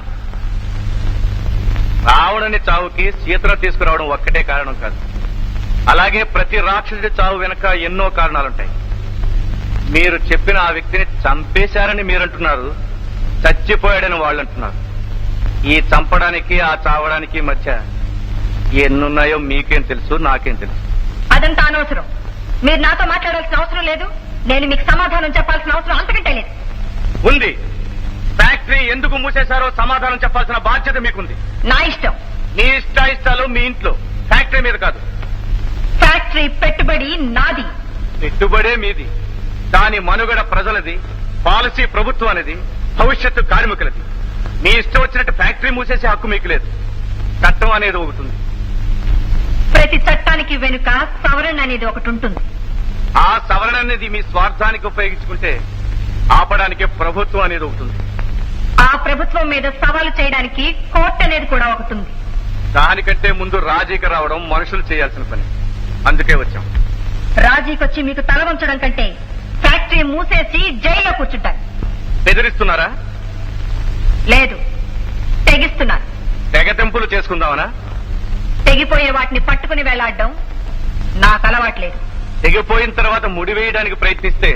రావణుని చావుకి సీతను తీసుకురావడం ఒక్కటే కారణం కాదు. అలాగే ప్రతి రాక్షసుడి చావు వెనక ఎన్నో కారణాలుంటాయి. మీరు చెప్పిన ఆ వ్యక్తిని చంపేశారని మీరంటున్నారు, చచ్చిపోయాడని వాళ్ళు అంటున్నారు. ఈ చంపడానికి ఆ చావడానికి మధ్య ఎన్నున్నాయో మీకేం తెలుసు, నాకేం తెలుసు. అదంతా అనవసరం. మీరు నాతో మాట్లాడాల్సిన అవసరం లేదు. నేను మీకు సమాధానం చెప్పాల్సిన అవసరం అంతకంటే లేదు. ఉంది. ఫ్యాక్టరీ ఎందుకు మూసేశారో సమాధానం చెప్పాల్సిన బాధ్యత మీకుంది. నా ఇష్టం. మీ ఇష్టాయిష్టాలు మీ ఇంట్లో, ఫ్యాక్టరీ మీద కాదు. ఫ్యాక్టరీ పెట్టుబడి నాది. పెట్టుబడే మీది. దాని మనుగడ ప్రజలది, పాలసీ ప్రభుత్వం అనేది, భవిష్యత్తు కార్మికులది. మీ ఇష్టం వచ్చినట్టు ఫ్యాక్టరీ మూసేసే హక్కు మీకు లేదు. చట్టం అనేది ఒకటి ఉంది. ప్రతి చట్టానికి వెనుక సవరణ అనేది ఒకటి ఉంటుంది. ఆ సవరణ అనేది మీ స్వార్థానికి ఉపయోగించుకుంటే ఆపడానికి ప్రభుత్వం అనేది ఒకటి ఉంది. ఆ ప్రభుత్వం మీద సవాలు చేయడానికి కోర్టు అనేది కూడా ఒకటి ఉంది. దానికంటే ముందు రాజీకి రావడం మనుషులు చేయాల్సిన పని. అందుకే వచ్చాం. రాజీకొచ్చి మీకు తల వంచడం కంటే ఫ్యాక్టరీ మూసేసి జైల్లో కూర్చుంటారు. బెదిరిస్తున్నారా? లేదు, తెగిస్తున్నారు. తెగతెంపులు చేసుకుందామనా? తెగిపోయే వాటిని పట్టుకుని వేలాడడం నాకు అలవాట్లేదు. తెగిపోయిన తర్వాత ముడి వేయడానికి ప్రయత్నిస్తే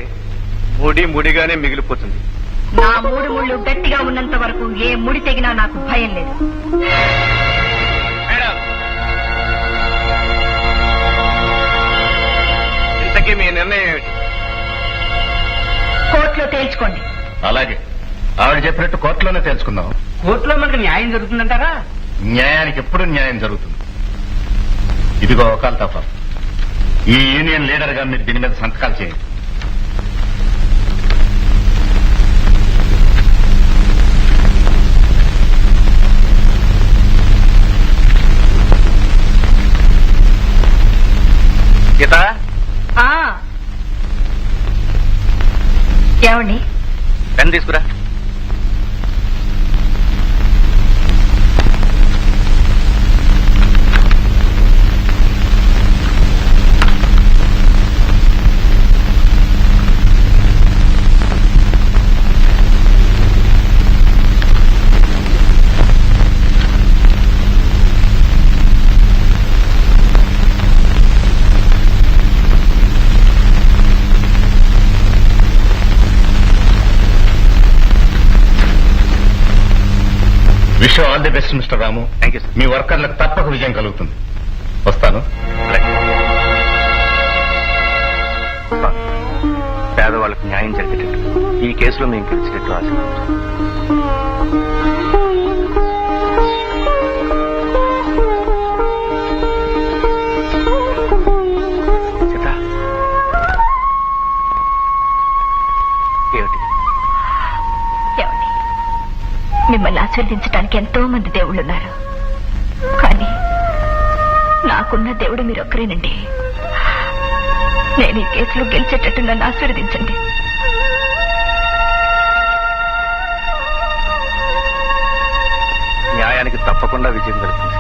ముడి ముడిగానే మిగిలిపోతుంది. నా మూడు ముళ్ళు గట్టిగా ఉన్నంత వరకు ఏ ముడి తెగినా నాకు భయం లేదు. మేడం, ఇంతకీ మీ నిర్ణయం ఏమిటి? కోర్టులో తేల్చుకోండి. అలాగే, ఆవిడ చెప్పినట్టు కోర్టులోనే తెలుసుకుందాం. కోర్టులో మనకు న్యాయం జరుగుతుందంటారా? న్యాయానికి ఎప్పుడు న్యాయం జరుగుతుంది. ఇదిగో ఒకళ్ళు తప్ప, ఈ యూనియన్ లీడర్ గా మీరు దీని మీద సంతకాలు చేయండి. గీత, ఏమండి? పెన్ తీసుకురా. Wish all the best mister Ramu. Thank you sir. మీ వర్కర్లకు తప్పక విజయం కలుగుతుంది. వస్తాను. పేదవాళ్ళకు న్యాయం జరిగేటట్టు ఈ కేసులో మేము గెలిచేటట్టు ఆశ. మిమ్మల్ని ఆశీర్వదించడానికి ఎంతో మంది దేవుళ్ళున్నారు, కానీ నాకున్న దేవుడు మీరొక్కరేనండి. నేను ఈ కేసులో గెలిచేటట్టు నన్ను ఆశీర్వదించండి. న్యాయానికి తప్పకుండా విజయం కలుగుతుంది.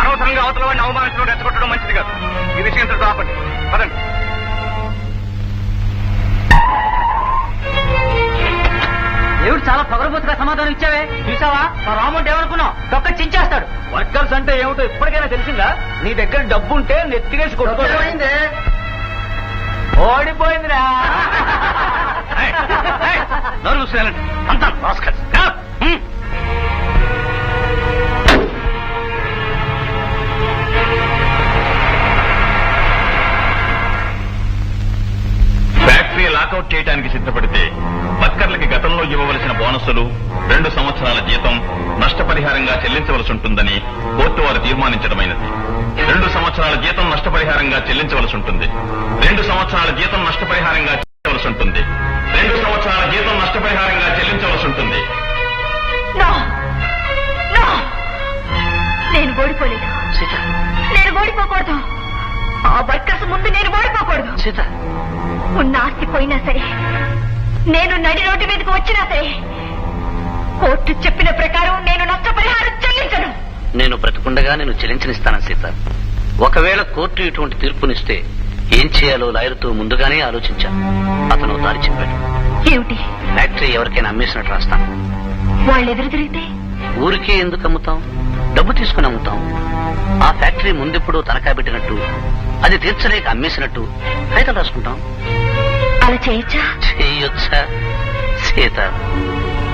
అనవసరంగా అవతల వాడిని అవమానించడం రెచ్చగొట్టడం మంచిది కాదు. ఈ విషయం ఇంత ఆపండి. పదండి. దేవుడు చాలా పొగరబోతుగా సమాధానం ఇచ్చావే. చూసావా మా రాముడు ఏమనుకున్నావు? తొక్క చించేస్తాడు. వర్కర్స్ అంటే ఏమిటో ఇప్పటికైనా తెలిసిందా? నీ దగ్గర డబ్బు ఉంటే నెత్తికేసి కొట్టుకోపోయిందే. ఓడిపోయిందిరా. నోరు చూసేయాలండి అంతా రాస్కల్స్. ఫ్యాక్టరీ లాకౌట్ చేయడానికి సిద్ధపడితే వర్కర్లకి గతంలో ఇవ్వవలసిన బోనస్సులు 2 సంవత్సరాల జీతం నష్టపరిహారంగా చెల్లించవలసి ఉంటుందని కోర్టు వారు తీర్మానించడమైనది. 2 సంవత్సరాల జీతం నష్టపరిహారంగా చెల్లించవలసి ఉంటుంది. 2 సంవత్సరాల జీతం నష్టపరిహారంగా చెల్లించవలసి ఉంటుంది. 2 సంవత్సరాల జీతం నష్టపరిహారంగా చెల్లించవలసి ఉంటుంది. నేను ఓడిపోలేదు. నేను ఓడిపోకూడదు. ఆ వర్కర్స్ ముందు నేను ఓడిపోకూడదు. సీత, ఉన్న ఆస్తి పోయినా సరే, నేను నడి రోడ్డు మీదకి వచ్చినా సరే, కోర్టు చెప్పిన ప్రకారం నేను నష్టపరిహారం చెల్లించను. నేను బ్రతుకుండగా నేను చెల్లించనిస్తాను సీత. ఒకవేళ కోర్టు ఇటువంటి తీర్పునిస్తే ఏం చేయాలో లాయర్తో ముందుగానే ఆలోచించాను. అతను దారి చెప్పాడు. ఏమిటి? ఫ్యాక్టరీ ఎవరికైనా అమ్మేసినట్టు రాస్తాను. వాళ్ళు ఎదురు తిరిగితే? ఊరికే ఎందుకు అమ్ముతాం? డబ్బు తీసుకుని అమ్ముతాం. ఆ ఫ్యాక్టరీ ముందెప్పుడో తనఖా పెట్టినట్టు, అది తీర్చలేక అమ్మేసినట్టు కాగితాలు రాసుకుంటాం. అలా చేయొచ్చా? చేయొచ్చా సీత?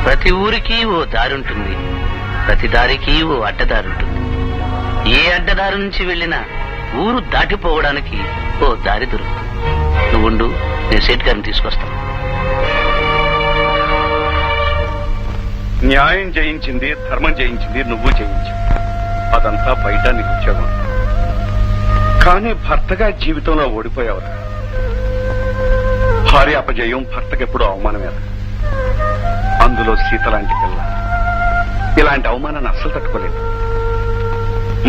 ప్రతి ఊరికి ఓ దారి ఉంటుంది, ప్రతి దారికి ఓ అడ్డదారి ఉంటుంది. ఏ అడ్డదారి నుంచి వెళ్ళినా ఊరు దాటిపోవడానికి ఓ దారి దొరుకుతుంది. నువ్వుండు, నేను సేట్ గారిని తీసుకొస్తాను. న్యాయం జయించింది, ధర్మం జయించింది, నువ్వు జయించింది. అదంతా బయట నీకు ఉద్యోగం. కానీ భర్తగా జీవితంలో ఓడిపోయావు. భార్య అపజయం భర్తకెప్పుడు అవమానమే. అందులో సీత లాంటి పిల్ల ఇలాంటి అవమానాన్ని అస్సలు తట్టుకోలేదు.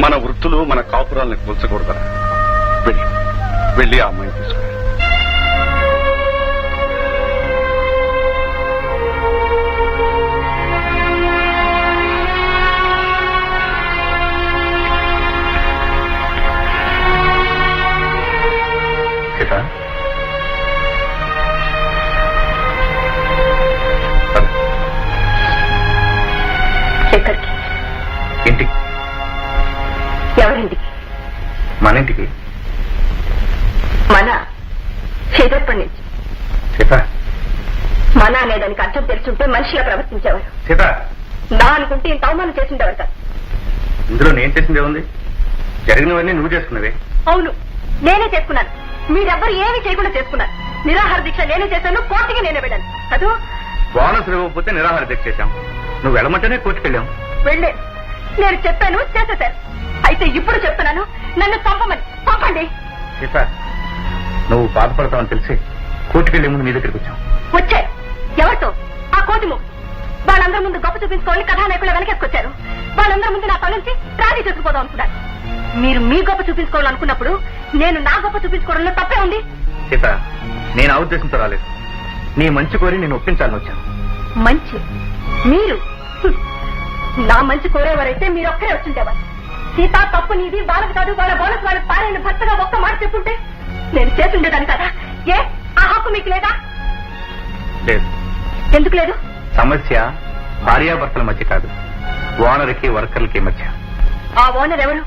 మన వృత్తులు మన కాపురాలను కూల్చకూడదా? వెళ్ళి ఆ అమ్మాయిని తీసుకురా. ఇంటికి. ఎవరింటికి? మన ఇంటికి. మన చేదప్పటి నుంచి. సీత, మన అనేదానికి అర్థం తెలుసుంటే మనిషిగా ప్రవర్తించేవారు. సీత, నా అనుకుంటే ఇంత అవమానం చేసిండేవారు కాదు. ఇందులో నేను చేసిందే ఉంది? జరిగినవన్నీ నువ్వు చేసుకున్నవే. అవును, నేనే చేసుకున్నాను. మీరెవ్వరు ఏమీ చేయకుండా చేసుకున్నారు. నిరాహార దీక్ష నేనే చేశాను, కోర్టుకి నేనే వెళ్ళాను. అదో బోనస్ ఇవ్వకపోతే నిరాహార దీక్ష చేశాం. నువ్వు వెళ్ళమంటేనే కోర్టుకెళ్ళాం. వెళ్ళే నేను చెప్పాను, చేసేశారు. అయితే ఇప్పుడు చెప్తున్నాను, నన్ను చంపండి. సీత, నువ్వు బాధపడతావని తెలిసి కోర్టుకెళ్లే ముందు నీ దగ్గరికి వచ్చాం. వచ్చాయి. ఎవరితో? ఆ కోటి ముగ్గు. వాళ్ళందరి ముందు గొప్ప చూపించుకోవాలని కథానాయకులు వెనకేసుకొచ్చారు. వాళ్ళందరి ముందు నా పనుంచి ట్రాజీ చేసుకుపోదాం అనుకున్నారు. మీరు మీ గొప్ప చూపించుకోవాలనుకున్నప్పుడు నేను నా గొప్ప చూపించుకోవడంలో తప్పే ఉంది. సీత, నేను ఆ ఉద్దేశంతో రాలేదు. నీ మంచి కోరి నేను ఒప్పించాలని వచ్చాను. మంచి? మీరు నా మంచి కోరేవారైతే మీరు ఒక్కరే వచ్చిండేవారు. సీత, తప్పు నీది, వాళ్ళకి కాదు, వాళ్ళ బోనస్ వాళ్ళ పారైన భర్తగా ఒక్క మాట చెప్పుంటే నేను చేసుండేదాన్ని కదా. ఏ ఆ హక్కు మీకు లేదా? లేదు. ఎందుకు లేదు? సమస్య భార్యాభర్తల మధ్య కాదు, ఓనర్కి వర్కర్లకి మధ్య. ఆ ఓనర్ ఎవరు?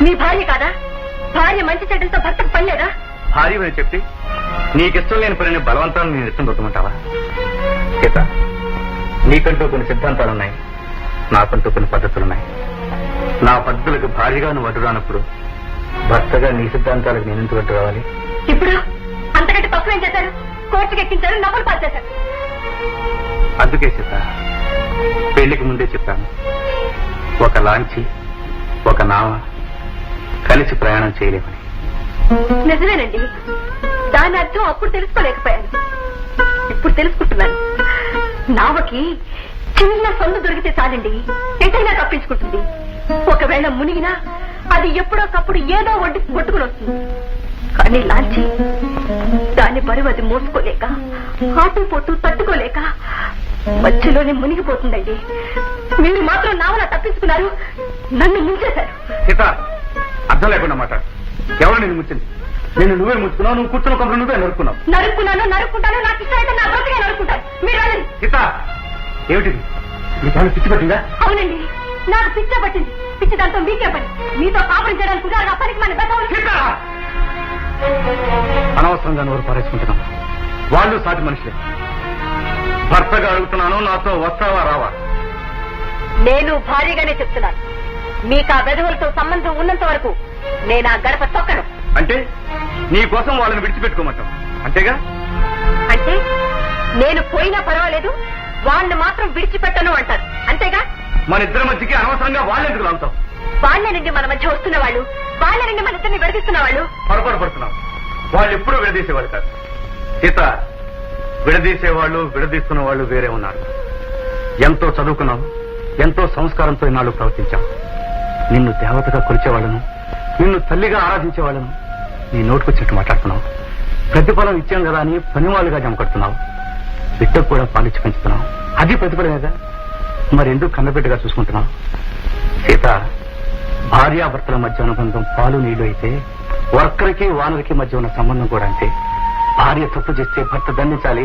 మీ భార్య కాదా? భార్య మంచి చెడ్డలతో భర్తకు పని లేదా? భార్య అని చెప్పి నీకిష్టం లేని పనిని బలవంతాన్ని నేను ఇష్టం దొరకమంటావా? సీత, నీకంటూ కొన్ని సిద్ధాంతాలున్నాయి, నాకంటూ కొన్ని పద్ధతులున్నాయి. నా పద్ధతులకు భార్యగా నువ్వు అడ్డు రానప్పుడు భర్తగా నీ సిద్ధాంతాలకు నేను ఎందుకు అడ్డు రావాలి? ఇప్పుడు అంతకంటే తక్కువ ఏం చేశారు? కోర్టుకు ఎక్కించారు, నవ్వులు పాలు చేశారు. అందుకే సీత, పెళ్లికి ముందే చెప్పాను, ఒక లాంచి ఒక నావ కలిసి ప్రయాణం చేయలేమని. నిజమేనండి. దాని అర్థం అప్పుడు తెలుసుకోలేకపోయాను, ఇప్పుడు తెలుసుకుంటున్నాను. నావకి చిన్న సొంత దొరికితే చాలండి, ఎటైనా తప్పించుకుంటుంది. ఒకవేళ మునిగినా అది ఎప్పుడోకప్పుడు ఏదో ఒడ్డుకుని వస్తుంది. కానీ లాంచి దాని బరువు అది మోసుకోలేక, ఆటుపోటు తట్టుకోలేక మధ్యలోనే మునిగిపోతుందండి. మీరు మాత్రం నావలా తప్పించుకున్నారు, నన్ను ముంచేశారు. సీత, అర్థం లేకుండా మాట. ఎవరు నేను ముచ్చింది? నేను నువ్వే ముచ్చుకున్నావు, నువ్వు కూర్చున్న కొంపలు నువ్వే నరుక్కున్నాను. నరుక్కుంటాను, నాకు ఇష్టమైతే నా బ్రతికే నరుక్కుంటాను. మీరు వెళ్ళండి. సీత, ఏమిటిది? నీ పని పిచ్చి పట్టిందా? అవునండి, నాకు పిచ్చే పట్టింది. పిచ్చి దాంతో మీకే పని. మీతో కాపురం చేయడానికి కూడా నా పనికి మన బెదవులు. అనవసరంగా నోరు పారేసుకుంటున్నాం. వాళ్ళు సాటి మనుషులే. భర్తగా అడుగుతున్నాను, నాతో వస్తావా రావా? నేను భారీగానే చెప్తున్నాను, మీకు ఆ బెదవులతో సంబంధం ఉన్నంత వరకు నేను ఆ గడప తొక్కను. అంటే నీ కోసం వాళ్ళని విడిచిపెట్టుకోమంటాం, అంతేగా? అంటే నేను పోయినా పర్వాలేదు, వాళ్ళని మాత్రం విడిచిపెట్టను అంటారు, అంతేగా? మన ఇద్దరి మధ్యకి అనవసరంగా వాళ్ళెందుకు లాగుతాం? వాళ్ళ నుండి మన మధ్య వస్తున్న వాళ్ళు, వాళ్ళ నుండి మన ఇద్దరిని విడదీస్తున్న వాళ్ళు. పొరపాటు పడుతున్నాం. వాళ్ళు ఎప్పుడూ విడదీసేవాళ్ళు కాదు సీత. విడదీసేవాళ్ళు, విడదీస్తున్న వాళ్ళు వేరే ఉన్నారు. ఎంతో చదువుకున్నాం, ఎంతో సంస్కారంతో ఇన్నాళ్ళు ప్రవర్తించాం. నిన్ను దేవతగా కొలిచేవాళ్ళను, నిన్ను తల్లిగా ఆరాధించేవాళ్ళను నీ నోటుకొచ్చినట్టు మాట్లాడుతున్నావు. ప్రతిఫలం ఇచ్చాం కదా అని పనివాళ్ళుగా జమకడుతున్నావు. బిడ్డకు కూడా పాలిచ్చి పెంచుతున్నావు, అది ప్రతిఫలమేగా. మరెందుకు కన్నబిడ్డగా చూసుకుంటున్నావు? సీత, భార్యాభర్తల మధ్య అనుబంధం పాలు నీళ్లు అయితే వర్కర్కి వానర్కి మధ్య ఉన్న సంబంధం కూడా అంతే. భార్య తప్పు చేస్తే భర్త దండించాలి,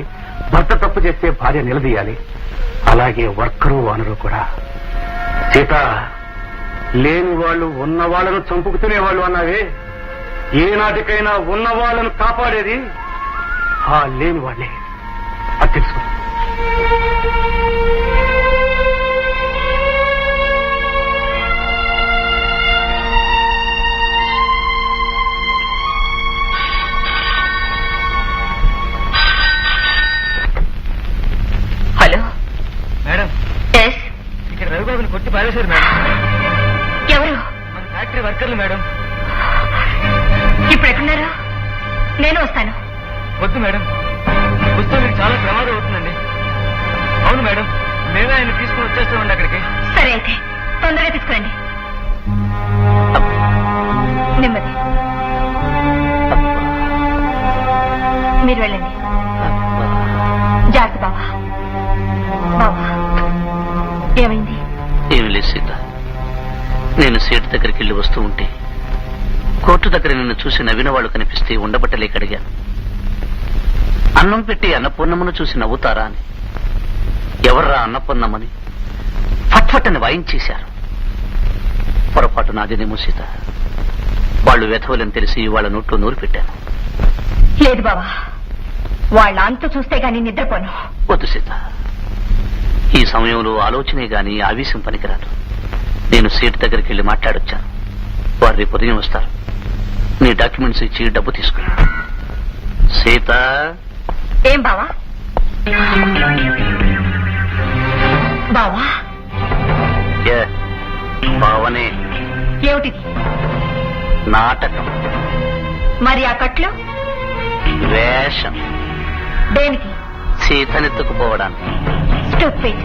భర్త తప్పు చేస్తే భార్య నిలదీయాలి. అలాగే వర్కరు వానరు కూడా. సీత, లేని వాళ్ళు ఉన్న వాళ్ళను చంపుకుతునే వాళ్ళు అన్నావే, ఏనాటికైనా ఉన్న వాళ్ళను కాపాడేది ఆ లేని వాళ్ళే. అది తెలుసుకో. హలో మేడం, ఎస్, ఇక్కడ రవిబాబుని కొట్టి పారేశారు మేడం. ఎవరు? మన ఫ్యాక్టరీ వర్కర్లు మేడం. ఇప్పుడు ఎక్కడున్నారు? నేను వస్తాను. వద్దు మేడం, వస్తే మీకు చాలా ప్రమాదం అవుతుందండి. అవును మేడం, మేమే ఆయన తీసుకుని వచ్చేస్తామండి అక్కడికి. సరే అయితే తొందరగా తీసుకురండి. నెమ్మది, మీరు వెళ్ళండి. జాగ్రత్త బాబా. బాబా, ఏమైంది? ఏమి లేదు సీత, నేను సీటు దగ్గరికి వెళ్ళి వస్తూ ఉంటే కోర్టు దగ్గర నిన్ను చూసి నవ్విన వాళ్ళు కనిపిస్తే ఉండబట్టలేక అడిగాను. అన్నం పెట్టి అన్నపూర్ణమ్మను చూసి నవ్వుతారా అని. ఎవర్రా అన్నపూర్ణమ్మని ఫట్ఫట్ అని వాయించేశారు. పొరపాటు నాదేనేమో సీత. వాళ్ళు వెధవలని తెలిసి వాళ్ళ నోట్లో నూరు పెట్టాను. లేదు బావా, వాళ్ళ అంతు చూస్తే గాని నిద్రపోను. వద్దు సీత, ఈ సమయంలో ఆలోచనే గాని ఆవేశం పనికిరాదు. నేను సీట్ దగ్గరికి వెళ్ళి మాట్లాడొచ్చాను. వారు రేపు ఉదయం వస్తారు. నీ డాక్యుమెంట్స్ ఇచ్చి డబ్బు తీసుకున్నా. సీత. ఏం బావా? బావా బావనే. ఏమిటిది? నాటకం. మరి ఆ కట్లు? వేషం. దేనికి? సీతనెత్తుకుపోవడానికి. స్టూపిడ్.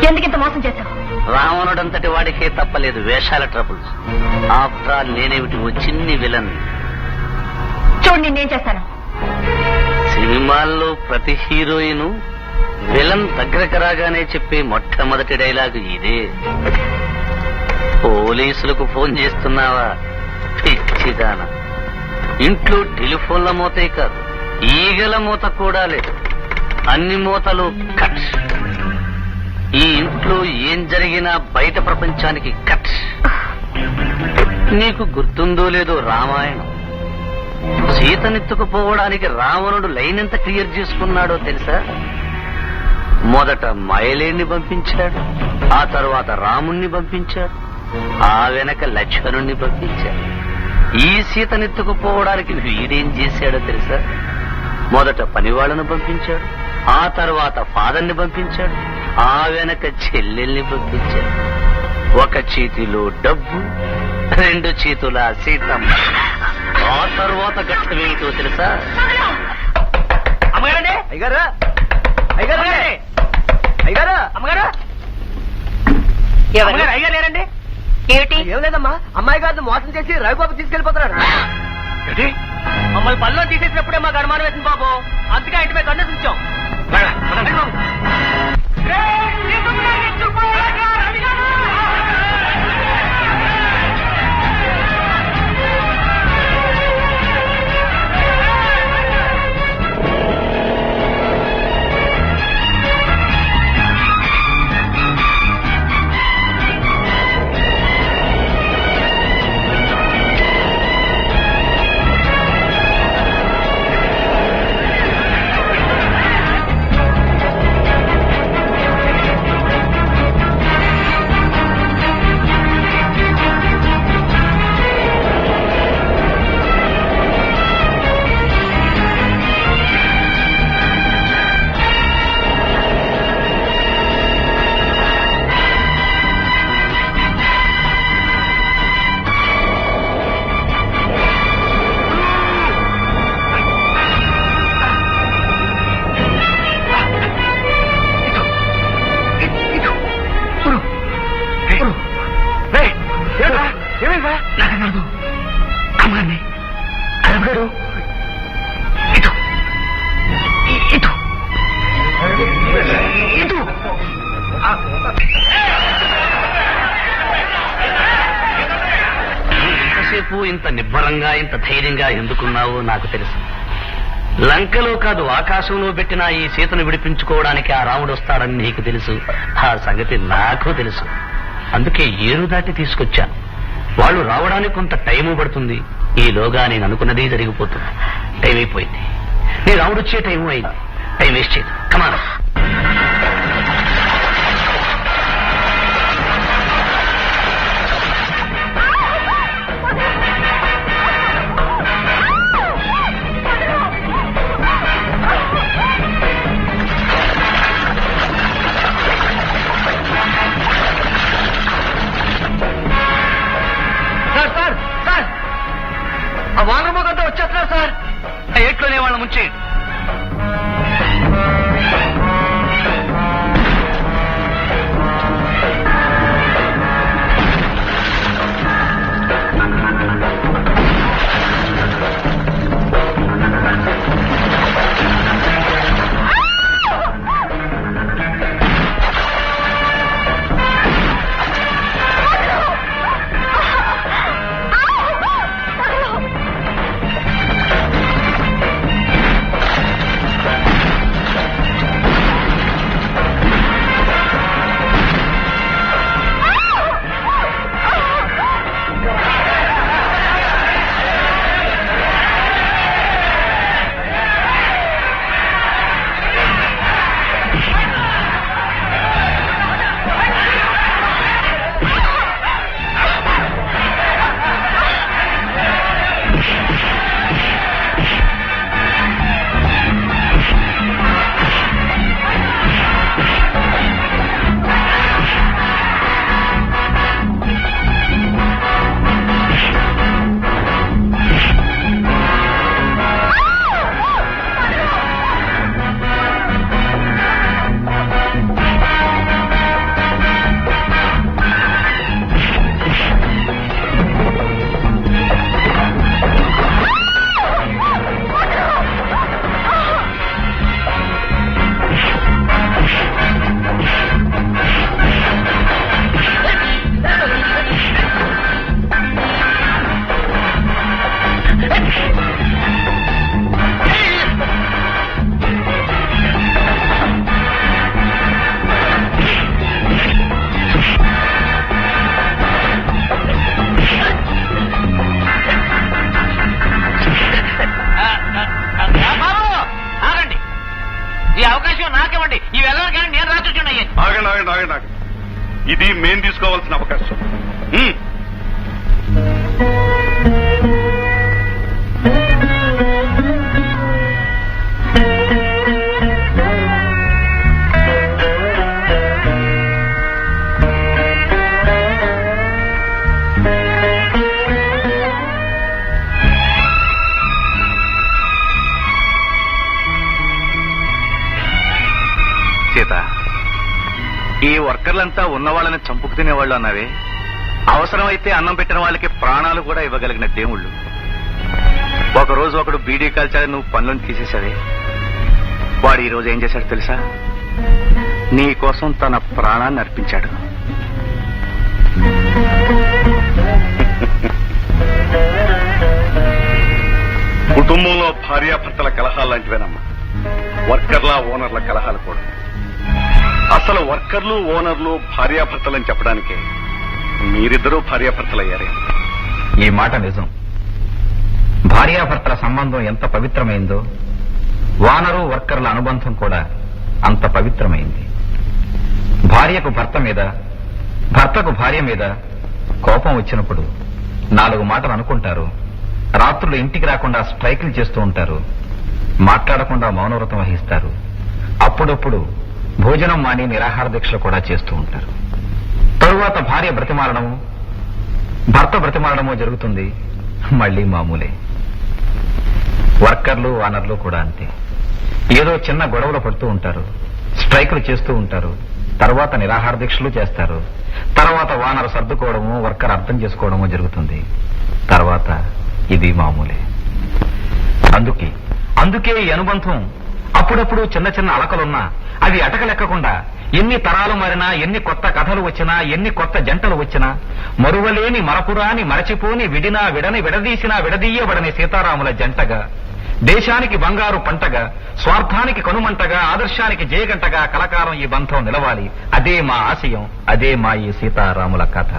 ఎందుకింత మోసం చేశావు? రావణుడంతటి వాడికే తప్పలేదు వేషాల ట్రబుల్. ఆఫ్టర్ ఆల్ నేనేమిటి ఓ చిన్ని విలన్. చూడు నేనేం చేస్తాను. సినిమాల్లో ప్రతి హీరోయిన్ విలన్ దగ్గరకు రాగానే చెప్పే మొట్టమొదటి డైలాగు ఇదే. పోలీసులకు ఫోన్ చేస్తున్నావా పిచ్చిదానా? ఇంట్లో టెలిఫోన్ల మూతే కాదు, ఈగల మూత కూడా లేదు. అన్ని మూతలు కట్. ఈ ఇంట్లో ఏం జరిగినా బయట ప్రపంచానికి కట్. నీకు గుర్తుందో లేదో రామాయణం. సీతనెత్తుకుపోవడానికి రావణుడు లైన్ ఎంత క్లియర్ చేసుకున్నాడో తెలుసా? మొదట మైలేని పంపించాడు, ఆ తర్వాత రాముణ్ణి పంపించాడు, ఆ వెనక లక్ష్మణుణ్ణి పంపించాడు. ఈ సీతనెత్తుకుపోవడానికి వీడేం చేశాడో తెలుసా? మొదట పనివాళ్లను పంపించాడు, ఆ తర్వాత ఫాదర్ని పంపించాడు, ఆ వెనక చెల్లెల్ని పంపించాడు. ఒక చేతిలో డబ్బు, రెండు చేతుల సీతమ్మ. ఆ తర్వాత ఘట్టమేమిటో తెలుసా? అమ్మగారండి, అయ్యగారు, అయ్యగారు, అయ్యగారు, అమ్మగారు, అమ్మగారు, అయ్యగారు లేరండి. ఏమిటి? ఏం లేదమ్మా, అమ్మాయి గారిని మోసం చేసి రవిబాబు తీసుకెళ్లిపోతున్నాడు. మమ్మల్ని పనిలో తీసేసినప్పుడే మాకు అనుమానం వేసింది బాబు. అందుకే ఇంటి మీద కన్నేసి ఉంచాం. ఎంతసేపు ఇంత నిబ్బరంగా ఇంత ధైర్యంగా ఎందుకున్నావో నాకు తెలుసు. లంకలో కాదు ఆకాశంలో పెట్టిన ఈ సీతను విడిపించుకోవడానికి ఆ రాముడు వస్తాడని నీకు తెలుసు. ఆ సంగతి నాకు తెలుసు. అందుకే ఏరు దాటి తీసుకొచ్చాను. వాళ్ళు రావడానికి కొంత టైం పడుతుంది. ఈలోగా నేను అనుకున్నది జరిగిపోతుంది. టైం అయిపోయింది. నీ రాముడు వచ్చే టైం అయింది. టైం వేస్ట్ చేయదు. కమాన్. వచ్చేస్తున్నారు సార్. ఏట్లోనే వాళ్ళ ముంచేయండి. ఇది మేం తీసుకోవాల్సిన అవకాశం. సీత, ఈ వర్కర్లంతా ఉన్న వాళ్ళని చంపుకు తినేవాళ్ళు అన్నావే, అవసరమైతే అన్నం పెట్టిన వాళ్ళకి ప్రాణాలు కూడా ఇవ్వగలిగిన దేవుళ్ళు. ఒకరోజు ఒకడు బీడీ కాల్చాలని నువ్వు పనులను తీసేశావే, వాడు ఈ రోజు ఏం చేశాడు తెలుసా? నీ కోసం తన ప్రాణాన్ని అర్పించాడు. కుటుంబంలో భార్యాభర్తల కలహాలు లాంటివేనమ్మా, వర్కర్ల ఓనర్ల కలహాలు కూడా. అసలు వర్కర్లు ఓనర్లు భార్యాభర్తలని చెప్పడానికే మీరిద్దరూ భార్యాభర్తలయ్యారే. ఈ మాట నిజం. భార్యాభర్తల సంబంధం ఎంత పవిత్రమైందో ఓనరు వర్కర్ల అనుబంధం కూడా అంత పవిత్రమైంది. భార్యకు భర్త మీద, భర్తకు భార్య మీద కోపం వచ్చినప్పుడు 4 మాటలు అనుకుంటారు. రాత్రులు ఇంటికి రాకుండా స్ట్రైకులు చేస్తూ ఉంటారు. మాట్లాడకుండా మౌనవ్రతం వహిస్తారు. అప్పుడప్పుడు భోజనం మాని నిరాహార దీక్షలు కూడా చేస్తూ ఉంటారు. తరువాత భార్య బ్రతిమాలడము, భర్త బ్రతిమాలడము జరుగుతుంది. మళ్లీ మామూలే. వర్కర్లు ఓనర్లు కూడా అంతే. ఏదో చిన్న గొడవలు పడుతూ ఉంటారు, స్ట్రైకులు చేస్తూ ఉంటారు, తర్వాత నిరాహార దీక్షలు చేస్తారు. తర్వాత ఓనర్ సర్దుకోవడము, వర్కర్ అర్థం చేసుకోవడము జరుగుతుంది. తర్వాత ఇది మామూలే. అందుకే ఈ అనుబంధం అప్పుడప్పుడు చిన్న చిన్న అలకలున్నా అవి అటకలెక్కకుండా ఎన్ని తరాలు మారినా, ఎన్ని కొత్త కథలు వచ్చినా, ఎన్ని కొత్త జంటలు వచ్చినా, మరువలేని మరపురాని మరచిపోని విడినా విడని విడదీసినా విడదీయబడని సీతారాముల జంటగా, దేశానికి బంగారు పంటగా, స్వార్థానికి కనుమంటగా, ఆదర్శానికి జయగంటగా కలకాలం ఈ బంధం నిలవాలి. అదే మా ఆశయం, అదే మా ఈ సీతారాముల కథ.